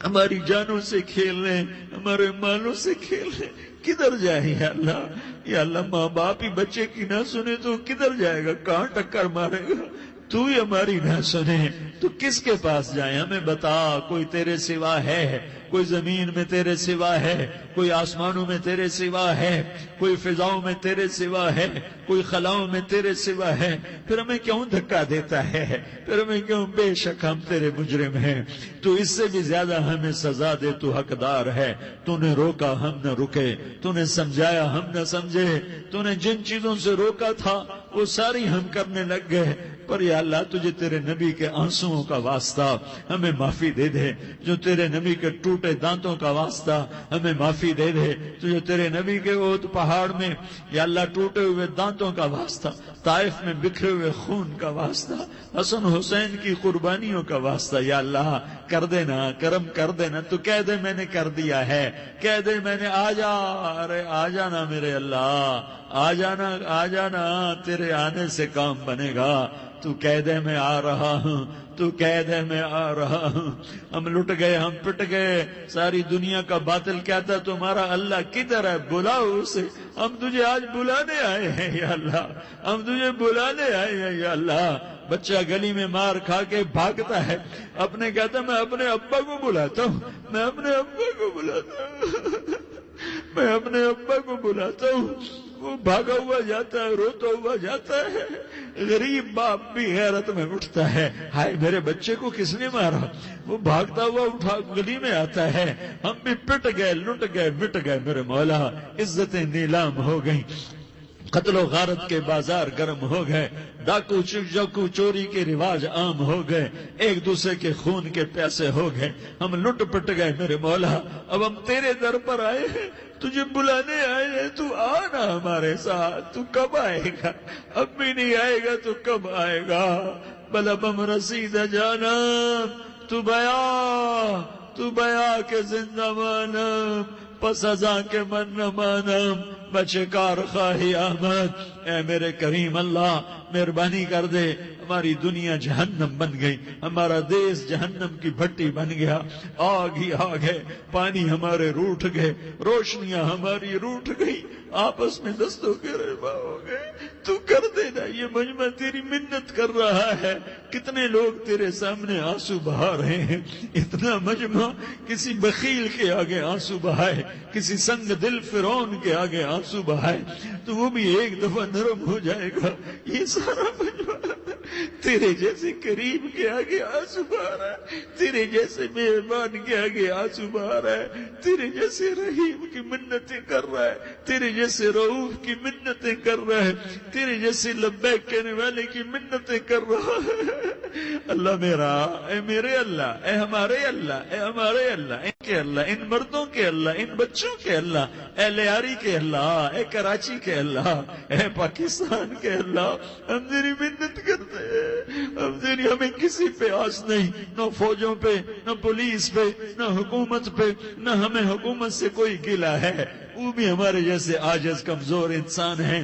ہماری جانوں سے کھیلنے، ہمارے مالوں سے کھیلنے۔ کدھر جائے یا اللہ؟ یا اللہ، ماں باپ ہی بچے کی نہ سنے تو کدھر جائے گا؟ کہاں ٹکر مارے گا؟ تو ہی ہماری نہ سنے تو کس کے پاس جائیں؟ ہمیں بتا، کوئی تیرے سوا ہے؟ کوئی زمین میں تیرے سوا ہے؟ کوئی آسمانوں میں تیرے سوا ہے؟ کوئی فضاؤں میں تیرے سوا ہے؟ کوئی خلاؤں میں تیرے سوا ہے؟ پھر ہمیں کیوں دھکا دیتا ہے؟ پھر ہمیں کیوں؟ بے شک ہم تیرے مجرم ہیں، تو اس سے بھی زیادہ ہمیں سزا دے، تو حقدار ہے۔ تو نے روکا، ہم نہ رکے، تو نے سمجھایا، ہم نہ سمجھے، تو نے جن چیزوں سے روکا تھا وہ ساری ہم کرنے لگ گئے۔ پر یا اللہ، تجھے تیرے نبی کے آنسوؤں کا واسطہ ہمیں معافی دے دے، جو تیرے نبی کے ٹوٹے دانتوں کا واسطہ ہمیں معافی دے دے، تجھے تیرے نبی کے احد پہاڑ میں یا اللہ ٹوٹے ہوئے دانتوں کا واسطہ، طائف میں بکھرے ہوئے خون کا واسطہ، حسن حسین کی قربانیوں کا واسطہ، یا اللہ کر دینا، کرم کر دینا۔ تو کہہ دے میں نے کر دیا ہے، کہہ دے میں نے، آ جا، ارے آ جانا میرے اللہ، آ جانا، آ جانا، تیرے آنے سے کام بنے گا۔ تو کہہ دے میں آ رہا ہوں، تو کہہ دے میں آ رہا ہوں۔ ہم لٹ گئے، ہم پٹ گئے، ساری دنیا کا باطل کہتا ہے تمہارا اللہ کدھر ہے؟ بلاؤ اسے، ہم تجھے آج بلانے آئے ہیں یا اللہ، ہم تجھے بلانے آئے ہیں یا اللہ۔ بچہ گلی میں مار کھا کے بھاگتا ہے، اپنے کہتا ہے میں اپنے ابا کو بلاتا ہوں، میں اپنے ابا کو بلاتا ہوں، میں اپنے ابا کو بلاتا ہوں۔ وہ بھاگا ہوا جاتا ہے، روتا ہوا جاتا ہے۔ غریب باپ بھی غیرت میں اٹھتا ہے، ہائے میرے بچے کو کس نے مارا؟ وہ بھاگتا ہوا اٹھا گلی میں آتا ہے، ہم بھی پٹ گئے، لٹ گئے، مٹ گئے۔ میرے مولا، عزتیں نیلام ہو گئیں، قتل و غارت کے بازار گرم ہو گئے، ڈاکو چکو چوری کے رواج عام ہو گئے، ایک دوسرے کے خون کے پیاسے ہو گئے، ہم لٹ پٹ گئے۔ میرے مولا، اب ہم تیرے در پر آئے ہیں، تجھے بلانے آئے ہیں، تو آنا ہمارے ساتھ۔ تو کب آئے گا؟ اب بھی نہیں آئے گا تو کب آئے گا؟ بل اب ہم رسید جانا، تو بیا کے زندہ مانم، پس ازاں کے من نہ مانم بچے کار خواہی آمد۔ اے میرے کریم اللہ مہربانی کر دے، ہماری دنیا جہنم بن گئی، ہمارا دیس جہنم کی بھٹی بن گیا، آگ ہی آگ ہے، پانی ہمارے روٹھ گئے، روشنیاں ہماری روٹھ گئی، آپس میں دستوں کے ربا ہو گئے۔ تو کر دینا، یہ مجمع تیری منت کر رہا ہے۔ کتنے لوگ تیرے سامنے آنسو بہا رہے ہیں، اتنا مجمع کسی بخیل کے آگے آنسو بہائے، کسی سنگ دل فرعون کے آگے آنسو بہائے تو وہ بھی ایک دفعہ نرم ہو جائے گا۔ یہ سارا مجمع تیرے جیسے کریم کے آگے آنسو بہا رہا ہے، تیرے جیسے مہربان کے آگے آنسو بہا رہا ہے، تیرے جیسے رحیم کی منتیں کر رہا ہے، تیرے جیسے رؤوف کی منتیں کر رہا ہے، تیرے جیسے لبیک کہنے والے کی منتیں کر رہا ہے۔ اللہ میرا، اے میرے اللہ، اے ہمارے اللہ، اے ہمارے اللہ، ان کے اللہ، ان مردوں کے اللہ، ان بچوں کے اللہ، اے لیاری کے اللہ، اے کراچی کے اللہ، اے پاکستان کے اللہ، ہم تیری منت کرتے ہیں، ہمیں کسی پہ آس نہیں، نہ فوجوں پہ، نہ پولیس پہ، نہ حکومت پہ، نہ ہمیں حکومت سے کوئی گلہ ہے، وہ بھی ہمارے جیسے عاجز کمزور انسان ہیں،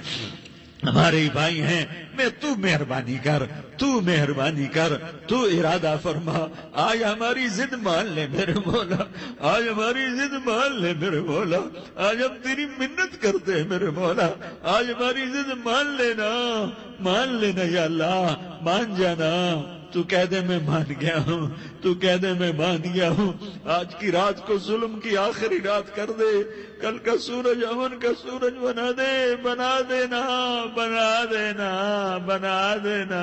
ہمارے ہی بھائی ہیں۔ میں تو مہربانی کر، تو مہربانی کر، تو ارادہ فرما، آج ہماری ضد مان لے میرے مولا، آج ہماری ضد مان لے میرے مولا، آج ہم تیری منت کرتے ہیں میرے مولا، آج ہماری ضد مان لینا یا اللہ، مان جانا۔ تو کہہ دے میں مان گیا ہوں، تو کہہ دے میں مان گیا ہوں، آج کی رات کو ظلم کی آخری رات کر دے، کل کا سورج امن کا سورج بنا دے، بنا دینا، بنا دینا، بنا دینا،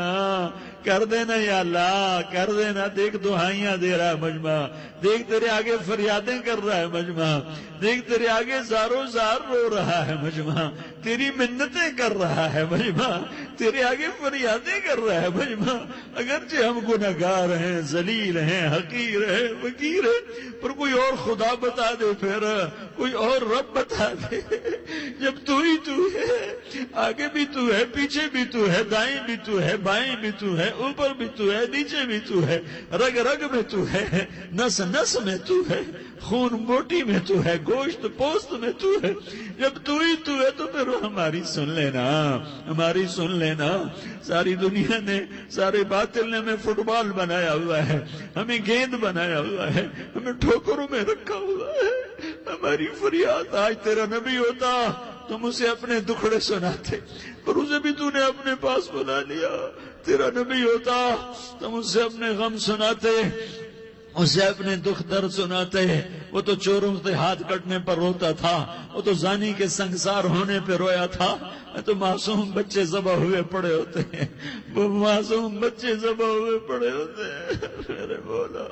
کر دینا یا اللہ، کر دینا۔ دیکھ دعائیاں دے رہا ہے مجمع، دیکھ تیرے آگے فریادیں کر رہا ہے مجمع، دیکھ تیرے آگے زارو زار رو رہا ہے مجمع، تیری منتیں کر رہا ہے مجمع، تیرے آگے فریادیں کر رہا ہے مجمع۔ اگرچہ ہم گناہگار ہیں، ذلیل ہیں، حقیر ہیں، فقیر ہیں، پر کوئی اور خدا بتا دے، پھر کوئی اور رب بتا دے۔ جب تو ہی تو ہے، آگے بھی تو ہے، پیچھے بھی تو ہے، دائیں بھی تو ہے، بائیں بھی تو ہے، اوپر بھی تو ہے، نیچے بھی تو ہے، رگ رگ میں تو ہے، نس نس میں تو ہے، خون بوٹی میں تو ہے، گوشت پوست میں تو ہے۔ جب تو ہی تو ہے تو پھر ہماری سن لینا، ہماری سن لینا۔ ساری دنیا نے، سارے باطل نے ہمیں فٹ بال بنایا ہوا ہے، ہمیں گیند بنایا ہوا ہے، ہمیں ٹھوکروں میں رکھا ہوا ہے۔ ہماری فریاد، آج تیرا نبی ہوتا تم اسے اپنے دکھڑے سناتے، پر اسے بھی تو نے اپنے پاس بلا لیا۔ تیرا نبی ہوتا تم اسے اپنے غم سناتے، اسے اپنے دکھ درد سناتے۔ وہ تو چوروں سے ہاتھ کٹنے پر روتا تھا، وہ تو زانی کے سنگسار ہونے پہ رویا تھا، تو معصوم بچے ذبح ہوئے پڑے ہوتے ہیں، وہ معصوم بچے ذبح ہوئے پڑے ہوتے ہیں۔ میرے مولا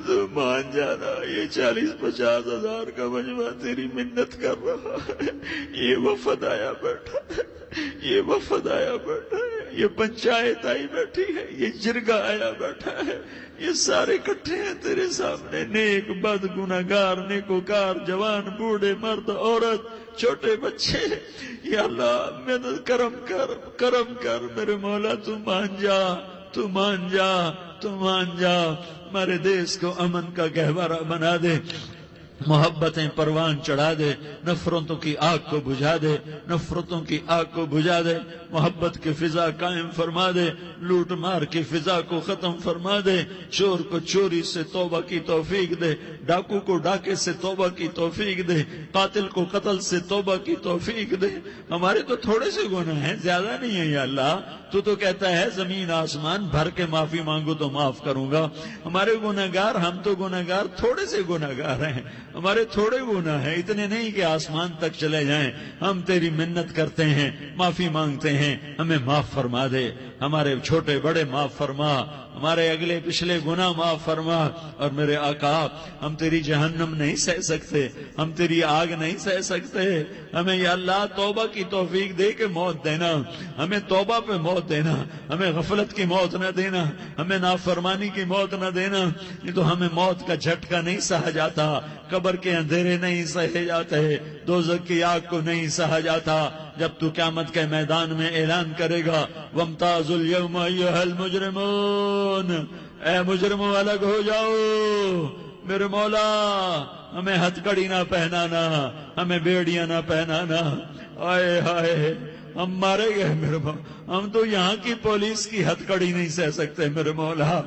تو مان جانا، یہ 40-50 ہزار کا مجمع تیری منت کر رہا ہے، یہ وفد آیا بیٹھا ہے، یہ وفد آیا بیٹھا ہے، یہ پنچایت آئی بیٹھی ہے، یہ جرگہ آیا بیٹھا ہے، یہ سارے کٹھے ہیں تیرے سامنے، نیک بد گناہگار نیکوکار، جوان بوڑھے مرد عورت چھوٹے بچے۔ یا اللہ مدد کرم کر، کرم کر میرے مولا، تو مان جا، تو مان جا، تو مان جا۔ ہمارے دیس کو امن کا گہوارہ بنا دے، محبتیں پروان چڑھا دے، نفرتوں کی آگ کو بجھا دے، نفرتوں کی آگ کو بجھا دے، محبت کی فضا قائم فرما دے، لوٹ مار کی فضا کو ختم فرما دے، چور کو چوری سے توبہ کی توفیق دے، ڈاکو کو ڈاکے سے توبہ کی توفیق دے، قاتل کو قتل سے توبہ کی توفیق دے۔ ہمارے تو تھوڑے سے گناہ ہیں، زیادہ نہیں ہے یا اللہ، تو کہتا ہے زمین آسمان بھر کے معافی مانگو تو معاف کروں گا۔ ہمارے گناہگار، ہم تو گناہگار تھوڑے سے گناہگار ہیں، ہمارے تھوڑے گناہ ہیں، اتنے نہیں کہ آسمان تک چلے جائیں۔ ہم تیری منت کرتے ہیں، معافی مانگتے ہیں، ہمیں معاف فرما دے، ہمارے چھوٹے بڑے معاف فرما، ہمارے اگلے پچھلے گناہ معاف فرما۔ اور میرے آقا، ہم تیری جہنم نہیں سہ سکتے، ہم تیری آگ نہیں سہ سکتے، ہمیں یا اللہ توبہ کی توفیق دے کے موت دینا، ہمیں توبہ پہ موت دینا، ہمیں غفلت کی موت نہ دینا، ہمیں نافرمانی کی موت نہ دینا، نہیں تو ہمیں موت کا جھٹکا نہیں سہا جاتا، قبر کے اندھیرے نہیں سہے جاتے، دوزخ کی آگ کو نہیں سہا جاتا۔ جب تو قیامت کے میدان میں اعلان کرے گا وَامْتَازُوا الْيَوْمَ أَيُّهَا الْمُجْرِمُونَ، اے مجرموں الگ ہو جاؤ، میرے مولا ہمیں ہتھکڑی نہ پہنانا، ہمیں بیڑیاں نہ پہنانا، آئے ہائے ہم مارے گئے میرے مولا، ہم تو یہاں کی پولیس کی ہتھکڑی نہیں سہ سکتے میرے مولا،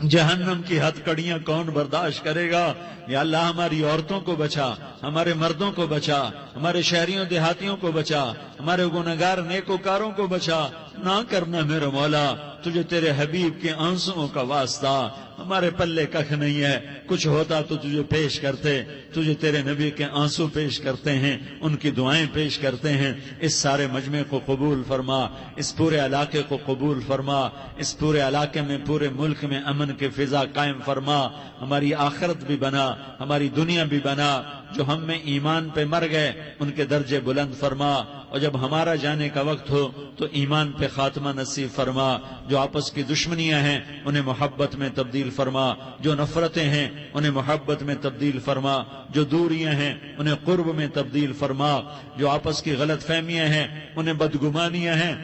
جہنم کی ہتھکڑیاں کون برداشت کرے گا؟ یا اللہ ہماری عورتوں کو بچا، ہمارے مردوں کو بچا، ہمارے شہریوں دیہاتیوں کو بچا، ہمارے گنہگار نیکوکاروں کو بچا، نہ کرنا میرے مولا، تجھے تیرے حبیب کے آنسوؤں کا واسطہ، ہمارے پلے ککھ نہیں ہے، کچھ ہوتا تو تجھے پیش کرتے، تجھے تیرے نبی کے آنسو پیش کرتے ہیں، ان کی دعائیں پیش کرتے ہیں، اس سارے مجمع کو قبول فرما، اس پورے علاقے کو قبول فرما، اس پورے علاقے میں پورے ملک میں امن کی فضا قائم فرما، ہماری آخرت بھی بنا، ہماری دنیا بھی بنا، جو ہم میں ایمان پہ مر گئے ان کے درجے بلند فرما، اور جب ہمارا جانے کا وقت ہو تو ایمان پہ خاتمہ نصیب فرما، جو آپس کی دشمنیاں ہیں انہیں محبت میں تبدیل فرما، جو نفرتیں ہیں انہیں محبت میں تبدیل فرما، جو دوریاں ہیں انہیں قرب میں تبدیل فرما، جو آپس کی غلط فہمیاں ہیں انہیں بدگمانیاں ہیں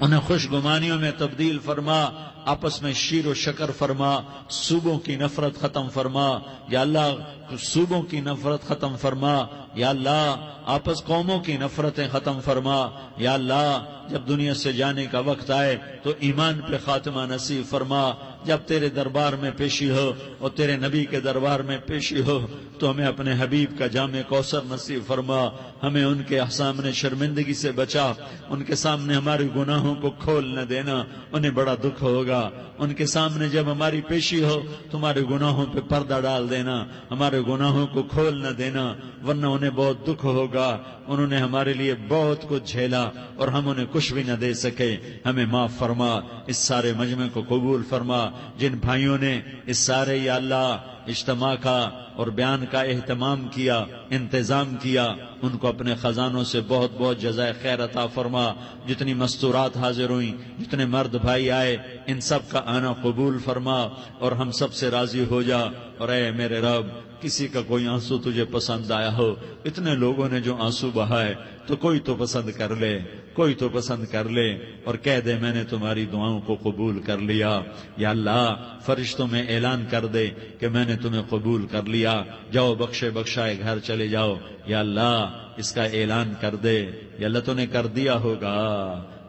انہیں خوش گمانیوں میں تبدیل فرما، آپس میں شیر و شکر فرما، صوبوں کی نفرت ختم فرما، یا اللہ صوبوں کی نفرت ختم فرما، یا اللہ آپس قوموں کی نفرتیں ختم فرما، یا اللہ جب دنیا سے جانے کا وقت آئے تو ایمان پہ خاتمہ نصیب فرما، جب تیرے دربار میں پیشی ہو اور تیرے نبی کے دربار میں پیشی ہو تو ہمیں اپنے حبیب کا جام کوثر نصیب فرما، ہمیں ان کے سامنے شرمندگی سے بچا، ان کے سامنے ہمارے گناہوں کو کھول نہ دینا، انہیں بڑا دکھ ہوگا، ان کے سامنے جب ہماری پیشی ہو تمہارے گناہوں پہ پردہ ڈال دینا، ہمارے گناہوں کو کھول نہ دینا، ورنہ انہیں بہت دکھ ہوگا، انہوں نے ہمارے لیے بہت کچھ جھیلا اور ہم انہیں کچھ بھی نہ دے سکے، ہمیں معاف فرما، اس سارے مجمع کو قبول فرما، جن بھائیوں نے اس سارے یا اللہ اجتماع کا اور بیان کا اہتمام کیا، انتظام کیا، ان کو اپنے خزانوں سے بہت بہت جزائے خیر عطا فرما، جتنی مستورات حاضر ہوئیں، جتنے مرد بھائی آئے، ان سب کا آنا قبول فرما اور ہم سب سے راضی ہو جا، اور اے میرے رب کسی کا کوئی آنسو تجھے پسند آیا ہو، اتنے لوگوں نے جو آنسو بہائے تو کوئی تو پسند کر لے، کوئی تو پسند کر لے اور کہہ دے میں نے تمہاری دعاؤں کو قبول کر لیا، یا اللہ فرشتوں میں اعلان کر دے کہ میں نے تمہیں قبول کر لیا، جاؤ بخشے بخشائے گھر چلے جاؤ، یا اللہ اس کا اعلان کر دے، یا اللہ تو نے کر دیا ہوگا،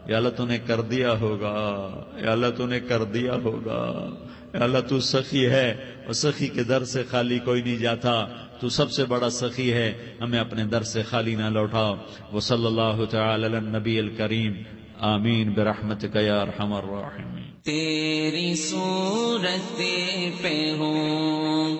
یا اللہ تو نے کر دیا ہوگا، یا اللہ تو نے کر دیا ہوگا، یا اللہ تو سخی ہے اور سخی کے در سے خالی کوئی نہیں جاتا، تو سب سے بڑا سخی ہے، ہمیں اپنے در سے خالی نہ لوٹاؤ، وصلی اللہ تعالی علی النبی الکریم، آمین برحمتک یا ارحم الراحمین۔ تیری صورت پہ ہوں